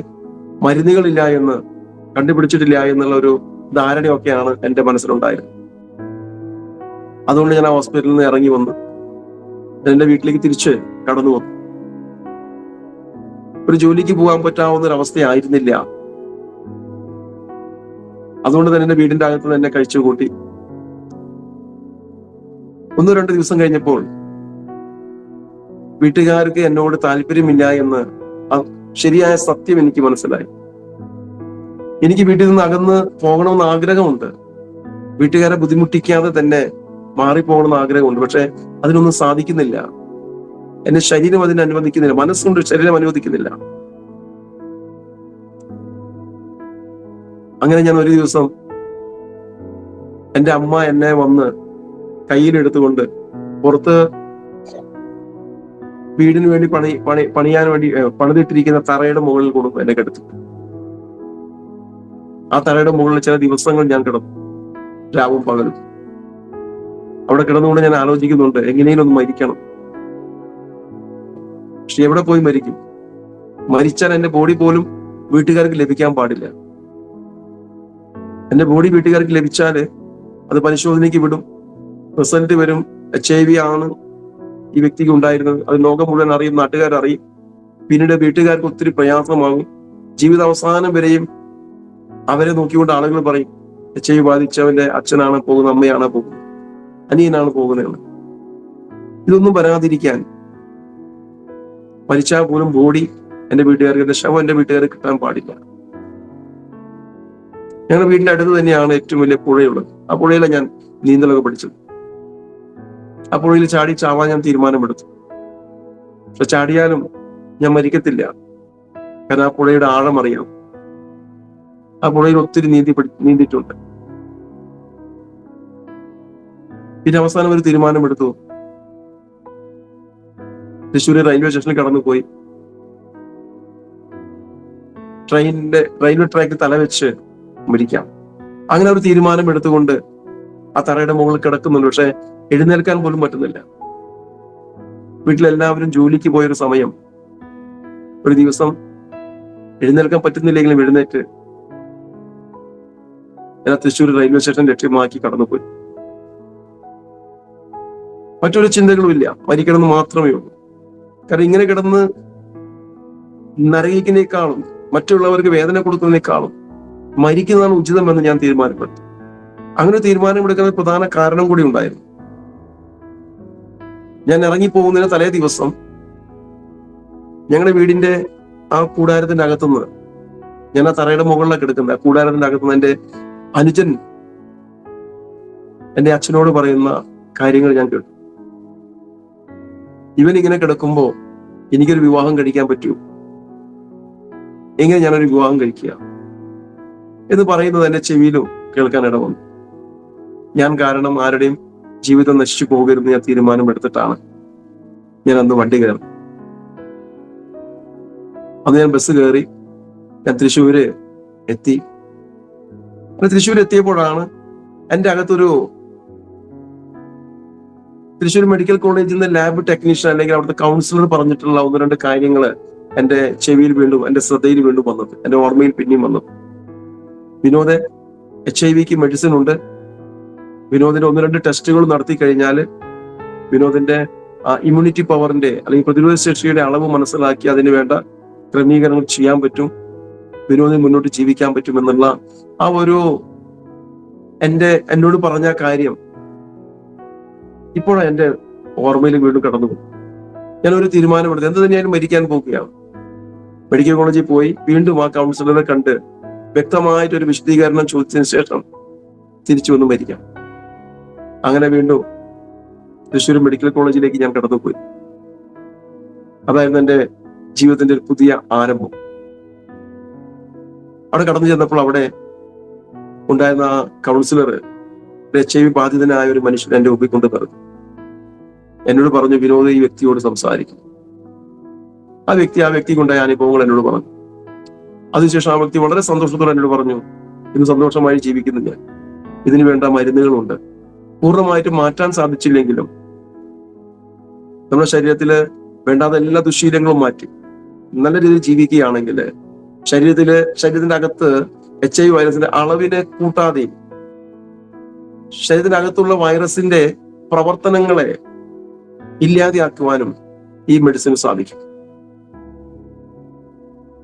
മരുന്നുകളില്ല എന്ന്, കണ്ടുപിടിച്ചിട്ടില്ല എന്നുള്ള ഒരു ധാരണയൊക്കെയാണ് എന്റെ മനസ്സിലുണ്ടായിരുന്നത്. അതുകൊണ്ട് ഞാൻ ആ ഹോസ്പിറ്റലിൽ നിന്ന് ഇറങ്ങി വന്ന് എന്റെ വീട്ടിലേക്ക് തിരിച്ച് കടന്നു വന്നു. ഒരു ജോലിക്ക് പോകാൻ പറ്റാവുന്ന ഒരു അവസ്ഥയായിരുന്നില്ല. അതുകൊണ്ട് തന്നെ എന്റെ വീടിന്റെ അകത്ത് തന്നെ കഴിച്ചു കൂട്ടി. 1-2 ദിവസം കഴിഞ്ഞപ്പോൾ വീട്ടുകാർക്ക് എന്നോട് താല്പര്യമില്ല എന്ന് ശരിയായ സത്യം എനിക്ക് മനസ്സിലായി. എനിക്ക് വീട്ടിൽ നിന്ന് അകന്ന് പോകണമെന്ന് ആഗ്രഹമുണ്ട്. വീട്ടുകാരെ ബുദ്ധിമുട്ടിക്കാതെ തന്നെ മാറിപ്പോകണമെന്ന് ആഗ്രഹമുണ്ട്. പക്ഷെ അതിനൊന്നും സാധിക്കുന്നില്ല. എന്റെ ശരീരം അതിനെ അനുവദിക്കുന്നില്ല, മനസ്സുകൊണ്ട് ശരീരം അനുവദിക്കുന്നില്ല. അങ്ങനെ ഞാൻ ഒരു ദിവസം എന്റെ അമ്മ എന്നെ വന്ന് കയ്യിലെടുത്തുകൊണ്ട് പുറത്ത് വീടിന് വേണ്ടി പണിയാൻ വേണ്ടി പണിതിട്ടിരിക്കുന്ന തറയുടെ മുകളിൽ കൊടുക്കും എന്നെ കിടത്തി. ആ തറയുടെ മുകളിൽ ചില ദിവസങ്ങൾ ഞാൻ കിടന്നു, രാവും പകലും. അവിടെ കിടന്നുകൊണ്ട് ഞാൻ ആലോചിക്കുന്നുണ്ട്, എങ്ങനെയും ഒന്ന് മരിക്കണം. പക്ഷെ എവിടെ പോയി മരിക്കും? മരിച്ചാൽ എന്റെ ബോഡി പോലും വീട്ടുകാർക്ക് ലഭിക്കാൻ പാടില്ല. എന്റെ ബോഡി വീട്ടുകാർക്ക് ലഭിച്ചാല് അത് പരിശോധനയ്ക്ക് വിടും, റിസൾട്ട് വരും, HIV ആണ് ഈ വ്യക്തിക്ക് ഉണ്ടായിരുന്നത്. അത് ലോകം മുഴുവൻ അറിയും, നാട്ടുകാരറിയും. പിന്നീട് വീട്ടുകാർക്ക് ഒത്തിരി പ്രയാസമാകും. ജീവിതാവസാനം വരെയും അവരെ നോക്കിക്കൊണ്ട് ആളുകൾ പറയും, HIV ബാധിച്ചവന്റെ അച്ഛനാണ് പോകുന്നത്, അമ്മയാണ് പോകുന്നത്, അനിയനാണ് പോകുന്നത്. ഇതൊന്നും വരാതിരിക്കാൻ മരിച്ചാൽ പോലും ബോഡി എന്റെ വീട്ടുകാർക്ക്, എന്റെ ശവം എന്റെ വീട്ടുകാർക്ക് കിട്ടാൻ പാടില്ല. ഞങ്ങളുടെ വീടിന്റെ അടുത്ത് തന്നെയാണ് ഏറ്റവും വലിയ പുഴയുള്ളത്. ആ പുഴയിലാണ് ഞാൻ നീന്തലൊക്കെ പഠിച്ചത്. ആ പുഴയിൽ ചാടി ചാവാൻ ഞാൻ തീരുമാനമെടുത്തു. പക്ഷെ ചാടിയാലും ഞാൻ മരിക്കത്തില്ല, കാരണം ആ പുഴയുടെ ആഴം അറിയാം. ആ പുഴയിൽ ഒത്തിരി നീന്തിയിട്ടുണ്ട്. പിന്നെ അവസാനം ഒരു തീരുമാനമെടുത്തു. തൃശ്ശൂർ റെയിൽവേ സ്റ്റേഷനിൽ കടന്നുപോയി റെയിൽവേ ട്രാക്കിൽ തലവെച്ച് മരിക്കാം. അങ്ങനെ ഒരു തീരുമാനം എടുത്തുകൊണ്ട് ആ തറയുടെ മുകളിൽ കിടക്കുന്നുണ്ട്. പക്ഷെ എഴുന്നേൽക്കാൻ പോലും പറ്റുന്നില്ല. വീട്ടിലെല്ലാവരും ജോലിക്ക് പോയൊരു സമയം, ഒരു ദിവസം എഴുന്നേൽക്കാൻ പറ്റുന്നില്ലെങ്കിലും എഴുന്നേറ്റ് ഞാൻ തൃശ്ശൂർ റെയിൽവേ സ്റ്റേഷൻ ലക്ഷ്യമാക്കി കടന്നുപോയി. മറ്റൊരു ചിന്തകളുമില്ല, മരിക്കണമെന്ന് മാത്രമേ ഉള്ളൂ. കാരണം ഇങ്ങനെ കിടന്ന് നരകിക്കുന്നേക്കാളും മറ്റുള്ളവർക്ക് വേദന കൊടുക്കുന്നതിനേക്കാളും മരിക്കുന്നതാണ് ഉചിതമെന്ന് ഞാൻ തീരുമാനപ്പെടുത്തി. അങ്ങനെ തീരുമാനമെടുക്കുന്ന പ്രധാന കാരണം കൂടി ഉണ്ടായിരുന്നു. ഞാൻ ഇറങ്ങിപ്പോകുന്നതിന് തലേ ദിവസം ഞങ്ങളുടെ വീടിന്റെ ആ കൂടാരത്തിന്റെ അകത്തുനിന്ന്, ഞാൻ ആ തറയുടെ മുകളിലൊക്കെ എടുക്കുന്നത്, ആ കൂടാരത്തിന്റെ അകത്തുനിന്ന് എന്റെ അനുജൻ എന്റെ അച്ഛനോട് പറയുന്ന കാര്യങ്ങൾ ഞാൻ കേട്ടു. ഇവൻ ഇങ്ങനെ കിടക്കുമ്പോ എനിക്കൊരു വിവാഹം കഴിക്കാൻ പറ്റൂ, എങ്ങനെ ഞാനൊരു വിവാഹം കഴിക്കുക എന്ന് പറയുന്നത് എന്റെ ചെവിയിലും കേൾക്കാൻ ഇടവന്നു. ഞാൻ കാരണം ആരുടെയും ജീവിതം നശിച്ചു പോകരുത് ഞാൻ തീരുമാനമെടുത്തിട്ടാണ് ഞാൻ അന്ന് വണ്ടി കയറി. അന്ന് ഞാൻ ബസ് കയറി, ഞാൻ തൃശ്ശൂര് എത്തി. തൃശ്ശൂർ എത്തിയപ്പോഴാണ് എൻ്റെ അകത്തൊരു തൃശ്ശൂർ മെഡിക്കൽ കോളേജിൽ നിന്ന് ലാബ് ടെക്നീഷ്യൻ അല്ലെങ്കിൽ അവിടുത്തെ കൗൺസിലർ പറഞ്ഞിട്ടുള്ള 1-2 കാര്യങ്ങൾ എന്റെ ചെവിയിൽ വീണ്ടും, എന്റെ ശ്രദ്ധയിൽ വീണ്ടും വന്നത്, എന്റെ ഓർമ്മയിൽ പിന്നെയും വന്നത്. വിനോദ്, HIV മെഡിസിൻ ഉണ്ട്. വിനോദിന്റെ 1-2 ടെസ്റ്റുകൾ നടത്തി കഴിഞ്ഞാൽ വിനോദിന്റെ ഇമ്മ്യൂണിറ്റി പവറിന്റെ അല്ലെങ്കിൽ പ്രതിരോധ ശേഷിയുടെ അളവ് മനസ്സിലാക്കി അതിന് വേണ്ട ക്രമീകരണങ്ങൾ ചെയ്യാൻ പറ്റും, വിനോദിന് മുന്നോട്ട് ജീവിക്കാൻ പറ്റും എന്നുള്ള ആ ഒരു എന്നോട് പറഞ്ഞ കാര്യം ഇപ്പോഴാണ് എന്റെ ഓർമ്മയിൽ വീണ്ടും കടന്നു പോകും. ഞാനൊരു തീരുമാനമെടുത്തു, എന്ത് തന്നെയായാലും മരിക്കാൻ പോകുകയാണ്. മെഡിക്കൽ കോളേജിൽ പോയി വീണ്ടും ആ കൗൺസിലറെ കണ്ട് വ്യക്തമായിട്ടൊരു വിശദീകരണം ചോദിച്ചതിന് ശേഷം തിരിച്ചു വന്ന് മരിക്കാം. അങ്ങനെ വീണ്ടും തൃശ്ശൂർ മെഡിക്കൽ കോളേജിലേക്ക് ഞാൻ കടന്നുപോയി. അതായിരുന്നു എൻ്റെ ജീവിതത്തിന്റെ ഒരു പുതിയ ആരംഭം. അവിടെ കടന്നു ചെന്നപ്പോൾ അവിടെ ഉണ്ടായിരുന്ന ആ കൗൺസിലർ HIV ബാധിതനായ ഒരു മനുഷ്യൻ എന്റെ മുമ്പിൽ കൊണ്ട് പറഞ്ഞു. എന്നോട് പറഞ്ഞു, വിനോദ് ഈ വ്യക്തിയോട് സംസാരിക്കും. ആ വ്യക്തിക്കുണ്ടായ അനുഭവങ്ങൾ എന്നോട് പറഞ്ഞു. അതിനുശേഷം ആ വ്യക്തി വളരെ സന്തോഷത്തോടെ എന്നോട് പറഞ്ഞു, ഇന്ന് സന്തോഷമായി ജീവിക്കുന്നു ഞാൻ, ഇതിന് വേണ്ട മരുന്നുകളുണ്ട്. പൂർണ്ണമായിട്ട് മാറ്റാൻ സാധിച്ചില്ലെങ്കിലും നമ്മുടെ ശരീരത്തില് വേണ്ടാത്ത എല്ലാ ദുശ്ശീലങ്ങളും മാറ്റി നല്ല രീതിയിൽ ജീവിക്കുകയാണെങ്കിൽ ശരീരത്തിന്റെ അകത്ത് HIV വൈറസിന്റെ അളവിനെ കൂട്ടാതെയും ശരീരത്തിന്റെ അകത്തുള്ള വൈറസിന്റെ പ്രവർത്തനങ്ങളെ ഇല്ലാതെയാക്കുവാനും ഈ മെഡിസിന് സാധിക്കും.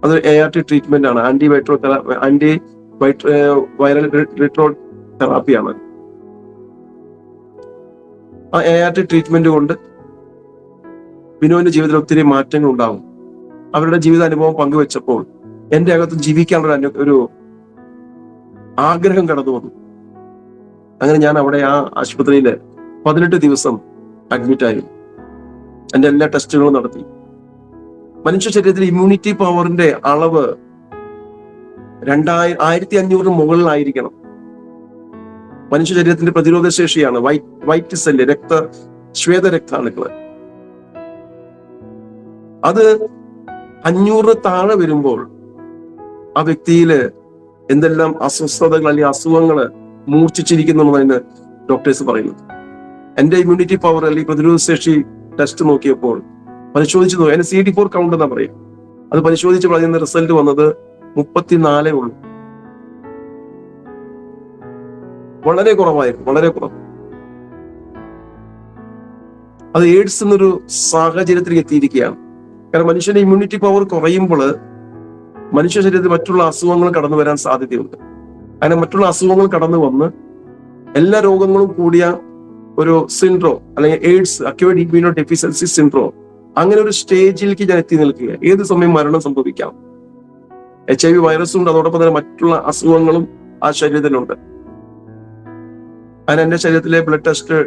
അത് ART ട്രീറ്റ്മെന്റ് ആണ്, ആന്റി വൈറൽ റിട്രോ തെറാപ്പിയാണ്. ആ ART ട്രീറ്റ്മെന്റ് കൊണ്ട് ബിനോന്റെ ജീവിതത്തിൽ ഒത്തിരി മാറ്റങ്ങൾ ഉണ്ടാകും. അവരുടെ ജീവിതാനുഭവം പങ്കുവെച്ചപ്പോൾ എന്റെ അകത്ത് ജീവിക്കാനുള്ള ഒരു ആഗ്രഹം കടന്നു വന്നു. അങ്ങനെ ഞാൻ അവിടെ ആ ആശുപത്രിയിൽ 18 ദിവസം അഡ്മിറ്റ് ആയിരുന്നു. എന്റെ എല്ലാ ടെസ്റ്റുകളും നടത്തി. മനുഷ്യ ശരീരത്തിൽ ഇമ്മ്യൂണിറ്റി പവറിന്റെ അളവ് 1500 മുകളിലായിരിക്കണം. മനുഷ്യ ശരീരത്തിന്റെ പ്രതിരോധ ശേഷിയാണ് വൈറ്റ് സെല്ല്, ശ്വേതരക്താണുക്കള്. അത് 500 താഴെ വരുമ്പോൾ ആ വ്യക്തിയില് എന്തെല്ലാം അസ്വസ്ഥതകൾ അല്ലെങ്കിൽ അസുഖങ്ങള് മൂർച്ഛിച്ചിരിക്കുന്നു ഡോക്ടേഴ്സ് പറയുന്നത്. എന്റെ ഇമ്മ്യൂണിറ്റി പവർ അല്ലെങ്കിൽ പ്രതിരോധ ശേഷി ടെസ്റ്റ് നോക്കിയപ്പോൾ പരിശോധിച്ചു നോക്കി, അതിന് CD4 കൗണ്ട് എന്നാ പറയും. അത് പരിശോധിച്ചപ്പോൾ അതിന് റിസൾട്ട് വന്നത് 34 ഉള്ളൂ. വളരെ കുറവായിരുന്നു, വളരെ കുറവ്. അത് എയ്ഡ്സ് എന്നൊരു സാഹചര്യത്തിലേക്ക് എത്തിയിരിക്കുകയാണ്. കാരണം മനുഷ്യന്റെ ഇമ്മ്യൂണിറ്റി പവർ കുറയുമ്പോൾ മനുഷ്യ ശരീരത്തിൽ മറ്റുള്ള അസുഖങ്ങൾ കടന്നു വരാൻ സാധ്യതയുണ്ട്. അങ്ങനെ മറ്റുള്ള അസുഖങ്ങൾ കടന്നു വന്ന് എല്ലാ രോഗങ്ങളും കൂടിയ ഒരു സിൻഡ്രോം അല്ലെങ്കിൽ AIDS, acute immuno deficiency syndrome, അങ്ങനെ ഒരു സ്റ്റേജിലേക്ക് ഞാൻ എത്തി നിൽക്കുക. ഏത് സമയം മരണം സംഭവിക്കാം. HIV വൈറസും ഉണ്ട്, അതോടൊപ്പം തന്നെ മറ്റുള്ള അസുഖങ്ങളും ആ ശരീരത്തിലുണ്ട്. അങ്ങനെ എന്റെ ശരീരത്തിലെ ബ്ലഡ് ടെസ്റ്റ്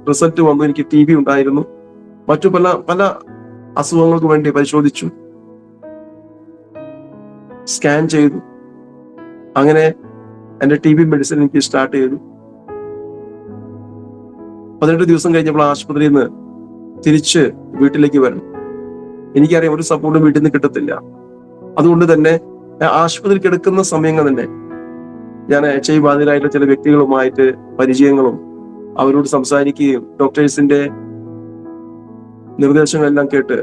റിസൾട്ട് വന്നു. എനിക്ക് TB ഉണ്ടായിരുന്നു. മറ്റു പല പല അസുഖങ്ങൾക്ക് വേണ്ടി പരിശോധിച്ചു, സ്കാൻ ചെയ്തു. അങ്ങനെ എന്റെ TB മെഡിസിൻ എനിക്ക് സ്റ്റാർട്ട് ചെയ്തു. 18 ദിവസം കഴിഞ്ഞപ്പോൾ ആശുപത്രിയിൽ നിന്ന് തിരിച്ച് വീട്ടിലേക്ക് വരണം. എനിക്കറിയാം ഒരു സപ്പോർട്ടും വീട്ടിൽ നിന്ന് കിട്ടത്തില്ല. അതുകൊണ്ട് തന്നെ ആശുപത്രിയിൽ കിടക്കുന്ന സമയങ്ങൾ തന്നെ ഞാൻ HIV ബാധിതരായിട്ടുള്ള ചില വ്യക്തികളുമായിട്ട് പരിചയങ്ങളും അവരോട് സംസാരിക്കുകയും ഡോക്ടേഴ്സിന്റെ നിർദ്ദേശങ്ങളെല്ലാം കേട്ട്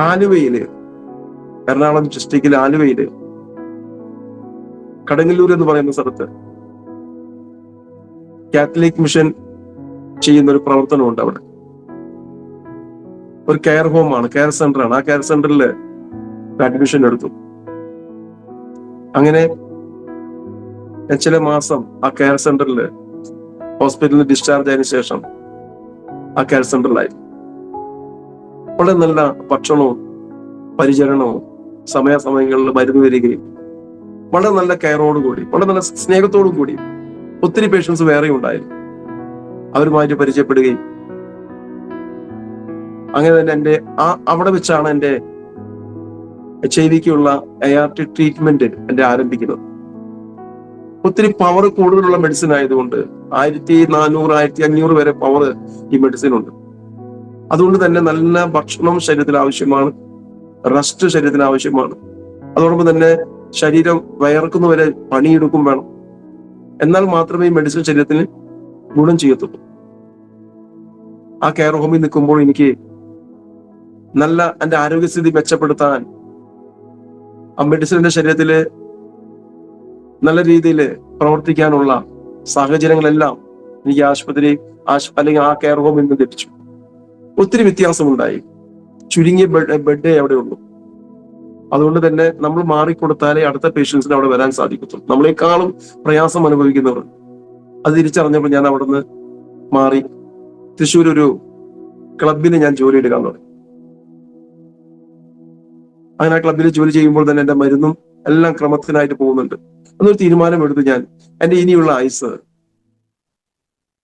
ആലുവയില്, എറണാകുളം ഡിസ്ട്രിക്റ്റിലെ ആലുവയില് കടങ്ങല്ലൂർ എന്ന് പറയുന്ന സ്ഥലത്ത് കാത്തലിക് മിഷൻ ചെയ്യുന്ന ഒരു പ്രവർത്തനമുണ്ട്. അവിടെ ഒരു കെയർ ഹോമാണ്, കെയർ സെന്റർ ആണ്. ആ കെയർ സെന്ററിൽ അഡ്മിഷൻ എടുത്തു. അങ്ങനെ ചില മാസം ആ കെയർ സെന്ററിൽ ഹോസ്പിറ്റലിൽ ഡിസ്ചാർജ് ആയതിനു ശേഷം ആ കെയർ സെന്ററിലായി വളരെ നല്ല ഭക്ഷണവും പരിചരണവും സമയാസമയങ്ങളിൽ മരുന്ന് വരികയും വളരെ നല്ല കെയറോടുകൂടി വളരെ നല്ല സ്നേഹത്തോടു കൂടി ഒത്തിരി പേഷ്യൻസ് വേറെ ഉണ്ടായിരുന്നു. അവരുമായിട്ട് പരിചയപ്പെടുകയും അങ്ങനെ തന്നെ അവിടെ വെച്ചാണ് എൻ്റെ HIV-ക്കുള്ള ART ട്രീറ്റ്മെന്റ് ആരംഭിക്കുന്നത്. ഒത്തിരി പവർ കൂടുതലുള്ള മെഡിസിൻ ആയതുകൊണ്ട് 1400, 1500 വരെ പവർ ഈ മെഡിസിൻ ഉണ്ട്. അതുകൊണ്ട് തന്നെ നല്ല ഭക്ഷണം ശരീരത്തിന് ആവശ്യമാണ്, റെസ്റ്റ് ശരീരത്തിന് ആവശ്യമാണ്. അതോടൊപ്പം തന്നെ ശരീരം വയർക്കുന്നവരെ പണിയെടുക്കും വേണം. എന്നാൽ മാത്രമേ ഈ മെഡിസിൻ ശരീരത്തിന് ഗുണം ചെയ്യത്തുള്ളൂ. ആ കെയർ ഹോമിൽ നിൽക്കുമ്പോൾ എനിക്ക് നല്ല എൻ്റെ ആരോഗ്യസ്ഥിതി മെച്ചപ്പെടുത്താൻ ആ മെഡിസിന്റെ ശരീരത്തില് നല്ല രീതിയിൽ പ്രവർത്തിക്കാനുള്ള സാഹചര്യങ്ങളെല്ലാം എനിക്ക് ആശുപത്രി അല്ലെങ്കിൽ ആ കെയർ ഹോമിൽ നിന്ന് ലഭിച്ചു. ഒത്തിരി വ്യത്യാസമുണ്ടായി. ചുരുങ്ങിയ ബെഡേ അവിടെ ഉള്ളൂ. അതുകൊണ്ട് തന്നെ നമ്മൾ മാറിക്കൊടുത്താലേ അടുത്ത പേഷ്യൻസിന് അവിടെ വരാൻ സാധിക്കത്തുള്ളൂ. നമ്മളെക്കാളും പ്രയാസം അനുഭവിക്കുന്നവർ. അത് തിരിച്ചറിഞ്ഞപ്പോൾ ഞാൻ അവിടുന്ന് മാറി തൃശ്ശൂർ ഒരു ക്ലബിന് ഞാൻ ജോലി എടുക്കാൻ തുടങ്ങി. അങ്ങനെ ആ ക്ലബിൽ ജോലി ചെയ്യുമ്പോൾ തന്നെ എന്റെ മരുന്നും എല്ലാം ക്രമത്തിനായിട്ട് പോകുന്നുണ്ട്. അതൊരു തീരുമാനമെടുത്ത് ഞാൻ എന്റെ ഇനിയുള്ള ആയുസ്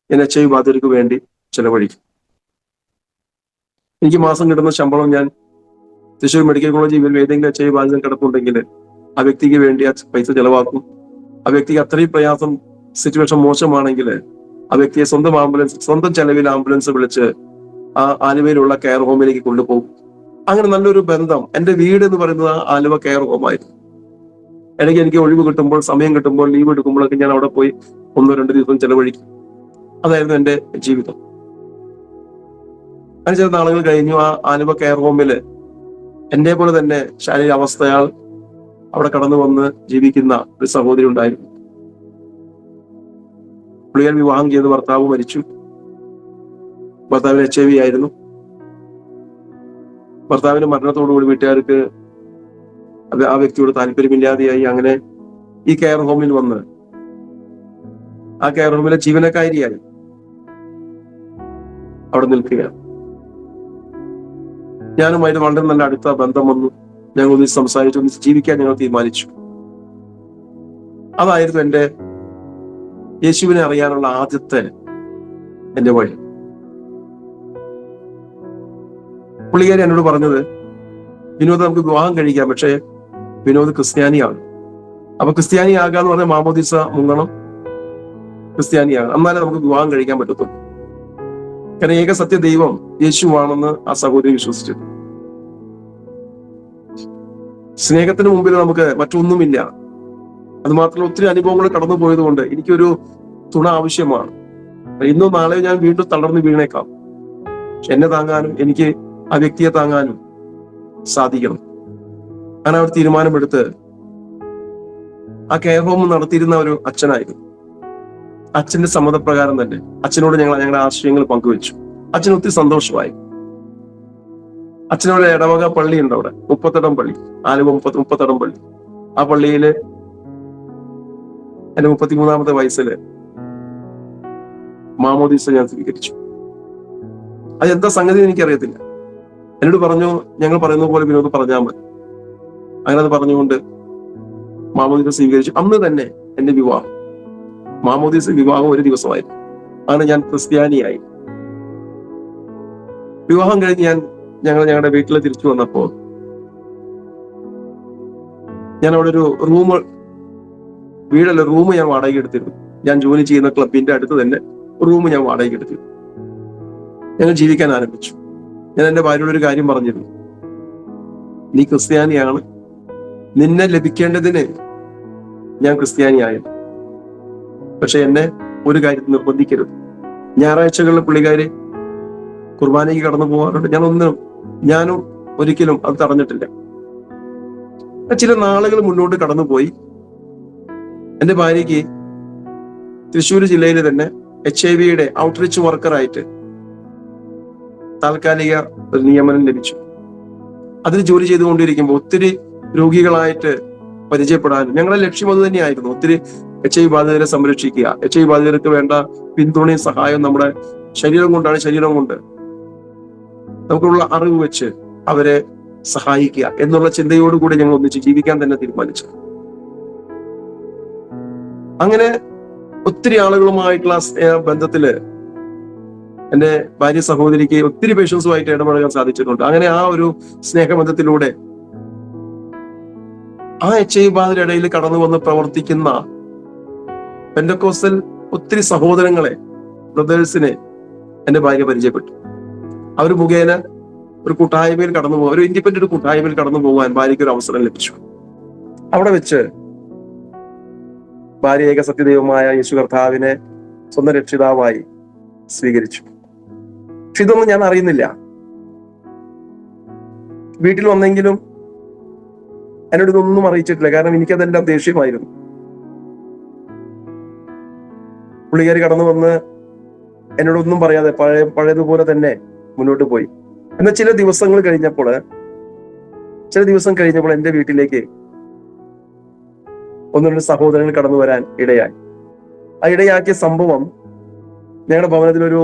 ഞാൻ HIV ബാധിതർക്ക് വേണ്ടി ചെലവഴിക്കും. എനിക്ക് മാസം കിട്ടുന്ന ശമ്പളം ഞാൻ തൃശ്ശൂർ മെഡിക്കൽ കോളേജിൽ ഏതെങ്കിലും HIV ബാധിതൻ കിടപ്പുണ്ടെങ്കിൽ ആ വ്യക്തിക്ക് വേണ്ടി ആ പൈസ ചെലവാക്കും. ആ വ്യക്തിക്ക് അത്രയും പ്രയാസം, സിറ്റുവേഷൻ മോശമാണെങ്കിൽ ആ വ്യക്തിയെ സ്വന്തം ചെലവിൽ ആംബുലൻസ് വിളിച്ച് ആ ആലുവയിലുള്ള കെയർ ഹോമിലേക്ക് കൊണ്ടുപോകും. അങ്ങനെ നല്ലൊരു ബന്ധം. എന്റെ വീട് എന്ന് പറയുന്നത് ആലുവ കെയർ ഹോമായിരുന്നു. ഇടയ്ക്ക് എനിക്ക് ഒഴിവ് കിട്ടുമ്പോൾ, സമയം കിട്ടുമ്പോൾ, ലീവ് എടുക്കുമ്പോഴൊക്കെ ഞാൻ അവിടെ പോയി 1-2 ദിവസം ചെലവഴിക്കും. അതായിരുന്നു എൻ്റെ ജീവിതം. അങ്ങനെ ചില നാളുകൾ കഴിഞ്ഞു. ആ ആലുവ കെയർ ഹോമില് എന്നെ പോലെ തന്നെ ശാരീരിക അവസ്ഥയാൽ അവിടെ കടന്നു വന്ന് ജീവിക്കുന്ന ഒരു സഹോദരി ഉണ്ടായിരുന്നു. പുള്ളിക്കാരി വിവാഹം ചെയ്ത് ഭർത്താവ് മരിച്ചു. ഭർത്താവിന് HIV ആയിരുന്നു. ഭർത്താവിന്റെ മരണത്തോടുകൂടി വീട്ടുകാർക്ക് ആ വ്യക്തിയോട് താല്പര്യമില്ലാതെയായി. അങ്ങനെ ഈ കെയർ ഹോമിൽ വന്ന് ആ കെയർ ഹോമിലെ ജീവനക്കാരിയായി അവിടെ നിൽക്കുകയാണ്. ഞാനുമായിട്ട് വളരെ നല്ല അടുത്ത ബന്ധം വന്നു. ഞങ്ങൾ ഒന്നിച്ച് സംസാരിച്ചു, ഒന്നിച്ച് ജീവിക്കാൻ ഞങ്ങൾ തീരുമാനിച്ചു. അതായിരുന്നു എൻ്റെ യേശുവിനെ അറിയാനുള്ള ആദ്യത്തെ എൻ്റെ വഴി. പുള്ളിക്കാരി എന്നോട് പറഞ്ഞത്, വിനോദ് നമുക്ക് വിവാഹം കഴിക്കാം, പക്ഷേ വിനോദ് ക്രിസ്ത്യാനിയാണ്. അപ്പൊ ക്രിസ്ത്യാനിയാകാന്ന് പറഞ്ഞാൽ മാമോദിസ മുങ്ങണം, ക്രിസ്ത്യാനിയാകാം, എന്നാലേ നമുക്ക് വിവാഹം കഴിക്കാൻ പറ്റത്തുള്ളൂ. കാരണം ഏക സത്യ ദൈവം യേശുവാണെന്ന് ആ സഹോദരി വിശ്വസിച്ചു. സ്നേഹത്തിന് മുമ്പിൽ നമുക്ക് മറ്റൊന്നുമില്ല. അത് മാത്രമല്ല, ഒത്തിരി അനുഭവങ്ങൾ കടന്നു പോയത് കൊണ്ട് എനിക്കൊരു തുണ ആവശ്യമാണ്. ഇന്നോ നാളെയോ ഞാൻ വീണ്ടും തളർന്ന് വീണേക്കാം. എന്നെ താങ്ങാനും എനിക്ക് ആ വ്യക്തിയെ താങ്ങാനും സാധിക്കണം. അങ്ങനെ അവർ തീരുമാനമെടുത്ത് ആ കെയർ ഹോം നടത്തിയിരുന്ന ഒരു അച്ഛനായിരുന്നു. അച്ഛന്റെ സമ്മതപ്രകാരം തന്നെ അച്ഛനോട് ഞങ്ങളുടെ ആശയങ്ങൾ പങ്കുവെച്ചു. അച്ഛൻ ഒത്തിരി സന്തോഷമായി. അച്ഛനവിടെ ഇടവക പള്ളിയുണ്ട്, അവിടെ മുപ്പത്തടം പള്ളി, ആലുവ മുപ്പത്തടം പള്ളി. ആ പള്ളിയില് എന്റെ 33-ാമത്തെ വയസ്സില് മാമോദീസ ഞാൻ സ്വീകരിച്ചു. അതെന്താ സംഗതി എനിക്കറിയത്തില്ല. എന്നോട് പറഞ്ഞു, ഞങ്ങൾ പറയുന്ന പോലെ വിനോദ് പറഞ്ഞാൽ മതി. അങ്ങനെ അത് പറഞ്ഞുകൊണ്ട് മാമോദീസ സ്വീകരിച്ചു. അന്ന് തന്നെ എന്റെ വിവാഹം, മാമോദീസ വിവാഹം ഒരു ദിവസമായിരുന്നു. അങ്ങനെ ഞാൻ ക്രിസ്ത്യാനിയായി. വിവാഹം കഴിഞ്ഞ് ഞങ്ങളുടെ വീട്ടിൽ തിരിച്ചു വന്നപ്പോ ഞാൻ അവിടെ ഒരു റൂം ഞാൻ വാടകയ്ക്ക് എടുത്തിരുന്നു. ഞാൻ ജോലി ചെയ്യുന്ന ക്ലബിന്റെ അടുത്ത് തന്നെ റൂം ഞാൻ വാടകയ്ക്ക് എടുത്തിരുന്നു. ഞങ്ങൾ ജീവിക്കാൻ ആരംഭിച്ചു. ഞാൻ എന്റെ ഭാര്യയോട് ഒരു കാര്യം പറഞ്ഞിരുന്നു, നീ ക്രിസ്ത്യാനിയാണ്, നിന്നെ ലഭിക്കേണ്ടതിന് ഞാൻ ക്രിസ്ത്യാനിയായിരുന്നു, പക്ഷെ എന്നെ ഒരു കാര്യത്തിൽ നിർബന്ധിക്കരുത്. ഞായറാഴ്ചകളിൽ പുള്ളിക്കാര് കുർബാനയ്ക്ക് കടന്നു പോകാറുണ്ട്. ഞാനും ഒരിക്കലും അത് തടഞ്ഞിട്ടില്ല. ചില നാളുകൾ മുന്നോട്ട് കടന്നുപോയി. എന്റെ ഭാര്യയ്ക്ക് തൃശ്ശൂർ ജില്ലയിൽ തന്നെ HIV ഔട്ട്റീച്ച് വർക്കറായിട്ട് താൽക്കാലിക ഒരു നിയമനം ലഭിച്ചു. അതിൽ ജോലി ചെയ്തുകൊണ്ടിരിക്കുമ്പോൾ ഒത്തിരി രോഗികളായിട്ട് പരിചയപ്പെടാനും ഞങ്ങളുടെ ലക്ഷ്യം അത് തന്നെയായിരുന്നു. ഒത്തിരി HIV ബാധിതരെ സംരക്ഷിക്കുക, HIV ബാധിതർക്ക് വേണ്ട പിന്തുണയും സഹായവും നമ്മുടെ ശരീരം കൊണ്ട് നമുക്കുള്ള അറിവ് വെച്ച് അവരെ സഹായിക്കുക എന്നുള്ള ചിന്തയോടുകൂടി ഞങ്ങൾ ഒന്നിച്ച് ജീവിക്കാൻ തന്നെ തീരുമാനിച്ചു. അങ്ങനെ ഒത്തിരി ആളുകളുമായിട്ടുള്ള ബന്ധത്തില് എന്റെ ഭാര്യ സഹോദരിക്ക് ഒത്തിരി പേഷ്യൻസുമായിട്ട് ഇടപഴകാൻ സാധിച്ചിട്ടുണ്ട്. അങ്ങനെ ആ ഒരു സ്നേഹബന്ധത്തിലൂടെ ആ HIV ബാധിതരുടെ ഇടയിൽ കടന്നു വന്ന് പ്രവർത്തിക്കുന്ന പെന്തക്കോസ്റ്റൽ ഒത്തിരി സഹോദരങ്ങളെ, ബ്രദേഴ്സിനെ എന്റെ ഭാര്യ പരിചയപ്പെട്ടു. അവർ മുഖേന ഒരു കൂട്ടായ്മയിൽ കടന്നു പോകാൻ, ഒരു ഇൻഡിപെൻഡന്റ് കൂട്ടായ്മയിൽ കടന്നു പോകാൻ ഭാര്യയ്ക്ക് ഒരു അവസരം ലഭിച്ചു. അവിടെ വെച്ച് ഭാര്യ ഏക സത്യദൈവമായ യേശു കർത്താവിനെ സ്വന്തം രക്ഷിതാവായി സ്വീകരിച്ചു. പക്ഷെ ഇതൊന്നും ഞാൻ അറിയുന്നില്ല. വീട്ടിൽ വന്നെങ്കിലും എന്നോട് ഇതൊന്നും അറിയിച്ചിട്ടില്ല. കാരണം എനിക്കതെല്ലാം ദേഷ്യമായിരുന്നു. പുള്ളിക്കാരി കടന്നു വന്ന് എന്നോടൊന്നും പറയാതെ പഴയതുപോലെ തന്നെ മുന്നോട്ട് പോയി. എന്നാൽ ചില ദിവസം കഴിഞ്ഞപ്പോൾ എന്റെ വീട്ടിലേക്ക് 1-2 സഹോദരങ്ങൾ കടന്നു വരാൻ ഇടയായി. ആ ഇടയാക്കിയ സംഭവം, ഞങ്ങളുടെ ഭവനത്തിലൊരു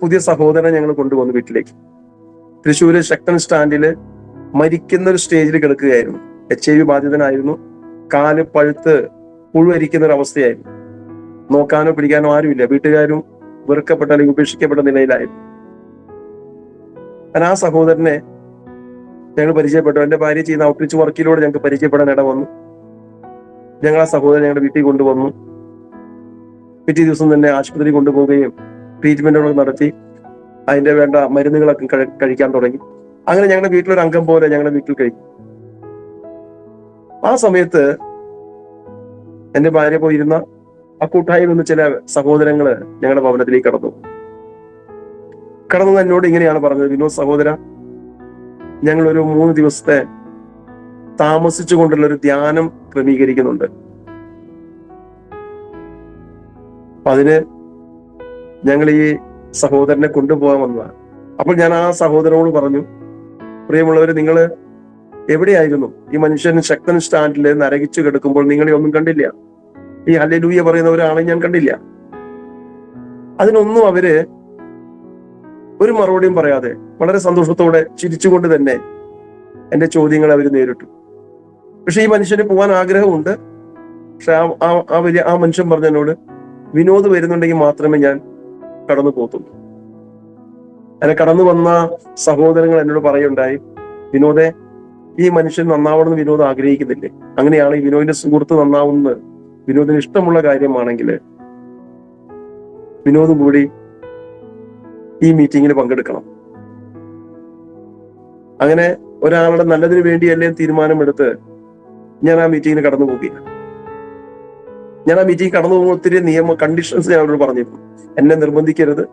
പുതിയ സഹോദരനെ ഞങ്ങൾ കൊണ്ടുവന്നു വീട്ടിലേക്ക്. തൃശ്ശൂര് ശക്തൻ സ്റ്റാൻഡില് മരിക്കുന്ന ഒരു സ്റ്റേജിൽ കിടക്കുകയായിരുന്നു. HIV ബാധിതനായിരുന്നു. കാല് പഴുത്ത് പുഴുവരിക്കുന്ന ഒരു അവസ്ഥയായിരുന്നു. നോക്കാനോ പിടിക്കാനോ ആരുമില്ല. വീട്ടുകാരും വെറുക്കപ്പെട്ട അല്ലെങ്കിൽ ഉപേക്ഷിക്കപ്പെട്ട നിലയിലായിരുന്നു. ഞാൻ ആ സഹോദരനെ ഞങ്ങൾ പരിചയപ്പെട്ടു. എന്റെ ഭാര്യ ചെയ്യുന്ന ഔട്ട്റീച്ച് വർക്കിലൂടെ ഞങ്ങൾക്ക് പരിചയപ്പെടാൻ ഇട വന്നു. ഞങ്ങൾ ആ സഹോദരൻ ഞങ്ങളുടെ വീട്ടിൽ കൊണ്ടുവന്നു. പിറ്റേ ദിവസം തന്നെ ആശുപത്രി കൊണ്ടുപോവുകയും ട്രീറ്റ്മെന്റുകളൊക്കെ നടത്തി അതിന്റെ വേണ്ട മരുന്നുകളൊക്കെ കഴിക്കാൻ തുടങ്ങി. അങ്ങനെ ഞങ്ങളുടെ വീട്ടിലൊരു അംഗം പോലെ ഞങ്ങളുടെ വീട്ടിൽ കഴിഞ്ഞു. ആ സമയത്ത് എന്റെ ഭാര്യ പോയിരുന്ന ആ കൂട്ടായി നിന്ന് ചില സഹോദരങ്ങള് ഞങ്ങളുടെ ഭവനത്തിലേക്ക് കടന്നു എന്നോട് ഇങ്ങനെയാണ് പറഞ്ഞത്, വിനോദ് സഹോദര, ഞങ്ങൾ ഒരു 3 ദിവസത്തെ താമസിച്ചുകൊണ്ടുള്ള ഒരു ധ്യാനം ക്രമീകരിക്കുന്നുണ്ട്. അപ്പൊ അതിന് ഞങ്ങൾ ഈ സഹോദരനെ കൊണ്ടുപോകാൻ വന്നതാണ്. അപ്പോൾ ഞാൻ ആ സഹോദരനോട് പറഞ്ഞു, പ്രിയമുള്ളവര്, നിങ്ങൾ എവിടെയായിരുന്നു? ഈ മനുഷ്യൻ ശക്തൻ സ്റ്റാൻഡിൽ നരകിച്ചു കിടക്കുമ്പോൾ നിങ്ങളെ ഒന്നും കണ്ടില്ല. ഈ ഹല്ലേലൂയ പറയുന്ന ഒരാളെ ഞാൻ കണ്ടില്ല. അതിനൊന്നും അവര് ഒരു മറുപടിയും പറയാതെ വളരെ സന്തോഷത്തോടെ ചിരിച്ചുകൊണ്ട് തന്നെ എന്റെ ചോദ്യങ്ങൾ അവർ നേരിട്ടു. പക്ഷെ ഈ മനുഷ്യന് പോകാൻ ആഗ്രഹമുണ്ട്. പക്ഷെ ആ മനുഷ്യൻ പറഞ്ഞതിനോട്, വിനോദ് വരുന്നുണ്ടെങ്കിൽ മാത്രമേ ഞാൻ കടന്നു പോകത്തുള്ളൂ. അങ്ങനെ കടന്നു വന്ന സഹോദരങ്ങൾ എന്നോട് പറയുണ്ടായി, വിനോദെ, ഈ മനുഷ്യൻ നന്നാവണമെന്ന് വിനോദ് ആഗ്രഹിക്കുന്നില്ലേ? അങ്ങനെയാണ് ഈ വിനോദിന്റെ സുഹൃത്ത് നന്നാവുന്നത് വിനോദിന് ഇഷ്ടമുള്ള കാര്യമാണെങ്കിൽ വിനോദ് കൂടി ഈ മീറ്റിങ്ങിൽ പങ്കെടുക്കണം. അങ്ങനെ ഒരാളുടെ നല്ലതിന് വേണ്ടിയല്ലേ തീരുമാനമെടുത്ത് ഞാൻ ആ മീറ്റിങ്ങിന് കടന്നു പോകുകയാണ്. ഞാൻ ആ മീറ്റിംഗ് കടന്നു പോകുമ്പോൾ ഒത്തിരി കണ്ടീഷൻസ് ഞാൻ അവരോട് പറഞ്ഞിരുന്നു. എന്നെ നിർബന്ധിക്കരുത്,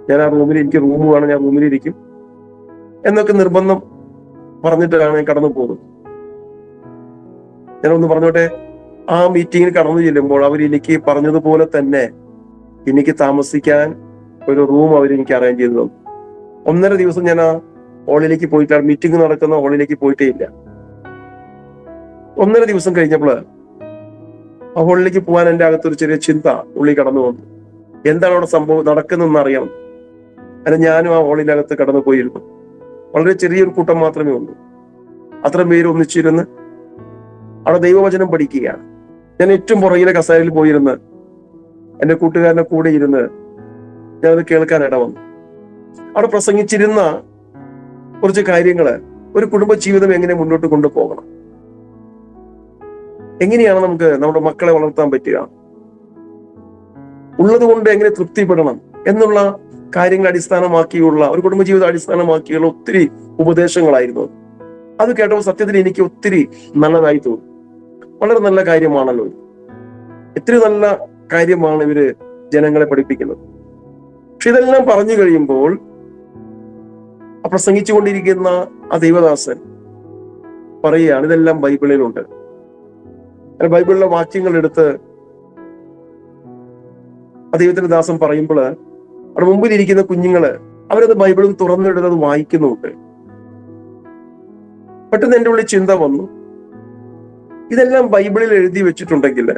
ഞാൻ ആ റൂമിൽ, എനിക്ക് റൂം വേണം, ഞാൻ റൂമിലിരിക്കും എന്നൊക്കെ നിർബന്ധം പറഞ്ഞിട്ടാണ് ഞാൻ കടന്നു പോകുന്നത്. ഞാനൊന്ന് പറഞ്ഞോട്ടെ, ആ മീറ്റിങ്ങിൽ കടന്നു ചെല്ലുമ്പോൾ അവർ എനിക്ക് പറഞ്ഞതുപോലെ തന്നെ എനിക്ക് താമസിക്കാൻ ഒരു റൂം അവരെനിക്ക് അറേഞ്ച് ചെയ്തു തന്നു. 1.5 ദിവസം ഞാൻ ആ ഹാളിലേക്ക് പോയിട്ടാണ്, മീറ്റിംഗ് നടക്കുന്ന ഹാളിലേക്ക് പോയിട്ടേ ഇല്ല. 1.5 ദിവസം കഴിഞ്ഞപ്പോൾ ആ ഹാളിലേക്ക് പോകാൻ എൻ്റെ അകത്തൊരു ചെറിയ ചിന്ത ഉള്ളിൽ കടന്നു വന്നു. എന്താണ് അവിടെ സംഭവം നടക്കുന്നതെന്ന് അറിയാം. അങ്ങനെ ഞാനും ആ ഹാളിനകത്ത് കടന്നു പോയിരുന്നു. വളരെ ചെറിയൊരു കൂട്ടം മാത്രമേ ഉള്ളൂ. അത്രയും പേര് ഒന്നിച്ചിരുന്ന് അവിടെ ദൈവവചനം പഠിക്കുകയാണ്. ഞാൻ ഏറ്റവും പുറകിലെ കസേരയിൽ പോയിരുന്ന് എന്റെ കൂട്ടുകാരന്റെ കൂടെ ഇരുന്ന് ഞാനത് കേൾക്കാൻ ഇടവന്നു. അവിടെ പ്രസംഗിച്ചിരുന്ന കുറച്ച് കാര്യങ്ങള്, ഒരു കുടുംബ ജീവിതം എങ്ങനെ മുന്നോട്ട് കൊണ്ടുപോകണം, എങ്ങനെയാണ് നമുക്ക് നമ്മുടെ മക്കളെ വളർത്താൻ പറ്റുക, ഉള്ളത് കൊണ്ട് എങ്ങനെ തൃപ്തിപ്പെടണം എന്നുള്ള കാര്യങ്ങൾ അടിസ്ഥാനമാക്കിയുള്ള ഒരു കുടുംബജീവിതം അടിസ്ഥാനമാക്കിയുള്ള ഒത്തിരി ഉപദേശങ്ങളായിരുന്നു. അത് കേട്ടപ്പോൾ സത്യത്തിൽ എനിക്ക് ഒത്തിരി നല്ലതായി തോന്നി. വളരെ നല്ല കാര്യമാണല്ലോ, എത്ര നല്ല കാര്യമാണ് ഇവര് ജനങ്ങളെ പഠിപ്പിക്കുന്നത്. പക്ഷെ ഇതെല്ലാം പറഞ്ഞു കഴിയുമ്പോൾ പ്രസംഗിച്ചുകൊണ്ടിരിക്കുന്ന ആ ദൈവദാസൻ പറയുകയാണ്, ഇതെല്ലാം ബൈബിളിലുണ്ട്. ബൈബിളിലെ വാക്യങ്ങൾ എടുത്ത് ആ ദൈവത്തിന്റെ ദാസൻ പറയുമ്പോൾ അവിടെ മുമ്പിലിരിക്കുന്ന കുഞ്ഞുങ്ങള് അവരത് ബൈബിളിൽ തുറന്നെടുത്ത് അത് വായിക്കുന്നുണ്ട്. പെട്ടെന്ന് എൻ്റെ ഉള്ളിൽ ചിന്ത വന്നു, ഇതെല്ലാം ബൈബിളിൽ എഴുതി വെച്ചിട്ടുണ്ടെങ്കിൽ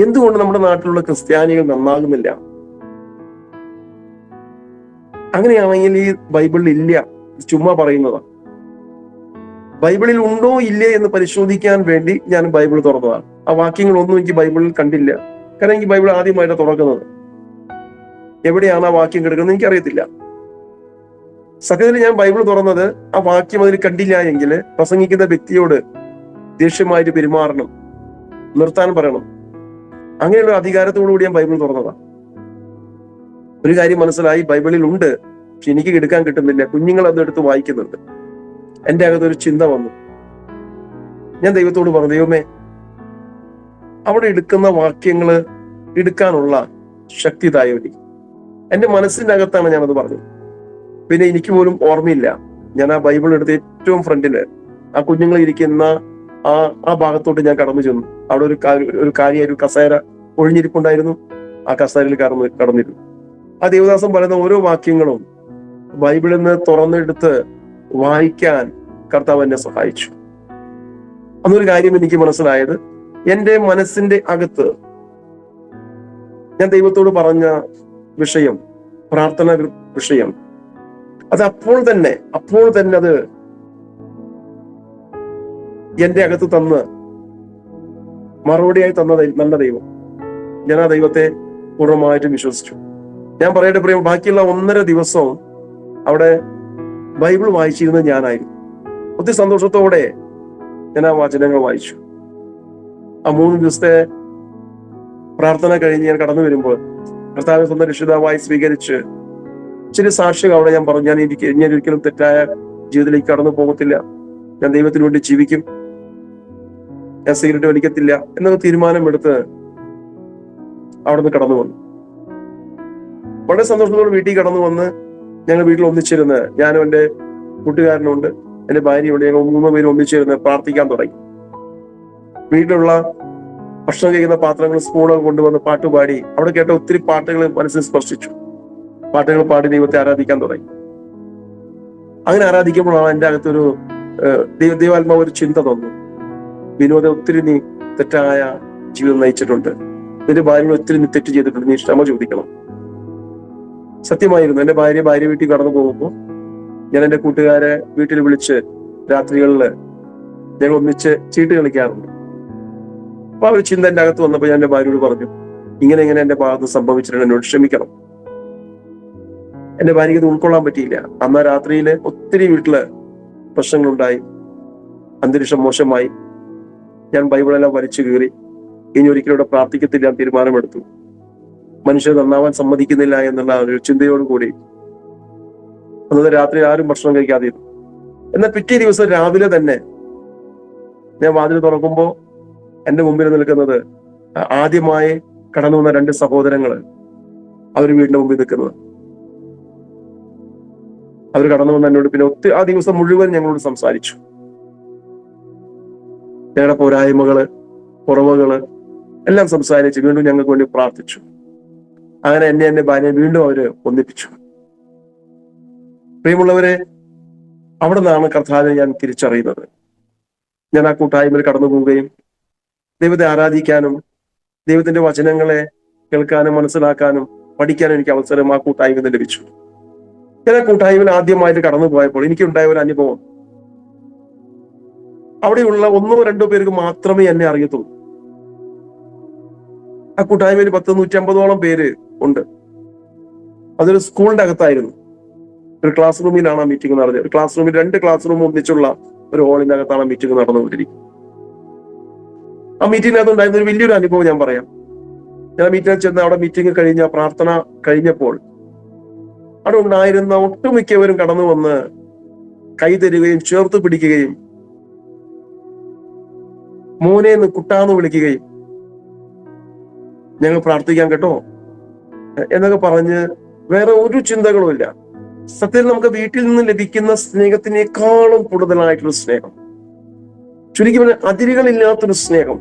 എന്തുകൊണ്ട് നമ്മുടെ നാട്ടിലുള്ള ക്രിസ്ത്യാനികൾ നന്നാകുന്നില്ല? അങ്ങനെയാണെങ്കിൽ ഈ ബൈബിളിൽ ഇല്ല, ചുമ്മാ പറയുന്നതാണ്. ബൈബിളിൽ ഉണ്ടോ ഇല്ലേ എന്ന് പരിശോധിക്കാൻ വേണ്ടി ഞാൻ ബൈബിൾ തുറന്നതാണ്. ആ വാക്യങ്ങളൊന്നും എനിക്ക് ബൈബിളിൽ കണ്ടില്ല. കാരണം എനിക്ക് ബൈബിൾ ആദ്യമായിട്ട് തുറക്കുന്നത്, എവിടെയാണ് ആ വാക്യം കിടക്കുന്നത് എനിക്കറിയത്തില്ല. സത്യത്തിൽ ഞാൻ ബൈബിൾ തുറന്നത് ആ വാക്യം അതിൽ കണ്ടില്ല എങ്കിൽ പ്രസംഗിക്കുന്ന വ്യക്തിയോട് ദേഷ്യമായിട്ട് പെരുമാറണം, നിർത്താൻ പറയണം. അങ്ങനെയുള്ള അധികാരത്തോടുകൂടി ഞാൻ ബൈബിൾ തുറന്നതാണ്. ഒരു കാര്യം മനസ്സിലായി, ബൈബിളിൽ ഉണ്ട്, പക്ഷെ എനിക്ക് എടുക്കാൻ കിട്ടുന്നില്ല. കുഞ്ഞുങ്ങൾ അതെടുത്ത് വായിക്കുന്നുണ്ട്. എൻ്റെ അകത്തൊരു ചിന്ത വന്നു. ഞാൻ ദൈവത്തോട് പറഞ്ഞു, ദൈവമേ, അവിടെ എടുക്കുന്ന വാക്യങ്ങള് എടുക്കാനുള്ള ശക്തി തായോലി. എൻ്റെ മനസ്സിന്റെ അകത്താണ് ഞാനത് പറഞ്ഞത്. പിന്നെ എനിക്ക് പോലും ഓർമ്മയില്ല. ഞാൻ ആ ബൈബിൾ എടുത്ത് ഏറ്റവും ഫ്രണ്ടില് ആ കുഞ്ഞുങ്ങൾ ഇരിക്കുന്ന ആ ഭാഗത്തോട്ട് ഞാൻ കടന്നു ചെന്നു. അവിടെ ഒരു ഒരു കസേര ഒഴിഞ്ഞിരിപ്പുണ്ടായിരുന്നു. ആ കസേരയിൽ കടന്നിരുന്നു. ആ ദേവദാസൻ പറയുന്ന ഓരോ വാക്യങ്ങളും ബൈബിളിൽ നിന്ന് തുറന്നെടുത്ത് വായിക്കാൻ കർത്താവ് എന്നെ സഹായിച്ചു. അന്നൊരു കാര്യം എനിക്ക് മനസ്സിലായത്, എൻ്റെ മനസ്സിന്റെ അകത്ത് ഞാൻ ദൈവത്തോട് പറഞ്ഞ വിഷയം, പ്രാർത്ഥന വിഷയം, അത് അപ്പോൾ തന്നെ അത് എന്റെ അകത്ത് തന്ന് മറുപടിയായി തന്ന നല്ല ദൈവം. ഞാൻ ആ ദൈവത്തെ പൂർണ്ണമായിട്ടും വിശ്വസിച്ചു. ഞാൻ പറയട്ടെ പ്രിയം, ബാക്കിയുള്ള 1.5 ദിവസവും അവിടെ ബൈബിൾ വായിച്ചിരുന്നത് ഞാനായിരുന്നു. ഒത്തിരി സന്തോഷത്തോടെ ഞാൻ ആ വചനങ്ങൾ വായിച്ചു. ആ 3 ദിവസത്തെ പ്രാർത്ഥന കഴിഞ്ഞ് ഞാൻ കടന്നു വരുമ്പോൾ കർത്താവിനെ സ്വന്തം രക്ഷിതാവായി സ്വീകരിച്ച് ചില സാക്ഷികൾ അവിടെ ഞാൻ പറഞ്ഞു, ഞാൻ ഒരിക്കലും തെറ്റായ ജീവിതത്തിലേക്ക് കടന്നു പോകത്തില്ല, ഞാൻ ദൈവത്തിന് വേണ്ടി ജീവിക്കും. ഞാൻ സിഗരറ്റ് വലിക്കത്തില്ല എന്നൊക്കെ തീരുമാനമെടുത്ത് അവിടെ നിന്ന് കടന്നു വന്നു. വളരെ സന്തോഷത്തോടെ വീട്ടിൽ കടന്നു വന്ന് ഞങ്ങൾ വീട്ടിൽ ഒന്നിച്ചിരുന്ന്, ഞാനും എൻ്റെ കൂട്ടുകാരനുണ്ട്, എൻ്റെ ഭാര്യയുണ്ട്, ഞങ്ങൾ 3 പേരും ഒന്നിച്ചിരുന്ന് പ്രാർത്ഥിക്കാൻ തുടങ്ങി. വീട്ടിലുള്ള ഭക്ഷണം കഴിക്കുന്ന പാത്രങ്ങൾ, സ്പൂണുകൾ കൊണ്ടുവന്ന് പാട്ടുപാടി അവിടെ കേട്ട ഒത്തിരി പാട്ടുകൾ മനസ്സിൽ സ്പർശിച്ചു. പാട്ടുകൾ പാടി ദൈവത്തെ ആരാധിക്കാൻ തുടങ്ങി. അങ്ങനെ ആരാധിക്കുമ്പോഴാണ് എൻ്റെ അകത്തൊരു ദൈവാത്മാവ് ഒരു ചിന്ത തന്നു. വിനോദം, ഒത്തിരി നീ തെറ്റായ ജീവിതം നയിച്ചിട്ടുണ്ട്, നിന്റെ ഭാര്യയോട് ഒത്തിരി നീ തെറ്റ് ചെയ്തിട്ടുണ്ട്, നീ ക്ഷമ ചോദിക്കണം. സത്യമായിരുന്നു. എൻ്റെ ഭാര്യ വീട്ടിൽ കടന്നു പോകുമ്പോൾ ഞാൻ എൻ്റെ കൂട്ടുകാരെ വീട്ടിൽ വിളിച്ച് രാത്രികളിൽ ഞങ്ങൾ ഒന്നിച്ച് ചീട്ട് കളിക്കാറുണ്ട്. അപ്പൊ ആ ഒരു ചിന്ത എൻ്റെ അകത്ത് വന്നപ്പോൾ ഞാൻ എൻ്റെ ഭാര്യയോട് പറഞ്ഞു, ഇങ്ങനെ എൻ്റെ ഭാഗത്ത് സംഭവിച്ചിട്ടുണ്ട്, എന്നോട് ക്ഷമിക്കണം. എൻ്റെ ഭാര്യയ്ക്ക് ഇത് ഉൾക്കൊള്ളാൻ പറ്റിയില്ല. അന്ന് രാത്രിയിൽ ഒത്തിരി വീട്ടില് പ്രശ്നങ്ങളുണ്ടായി, അന്തരീക്ഷം മോശമായി. ഞാൻ ബൈബിളെല്ലാം വലിച്ചു കീറി, ഇനി ഒരിക്കലും ഇവിടെ പ്രാർത്ഥിക്കത്തില്ല തീരുമാനമെടുത്തു. മനുഷ്യർ നന്നാവാൻ സമ്മതിക്കുന്നില്ല എന്നുള്ള ഒരു ചിന്തയോടുകൂടി അന്നത്തെ രാത്രി ആരും ഭക്ഷണം കഴിക്കാതെ ഇരുന്നു. എന്നാൽ പിറ്റേ ദിവസം രാവിലെ തന്നെ ഞാൻ വാതിൽ തുറക്കുമ്പോൾ എന്റെ മുമ്പിൽ നിൽക്കുന്നത് ആദ്യമായി കടന്നു വന്ന 2 സഹോദരങ്ങള്. അവർ വീടിന്റെ മുമ്പിൽ നിൽക്കുന്നത്. അവർ കടന്നു വന്ന എന്നോട് പിന്നെ ആ ദിവസം മുഴുവൻ ഞങ്ങളോട് സംസാരിച്ചു. ഞങ്ങളുടെ പോരായ്മകള്, കുറവുകള് എല്ലാം സംസാരിച്ച് വീണ്ടും ഞങ്ങൾക്ക് വേണ്ടി പ്രാർത്ഥിച്ചു. അങ്ങനെ എന്റെ ഭാര്യയെ വീണ്ടും അവര് ഒന്നിപ്പിച്ചു. പ്രിയമുള്ളവരെ, അവിടെ നിന്നാണ് കർത്താവിനെ ഞാൻ തിരിച്ചറിയുന്നത്. ഞാൻ ആ കൂട്ടായ്മയിൽ കടന്നു പോവുകയും ദൈവത്തെ ആരാധിക്കാനും ദൈവത്തിന്റെ വചനങ്ങളെ കേൾക്കാനും മനസ്സിലാക്കാനും പഠിക്കാനും എനിക്ക് അവസരം ആ കൂട്ടായ്മയിൽ ലഭിച്ചു. ഞാൻ ആ കൂട്ടായ്മയിൽ ആദ്യമായിട്ട് കടന്നു പോയപ്പോൾ എനിക്കുണ്ടായ ഒരു അനുഭവം, അവിടെയുള്ള 1-2 പേർക്ക് മാത്രമേ എന്നെ അറിയത്തുള്ളൂ. ആ കൂട്ടായ്മയിൽ 150-150ഓളം പേര് ഉണ്ട്. അതൊരു സ്കൂളിന്റെ അകത്തായിരുന്നു. ഒരു ക്ലാസ് റൂമിലാണ് ആ മീറ്റിംഗ് നടന്നത്. ഒരു ക്ലാസ് റൂമിൽ 2 ക്ലാസ് റൂം ഒന്നിച്ചുള്ള ഒരു ഹാളിന്റെ അകത്താണ് ആ മീറ്റിംഗ് നടന്നുകൊണ്ടിരിക്കുന്നത്. ആ മീറ്റിംഗിനകത്ത് ഉണ്ടായിരുന്ന ഒരു വലിയൊരു അനുഭവം ഞാൻ പറയാം. ഞാൻ മീറ്റിംഗിൽ ചെന്ന് അവിടെ മീറ്റിംഗ് കഴിഞ്ഞ പ്രാർത്ഥന കഴിഞ്ഞപ്പോൾ അവിടെ ഉണ്ടായിരുന്ന ഒട്ടുമിക്കവരും കടന്നു വന്ന് കൈ തരുകയും ചേർത്ത് പിടിക്കുകയും മോനെ കുട്ടാന്ന് വിളിക്കുകയും ഞങ്ങൾ പ്രാർത്ഥിക്കാൻ കേട്ടോ എന്നൊക്കെ പറഞ്ഞ് വേറെ ഒരു ചിന്തകളും ഇല്ല. സത്യത്തിൽ നമുക്ക് വീട്ടിൽ നിന്ന് ലഭിക്കുന്ന സ്നേഹത്തിനേക്കാളും കൂടുതലായിട്ടുള്ള സ്നേഹം, ചുരുക്കി പറഞ്ഞ അതിരുകളില്ലാത്തൊരു സ്നേഹം,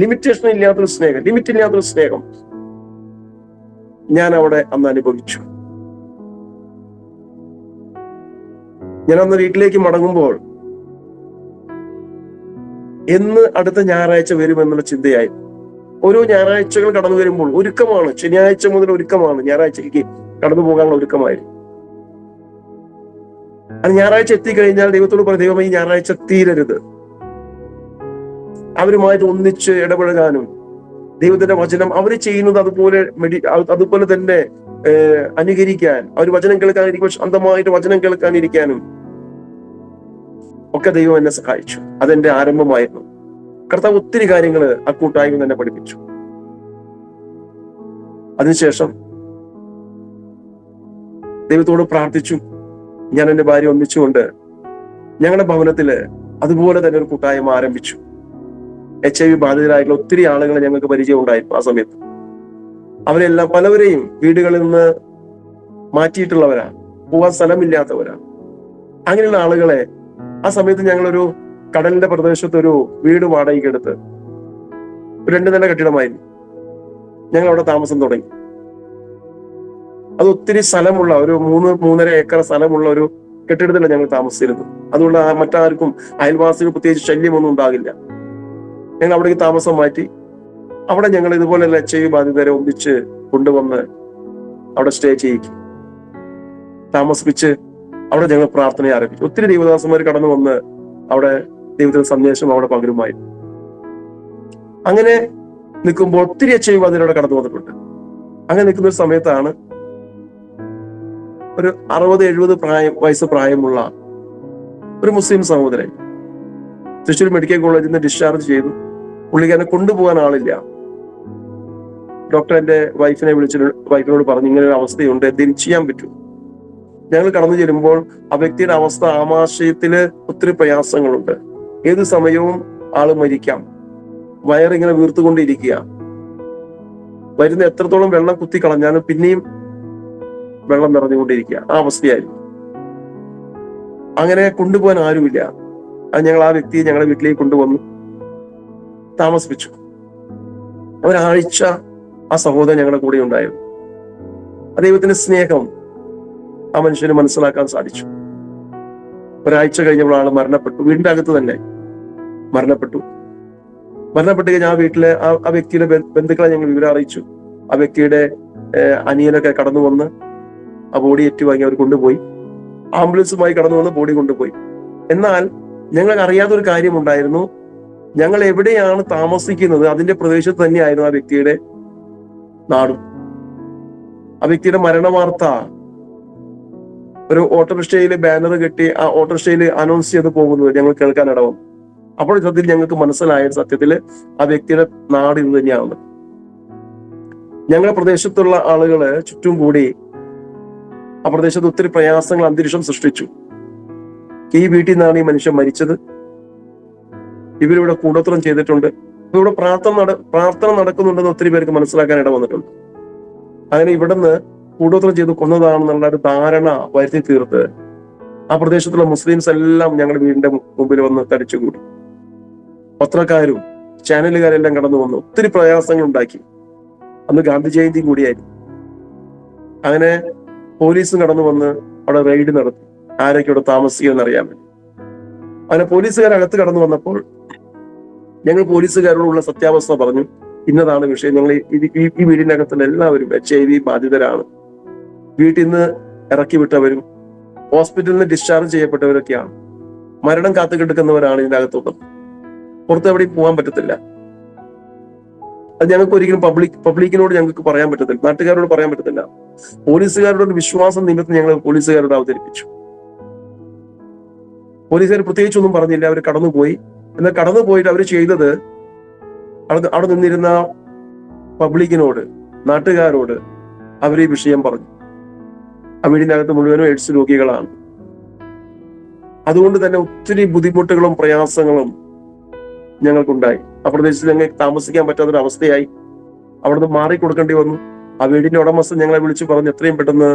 ലിമിറ്റേഷൻ ഇല്ലാത്തൊരു സ്നേഹം, ലിമിറ്റ് ഇല്ലാത്തൊരു സ്നേഹം ഞാൻ അവിടെ അന്ന് അനുഭവിച്ചു. ഞാൻ അന്ന് വീട്ടിലേക്ക് മടങ്ങുമ്പോൾ എന്ന് അടുത്ത ഞായറാഴ്ച വരുമെന്നുള്ള ചിന്തയായി. ഓരോ ഞായറാഴ്ചകൾ കടന്നു വരുമ്പോൾ ഒരുക്കമാണ്. ശനിയാഴ്ച മുതൽ ഒരുക്കമാണ്. ഞായറാഴ്ചയ്ക്ക് കടന്നു പോകാനുള്ള ഒരുക്കമായിരുന്നു. അത് ഞായറാഴ്ച എത്തിക്കഴിഞ്ഞാൽ ദൈവത്തോട് പറയും, ദൈവമേ ഈ ഞായറാഴ്ച തീരരുത്. അവരുമായിട്ട് ഒന്നിച്ച് ഇടപഴകാനും ദൈവത്തിന്റെ വചനം അവർ ചെയ്യുന്നത് അതുപോലെ തന്നെ അനുകരിക്കാൻ, അവർ വചനം കേൾക്കാനിരിക്കുമ്പോൾ ശാന്തമായിട്ട് വചനം കേൾക്കാനിരിക്കാനും ഒക്കെ ദൈവം എന്നെ സഹായിച്ചു. അതെന്റെ ആരംഭമായിരുന്നു. കർത്താവ് ഒത്തിരി കാര്യങ്ങൾ ആ കൂട്ടായ്മ തന്നെ പഠിപ്പിച്ചു. അതിനുശേഷം ദൈവത്തോട് പ്രാർത്ഥിച്ചു. ഞാൻ എൻ്റെ ഭാര്യ ഒന്നിച്ചുകൊണ്ട് ഞങ്ങളുടെ ഭവനത്തില് അതുപോലെ തന്നെ ഒരു കൂട്ടായ്മ ആരംഭിച്ചു. HIV ബാധിതരായിട്ടുള്ള ഒത്തിരി ആളുകളെ ഞങ്ങൾക്ക് പരിചയം ഉണ്ടായിരുന്നു. ആ സമയത്ത് അവരെല്ലാം പലവരെയും വീടുകളിൽ നിന്ന് മാറ്റിയിട്ടുള്ളവരാണ്, പോവാൻ സ്ഥലമില്ലാത്തവരാണ്. അങ്ങനെയുള്ള ആളുകളെ ആ സമയത്ത് ഞങ്ങളൊരു കടലിന്റെ പ്രദേശത്ത് ഒരു വീട് വാടകയ്ക്ക് എടുത്ത്, 2 നില കെട്ടിടമായിരുന്നു, ഞങ്ങൾ അവിടെ താമസം തുടങ്ങി. അത് ഒത്തിരി സ്ഥലമുള്ള ഒരു 3-3.5 ഏക്കർ സ്ഥലമുള്ള ഒരു കെട്ടിടത്തിലാണ് ഞങ്ങൾ താമസിച്ചിരുന്നത്. അതുകൊണ്ട് മറ്റാർക്കും അയൽവാസികൾ പ്രത്യേകിച്ച് ശല്യമൊന്നും ഉണ്ടാകില്ല. ഞങ്ങൾ അവിടേക്ക് താമസം മാറ്റി. അവിടെ ഞങ്ങൾ ഇതുപോലെയുള്ള HIV ബാധിതരെ ഒന്നിച്ച് കൊണ്ടുവന്ന് അവിടെ സ്റ്റേ ചെയ്യിക്കും, താമസിപ്പിച്ച് അവിടെ ഞങ്ങൾ പ്രാർത്ഥന ആരംഭിച്ചു. ഒത്തിരി ദൈവദാസന്മാർ കടന്നു വന്ന് അവിടെ ദൈവത്തിന്റെ സന്ദേശം അവിടെ പകരുമായിരുന്നു. അങ്ങനെ നിൽക്കുമ്പോൾ ഒത്തിരി HIV ബാധിതരോടെ കടന്നു വന്നിട്ടുണ്ട്. അങ്ങനെ നിൽക്കുന്ന ഒരു സമയത്താണ് ഒരു 60-70 വയസ്സ് പ്രായമുള്ള ഒരു മുസ്ലിം സഹോദരൻ തൃശ്ശൂർ മെഡിക്കൽ കോളേജിൽ നിന്ന് ഡിസ്ചാർജ് ചെയ്തു. പുള്ളിക്കാരനെ കൊണ്ടുപോകാൻ ആളില്ല. ഡോക്ടർ എന്റെ വൈഫിനോട് പറഞ്ഞു, ഇങ്ങനെ ഒരു അവസ്ഥയുണ്ട്, എന്തെങ്കിലും ചെയ്യാൻ പറ്റും. ഞങ്ങൾ കടന്നു ചെല്ലുമ്പോൾ ആ വ്യക്തിയുടെ അവസ്ഥ, ആമാശയത്തില് ഒത്തിരി പ്രയാസങ്ങളുണ്ട്. ഏത് സമയവും ആള് മരിക്കാം. വയറിങ്ങനെ വീർത്തുകൊണ്ടിരിക്കുക. വരുന്ന എത്രത്തോളം വെള്ളം കുത്തി കളഞ്ഞാലും പിന്നെയും വെള്ളം നിറഞ്ഞുകൊണ്ടിരിക്കുക. ആ അവസ്ഥയായിരുന്നു. അങ്ങനെ കൊണ്ടുപോകാൻ ആരുമില്ല. അത് ഞങ്ങൾ ആ വ്യക്തിയെ ഞങ്ങളുടെ വീട്ടിലേക്ക് കൊണ്ടുവന്നു താമസിപ്പിച്ചു. ഒരാഴ്ച ആ സഹോദരൻ ഞങ്ങളുടെ കൂടെ ഉണ്ടായിരുന്നു. ദൈവത്തിന്റെ സ്നേഹം ആ മനുഷ്യന് മനസ്സിലാക്കാൻ സാധിച്ചു. ഒരാഴ്ച കഴിഞ്ഞപ്പോൾ ആള് മരണപ്പെട്ടു. വീടിന്റെ അകത്ത് തന്നെ മരണപ്പെട്ടു. മരണപ്പെട്ട് കഴിഞ്ഞാൽ ആ വീട്ടിലെ ആ വ്യക്തിയുടെ ബന്ധുക്കളെ ഞങ്ങൾ വിവരം അറിയിച്ചു. ആ വ്യക്തിയുടെ അനിയനൊക്കെ കടന്നു വന്ന് ആ ബോഡി ഏറ്റുവാങ്ങി അവർ കൊണ്ടുപോയി. ആംബുലൻസുമായി കടന്നു വന്ന് ബോഡി കൊണ്ടുപോയി. എന്നാൽ ഞങ്ങൾക്ക് അറിയാത്തൊരു കാര്യമുണ്ടായിരുന്നു. ഞങ്ങൾ എവിടെയാണ് താമസിക്കുന്നത് അതിന്റെ പ്രദേശത്ത് തന്നെയായിരുന്നു ആ വ്യക്തിയുടെ നാടും. ആ വ്യക്തിയുടെ മരണവാർത്ത ഒരു ഓട്ടോറിക്ഷയിൽ ബാനർ കെട്ടി ആ ഓട്ടോറിക്ഷയിൽ അനൗൺസ് ചെയ്ത് പോകുന്നത് ഞങ്ങൾ കേൾക്കാൻ ഇടവന്നു. അപ്പോൾ സത്യത്തിൽ ഞങ്ങൾക്ക് മനസ്സിലായ സത്യത്തില് ആ വ്യക്തിയുടെ നാട് ഇത് തന്നെയാണ്. ഞങ്ങളുടെ പ്രദേശത്തുള്ള ആളുകള് ചുറ്റും കൂടി ആ പ്രദേശത്ത് ഒത്തിരി പ്രയാസങ്ങൾ അന്തരീക്ഷം സൃഷ്ടിച്ചു. ഈ വീട്ടിൽ നിന്നാണ് ഈ മനുഷ്യൻ മരിച്ചത്, ഇവരിവിടെ കൂടോത്രം ചെയ്തിട്ടുണ്ട്, ഇവിടെ പ്രാർത്ഥന നടക്കുന്നുണ്ടെന്ന് ഒത്തിരി പേർക്ക് മനസ്സിലാക്കാൻ ഇട വന്നിട്ടുണ്ട്. അങ്ങനെ ഇവിടുന്ന് കൂടോത്രം ചെയ്ത് കൊന്നതാണെന്നുള്ള ഒരു ധാരണ വരുത്തി തീർത്ത് ആ പ്രദേശത്തുള്ള മുസ്ലിംസ് എല്ലാം ഞങ്ങളുടെ വീടിന്റെ മുമ്പിൽ വന്ന് തടിച്ചുകൂടി. പത്രക്കാരും ചാനലുകാരെല്ലാം കടന്നു വന്നു ഒത്തിരി പ്രയാസങ്ങൾ ഉണ്ടാക്കി. അന്ന് ഗാന്ധി ജയന്തി കൂടിയായിരുന്നു. അങ്ങനെ പോലീസും കടന്നു വന്ന് അവിടെ റെയ്ഡ് നടത്തി ആരൊക്കെ ഇവിടെ താമസിക്കുമെന്ന് അറിയാൻ വേണ്ടി. അങ്ങനെ പോലീസുകാരകത്ത് കടന്നു വന്നപ്പോൾ ഞങ്ങൾ പോലീസുകാരോടുള്ള സത്യാവസ്ഥ പറഞ്ഞു. ഇന്നതാണ് വിഷയം. ഞങ്ങൾ ഈ വീടിന്റെ അകത്തുള്ള എല്ലാവരും HIV ബാധിതരാണ്. വീട്ടിൽ നിന്ന് ഇറക്കി വിട്ടവരും ഹോസ്പിറ്റലിൽ നിന്ന് ഡിസ്ചാർജ് ചെയ്യപ്പെട്ടവരൊക്കെയാണ്. മരണം കാത്തു കിടക്കുന്നവരാണ് ഇതിന്റെ അകത്തുള്ളത്. പുറത്ത് എവിടെയും പോകാൻ പറ്റത്തില്ല. അത് ഞങ്ങൾക്ക് ഒരിക്കലും പബ്ലിക്കിനോട് ഞങ്ങൾക്ക് പറയാൻ പറ്റത്തില്ല, നാട്ടുകാരോട് പറയാൻ പറ്റത്തില്ല. പോലീസുകാരുടെ ഒരു വിശ്വാസം നിമിത്തം ഞങ്ങൾ പോലീസുകാരോട് അവതരിപ്പിച്ചു. പോലീസുകാർ പ്രത്യേകിച്ചൊന്നും പറഞ്ഞില്ല. അവർ കടന്നുപോയി. എന്നാൽ കടന്നു പോയിട്ട് അവർ ചെയ്തത് അവിടെ നിന്നിരുന്ന പബ്ലിക്കിനോട്, നാട്ടുകാരോട് അവർ ഈ വിഷയം പറഞ്ഞു. ആ വീടിനകത്ത് മുഴുവനും എയ്ഡ്സ് രോഗികളാണ്. അതുകൊണ്ട് തന്നെ ഒത്തിരി ബുദ്ധിമുട്ടുകളും പ്രയാസങ്ങളും ഞങ്ങൾക്കുണ്ടായി. ആ പ്രദേശത്ത് ഞങ്ങൾക്ക് താമസിക്കാൻ പറ്റാത്തൊരു അവസ്ഥയായി. അവിടുന്ന് മാറിക്കൊടുക്കേണ്ടി വന്നു. ആ വീടിന്റെ ഉടമസ്ഥൻ ഞങ്ങളെ വിളിച്ചു പറഞ്ഞു എത്രയും പെട്ടെന്ന്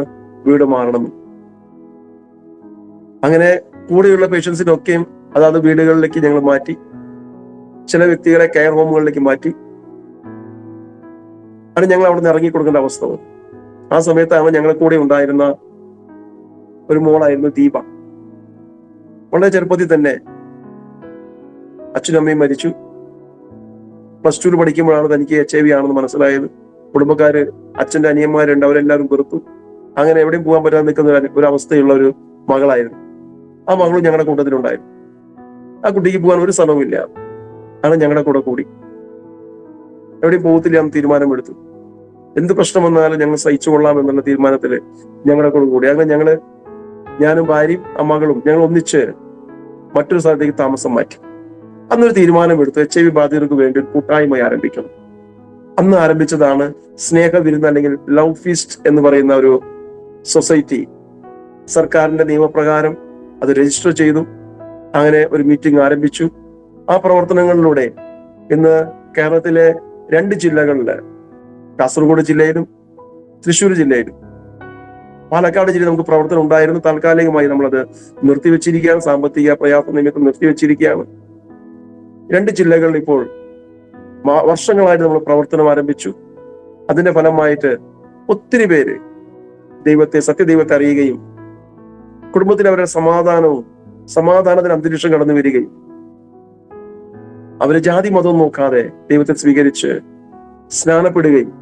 വീട് മാറണം. അങ്ങനെ കൂടെയുള്ള പേഷ്യൻസിനൊക്കെയും അതാത് വീടുകളിലേക്ക് ഞങ്ങൾ മാറ്റി. ചില വ്യക്തികളെ കെയർ ഹോമുകളിലേക്ക് മാറ്റി. അത് ഞങ്ങൾ അവിടെ നിന്ന് ഇറങ്ങിക്കൊടുക്കേണ്ട അവസ്ഥ വന്നു. ആ സമയത്താണ് ഞങ്ങളെ കൂടെ ഉണ്ടായിരുന്ന ഒരു മോളായിരുന്നു ദീപ. വളരെ ചെറുപ്പത്തിൽ തന്നെ അച്ഛനും അമ്മയും മരിച്ചു. +2 പഠിക്കുമ്പോഴാണ് തനിക്ക് HIV ആണെന്ന് മനസ്സിലായത്. കുടുംബക്കാര്, അച്ഛന്റെ അനിയന്മാരുണ്ട്, അവരെല്ലാവരും വെറുത്തു. അങ്ങനെ എവിടെയും പോകാൻ പറ്റാതെ നിൽക്കുന്ന ഒരു അവസ്ഥയുള്ള ഒരു മകളായിരുന്നു. ആ മകളും ഞങ്ങളുടെ കൂട്ടത്തിലുണ്ടായിരുന്നു. ആ കുട്ടിക്ക് പോകാൻ ഒരു സ്ഥലവുമില്ല. ആണ് ഞങ്ങളുടെ കൂടെ കൂടി. എവിടെയും പോകത്തില്ല എന്ന് തീരുമാനമെടുത്തു. എന്ത് പ്രശ്നം വന്നാലും ഞങ്ങൾ സഹിച്ചു കൊള്ളാം എന്നുള്ള തീരുമാനത്തില് ഞങ്ങളുടെ കൂടെ കൂടി. അങ്ങനെ ഞാനും ഭാര്യയും മകളും ഞങ്ങൾ ഒന്നിച്ച് മറ്റൊരു സ്ഥലത്തേക്ക് താമസം മാറ്റി. അന്നൊരു തീരുമാനമെടുത്തു, HIV ബാധിതർക്ക് വേണ്ടി ഒരു കൂട്ടായ്മ ആരംഭിക്കണം. അന്ന് ആരംഭിച്ചതാണ് സ്നേഹവിരുന്ന് അല്ലെങ്കിൽ ലവ് ഫീസ്റ്റ് എന്ന് പറയുന്ന ഒരു സൊസൈറ്റി. സർക്കാരിന്റെ നിയമപ്രകാരം അത് രജിസ്റ്റർ ചെയ്തു. അങ്ങനെ ഒരു മീറ്റിംഗ് ആരംഭിച്ചു. ആ പ്രവർത്തനങ്ങളിലൂടെ ഇന്ന് കേരളത്തിലെ 2 ജില്ലകളില്, കാസർഗോഡ് ജില്ലയിലും തൃശ്ശൂർ ജില്ലയിലും പാലക്കാട് ജില്ലയിൽ നമുക്ക് പ്രവർത്തനം ഉണ്ടായിരുന്നു. താൽക്കാലികമായി നമ്മളത് നിർത്തിവെച്ചിരിക്കുകയാണ്. സാമ്പത്തിക പ്രയാസ നിമിത്തം നിർത്തിവെച്ചിരിക്കുകയാണ്. 2 ജില്ലകളിൽ ഇപ്പോൾ വർഷങ്ങളായിട്ട് നമ്മൾ പ്രവർത്തനം ആരംഭിച്ചു. അതിന്റെ ഫലമായിട്ട് ഒത്തിരി പേര് സത്യദൈവത്തെ അറിയുകയും കുടുംബത്തിൽ അവരുടെ സമാധാനത്തിന് അന്തരീക്ഷം കടന്നു വരികയും അവര് ജാതി മതവും നോക്കാതെ ദൈവത്തെ സ്വീകരിച്ച് സ്നാനപ്പെടുകയും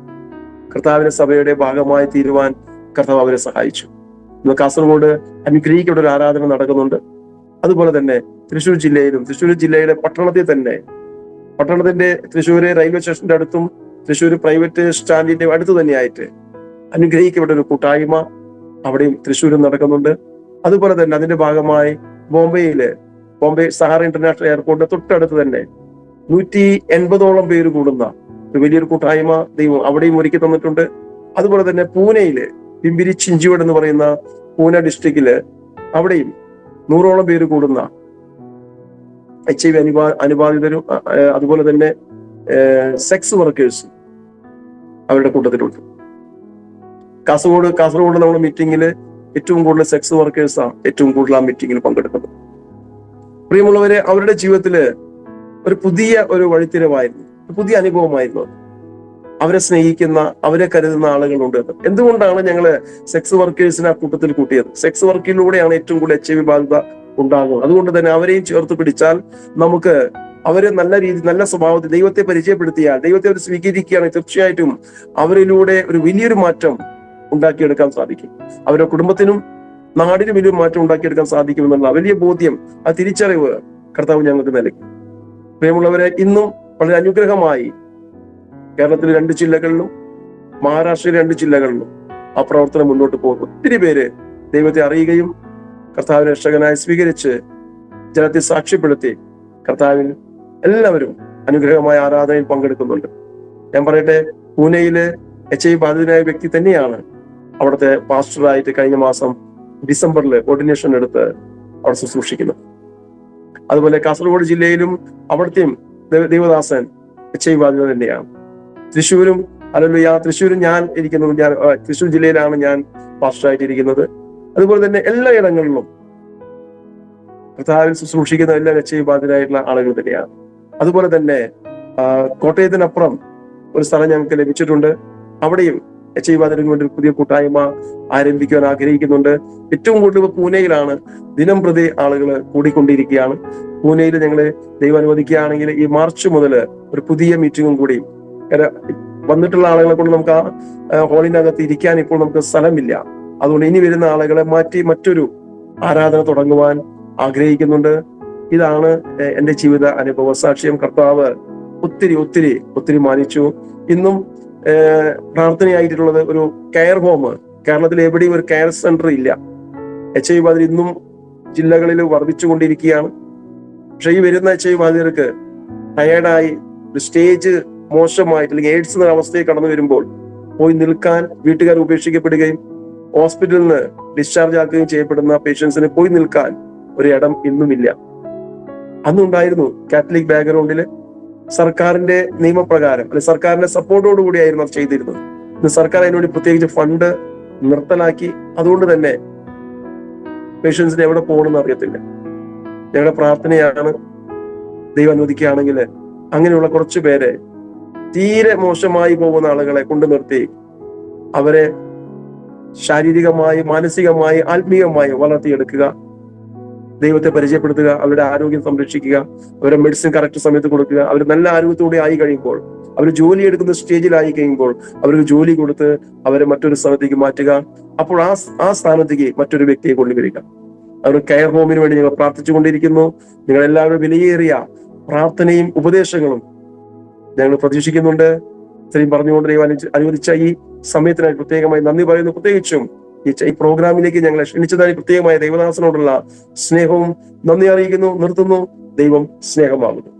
കർത്താവിന്റെ സഭയുടെ ഭാഗമായി തീരുവാൻ കർത്താവ് അവരെ സഹായിച്ചു. ഇന്ന് കാസർഗോഡ് അനുഗ്രഹിക്കപ്പെട്ട ഒരു ആരാധന നടക്കുന്നുണ്ട്. അതുപോലെ തന്നെ തൃശ്ശൂർ ജില്ലയിലെ പട്ടണത്തിന്റെ തൃശ്ശൂര് റെയിൽവേ സ്റ്റേഷന്റെ അടുത്തും തൃശ്ശൂർ പ്രൈവറ്റ് സ്റ്റാൻഡിന്റെ അടുത്ത് തന്നെയായിട്ട് അനുഗ്രഹിക്കപ്പെട്ട ഒരു കൂട്ടായ്മ അവിടെയും തൃശ്ശൂരും നടക്കുന്നുണ്ട്. അതുപോലെ തന്നെ അതിന്റെ ഭാഗമായി ബോംബെ സഹാറ ഇന്റർനാഷണൽ എയർപോർട്ടിന്റെ തൊട്ടടുത്ത് തന്നെ 180ഓളം പേര് കൂടുന്ന ഒരു വലിയൊരു കൂട്ടായ്മ ദൈവം അവിടെയും ഒരുക്കി തന്നിട്ടുണ്ട്. അതുപോലെ തന്നെ പൂനെയില് പിമ്പിരി ചിഞ്ചുവട് എന്ന് പറയുന്ന പൂനെ ഡിസ്ട്രിക്റ്റില് അവിടെയും 100ഓളം പേര് കൂടുന്ന HIV അനുബാധിതരും അതുപോലെ തന്നെ സെക്സ് വർക്കേഴ്സും അവരുടെ കൂട്ടത്തിലുണ്ട്. കാസർഗോഡ് നമ്മുടെ മീറ്റിംഗിൽ ഏറ്റവും കൂടുതൽ സെക്സ് വർക്കേഴ്സാണ് ഏറ്റവും കൂടുതൽ ആ മീറ്റിംഗിൽ പങ്കെടുക്കുന്നത്. പ്രിയമുള്ളവരെ, അവരുടെ ജീവിതത്തില് ഒരു പുതിയ ഒരു വഴിത്തിരിവായിരുന്നു, ഒരു പുതിയ അനുഭവമായിരുന്നു. അവരെ സ്നേഹിക്കുന്ന, അവരെ കരുതുന്ന ആളുകളുണ്ട്. എന്തുകൊണ്ടാണ് ഞങ്ങള് സെക്സ് വർക്കേഴ്സിനെ ആ കൂട്ടത്തിൽ കൂട്ടിയത്? സെക്സ് വർക്കിലൂടെയാണ് ഏറ്റവും കൂടുതൽ HIV ബാധിത ഉണ്ടാകുന്നത്. അതുകൊണ്ട് തന്നെ അവരെയും ചേർത്ത് പിടിച്ചാൽ നമുക്ക് അവരെ നല്ല സ്വഭാവത്തിൽ ദൈവത്തെ പരിചയപ്പെടുത്തിയാൽ, ദൈവത്തെ അവർ സ്വീകരിക്കുകയാണെങ്കിൽ തീർച്ചയായിട്ടും അവരിലൂടെ ഒരു വലിയൊരു മാറ്റം ഉണ്ടാക്കിയെടുക്കാൻ സാധിക്കും. അവരുടെ കുടുംബത്തിനും നാടിനും വലിയൊരു മാറ്റം ഉണ്ടാക്കിയെടുക്കാൻ സാധിക്കുമെന്നുള്ള വലിയ ബോധ്യം, ആ തിരിച്ചറിവ് കർത്താവ് ഞങ്ങൾക്ക് നൽകി. പ്രിയമുള്ളവരെ, ഇന്നും വളരെ അനുഗ്രഹമായി കേരളത്തിലെ 2 ജില്ലകളിലും മഹാരാഷ്ട്രയിലെ 2 ജില്ലകളിലും ആ പ്രവർത്തനം മുന്നോട്ട് പോകുന്നു. ഒത്തിരി പേര് ദൈവത്തെ അറിയുകയും കർത്താവിനെ രക്ഷകനായി സ്വീകരിച്ച് ജനത്തെ സാക്ഷ്യപ്പെടുത്തി കർത്താവിൽ എല്ലാവരും അനുഗ്രഹമായ ആരാധനയിൽ പങ്കെടുക്കുന്നുണ്ട്. ഞാൻ പറയട്ടെ, പൂനെയിലെ HIV ബാധിതനായ വ്യക്തി തന്നെയാണ് അവിടുത്തെ പാസ്റ്ററായിട്ട് കഴിഞ്ഞ മാസം ഡിസംബറിൽ ഓർഡിനേഷൻ എടുത്ത് അവിടെ ശുശ്രൂഷിക്കുന്നത്. അതുപോലെ കാസർഗോഡ് ജില്ലയിലും അവിടുത്തെയും ദൈവദാസൻ HIV ബാധിത തന്നെയാണ്. തൃശ്ശൂരും തൃശ്ശൂരും ഞാൻ തൃശ്ശൂർ ജില്ലയിലാണ് ഞാൻ പാസ്റ്ററായിട്ട് ഇരിക്കുന്നത്. അതുപോലെ തന്നെ എല്ലായിടങ്ങളിലും കർത്താവിൽ ശുശ്രൂഷിക്കുന്ന എല്ലാ HIV ബാധിതരായിട്ടുള്ള ആളുകൾ തന്നെയാണ്. അതുപോലെ തന്നെ കോട്ടയത്തിനപ്പുറം ഒരു സ്ഥലം ഞങ്ങൾക്ക് ലഭിച്ചിട്ടുണ്ട്. അവിടെയും HIV ബാധിതർക്ക് വേണ്ടി ഒരു പുതിയ കൂട്ടായ്മ ആരംഭിക്കുവാൻ ആഗ്രഹിക്കുന്നുണ്ട്. ഏറ്റവും കൂടുതൽ പൂനെയിലാണ് ദിനം പ്രതി ആളുകൾ കൂടിക്കൊണ്ടിരിക്കുകയാണ്. പൂനെയിൽ ഞങ്ങള് ദൈവം അനുവദിക്കുകയാണെങ്കിൽ ഈ മാർച്ച് മുതൽ ഒരു പുതിയ മീറ്റിംഗും കൂടി, വന്നിട്ടുള്ള ആളുകളെ കൊണ്ട് നമുക്ക് ആ ഹാളിന്റെ അകത്ത് ഇരിക്കാൻ ഇപ്പോൾ നമുക്ക് സ്ഥലമില്ല. അതുകൊണ്ട് ഇനി വരുന്ന ആളുകളെ മാറ്റി മറ്റൊരു ആരാധന തുടങ്ങുവാൻ ആഗ്രഹിക്കുന്നുണ്ട്. ഇതാണ് എന്റെ ജീവിത അനുഭവ സാക്ഷ്യം. കർത്താവ് ഒത്തിരി ഒത്തിരി ഒത്തിരി മാനിച്ചു. ഇന്നും പ്രാർത്ഥനയായിട്ടുള്ളത് ഒരു കെയർ ഹോം. കേരളത്തിൽ എവിടെയും ഒരു കെയർ സെന്റർ ഇല്ല. HIV ബാധിതർ ഇന്നും ജില്ലകളിൽ വർദ്ധിച്ചുകൊണ്ടിരിക്കുകയാണ്. പക്ഷെ ഈ വരുന്ന HIV ബാധിതർക്ക് ടയേർഡായി ഒരു സ്റ്റേജ് മോശമായിട്ട് അല്ലെങ്കിൽ എയ്ഡ്സ് എന്ന അവസ്ഥയിൽ കടന്നു വരുമ്പോൾ പോയി നിൽക്കാൻ വീട്ടുകാർ ഉപേക്ഷിക്കപ്പെടുകയും ഹോസ്പിറ്റലിൽ നിന്ന് ഡിസ്ചാർജ് ആക്കുകയും ചെയ്യപ്പെടുന്ന പേഷ്യൻസിന് പോയി നിൽക്കാൻ ഒരു ഇടം ഇന്നുമില്ല. അന്നുണ്ടായിരുന്നു. കാത്തലിക് ബാക്ക്ഗ്രൗണ്ടില് സർക്കാരിന്റെ നിയമപ്രകാരം അല്ലെങ്കിൽ സർക്കാരിന്റെ സപ്പോർട്ടോടുകൂടിയായിരുന്നു അത് ചെയ്തിരുന്നത്. ഇന്ന് സർക്കാർ അതിനുവേണ്ടി പ്രത്യേകിച്ച് ഫണ്ട് നിർത്തലാക്കി. അതുകൊണ്ട് തന്നെ പേഷ്യൻസിന് എവിടെ പോകണമെന്ന് അറിയത്തില്ല. ഞങ്ങളുടെ പ്രാർത്ഥനയാണ്, ദൈവം അനുവദിക്കുകയാണെങ്കിൽ അങ്ങനെയുള്ള കുറച്ചു പേരെ, തീരെ മോശമായി പോകുന്ന ആളുകളെ കൊണ്ടു നിർത്തി അവരെ ശാരീരികമായി, മാനസികമായി, ആത്മീയമായി വളർത്തിയെടുക്കുക, ദൈവത്തെ പരിചയപ്പെടുത്തുക, അവരുടെ ആരോഗ്യം സംരക്ഷിക്കുക, അവരുടെ മെഡിസിൻ കറക്റ്റ് സമയത്ത് കൊടുക്കുക. അവർ നല്ല ആരോഗ്യത്തോടെ ആയി കഴിയുമ്പോൾ, അവർ ജോലി എടുക്കുന്ന സ്റ്റേജിലായി കഴിയുമ്പോൾ അവർക്ക് ജോലി കൊടുത്ത് അവരെ മറ്റൊരു സ്ഥലത്തേക്ക് മാറ്റുക. അപ്പോൾ ആ സ്ഥാനത്തേക്ക് മറ്റൊരു വ്യക്തിയെ കൊണ്ടുവരിക. അവർ കെയർ ഹോമിന് വേണ്ടി ഞങ്ങൾ പ്രാർത്ഥിച്ചുകൊണ്ടിരിക്കുന്നു. നിങ്ങൾ എല്ലാവരും വിലയേറിയ പ്രാർത്ഥനയും ഉപദേശങ്ങളും ഞങ്ങൾ പ്രതീക്ഷിക്കുന്നുണ്ട്. ഇത്രയും പറഞ്ഞുകൊണ്ട് ദൈവം അനുവദിച്ച ഈ സമയത്തിനായി പ്രത്യേകമായി നന്ദി പറയുന്നു. പ്രത്യേകിച്ചും ഈ പ്രോഗ്രാമിലേക്ക് ഞങ്ങളെ ക്ഷണിച്ചതായി പ്രത്യേകമായ ദൈവദാസനോടുള്ള സ്നേഹവും നന്ദി അറിയിക്കുന്നു. നിർത്തുന്നു. ദൈവം സ്നേഹമാകുന്നു.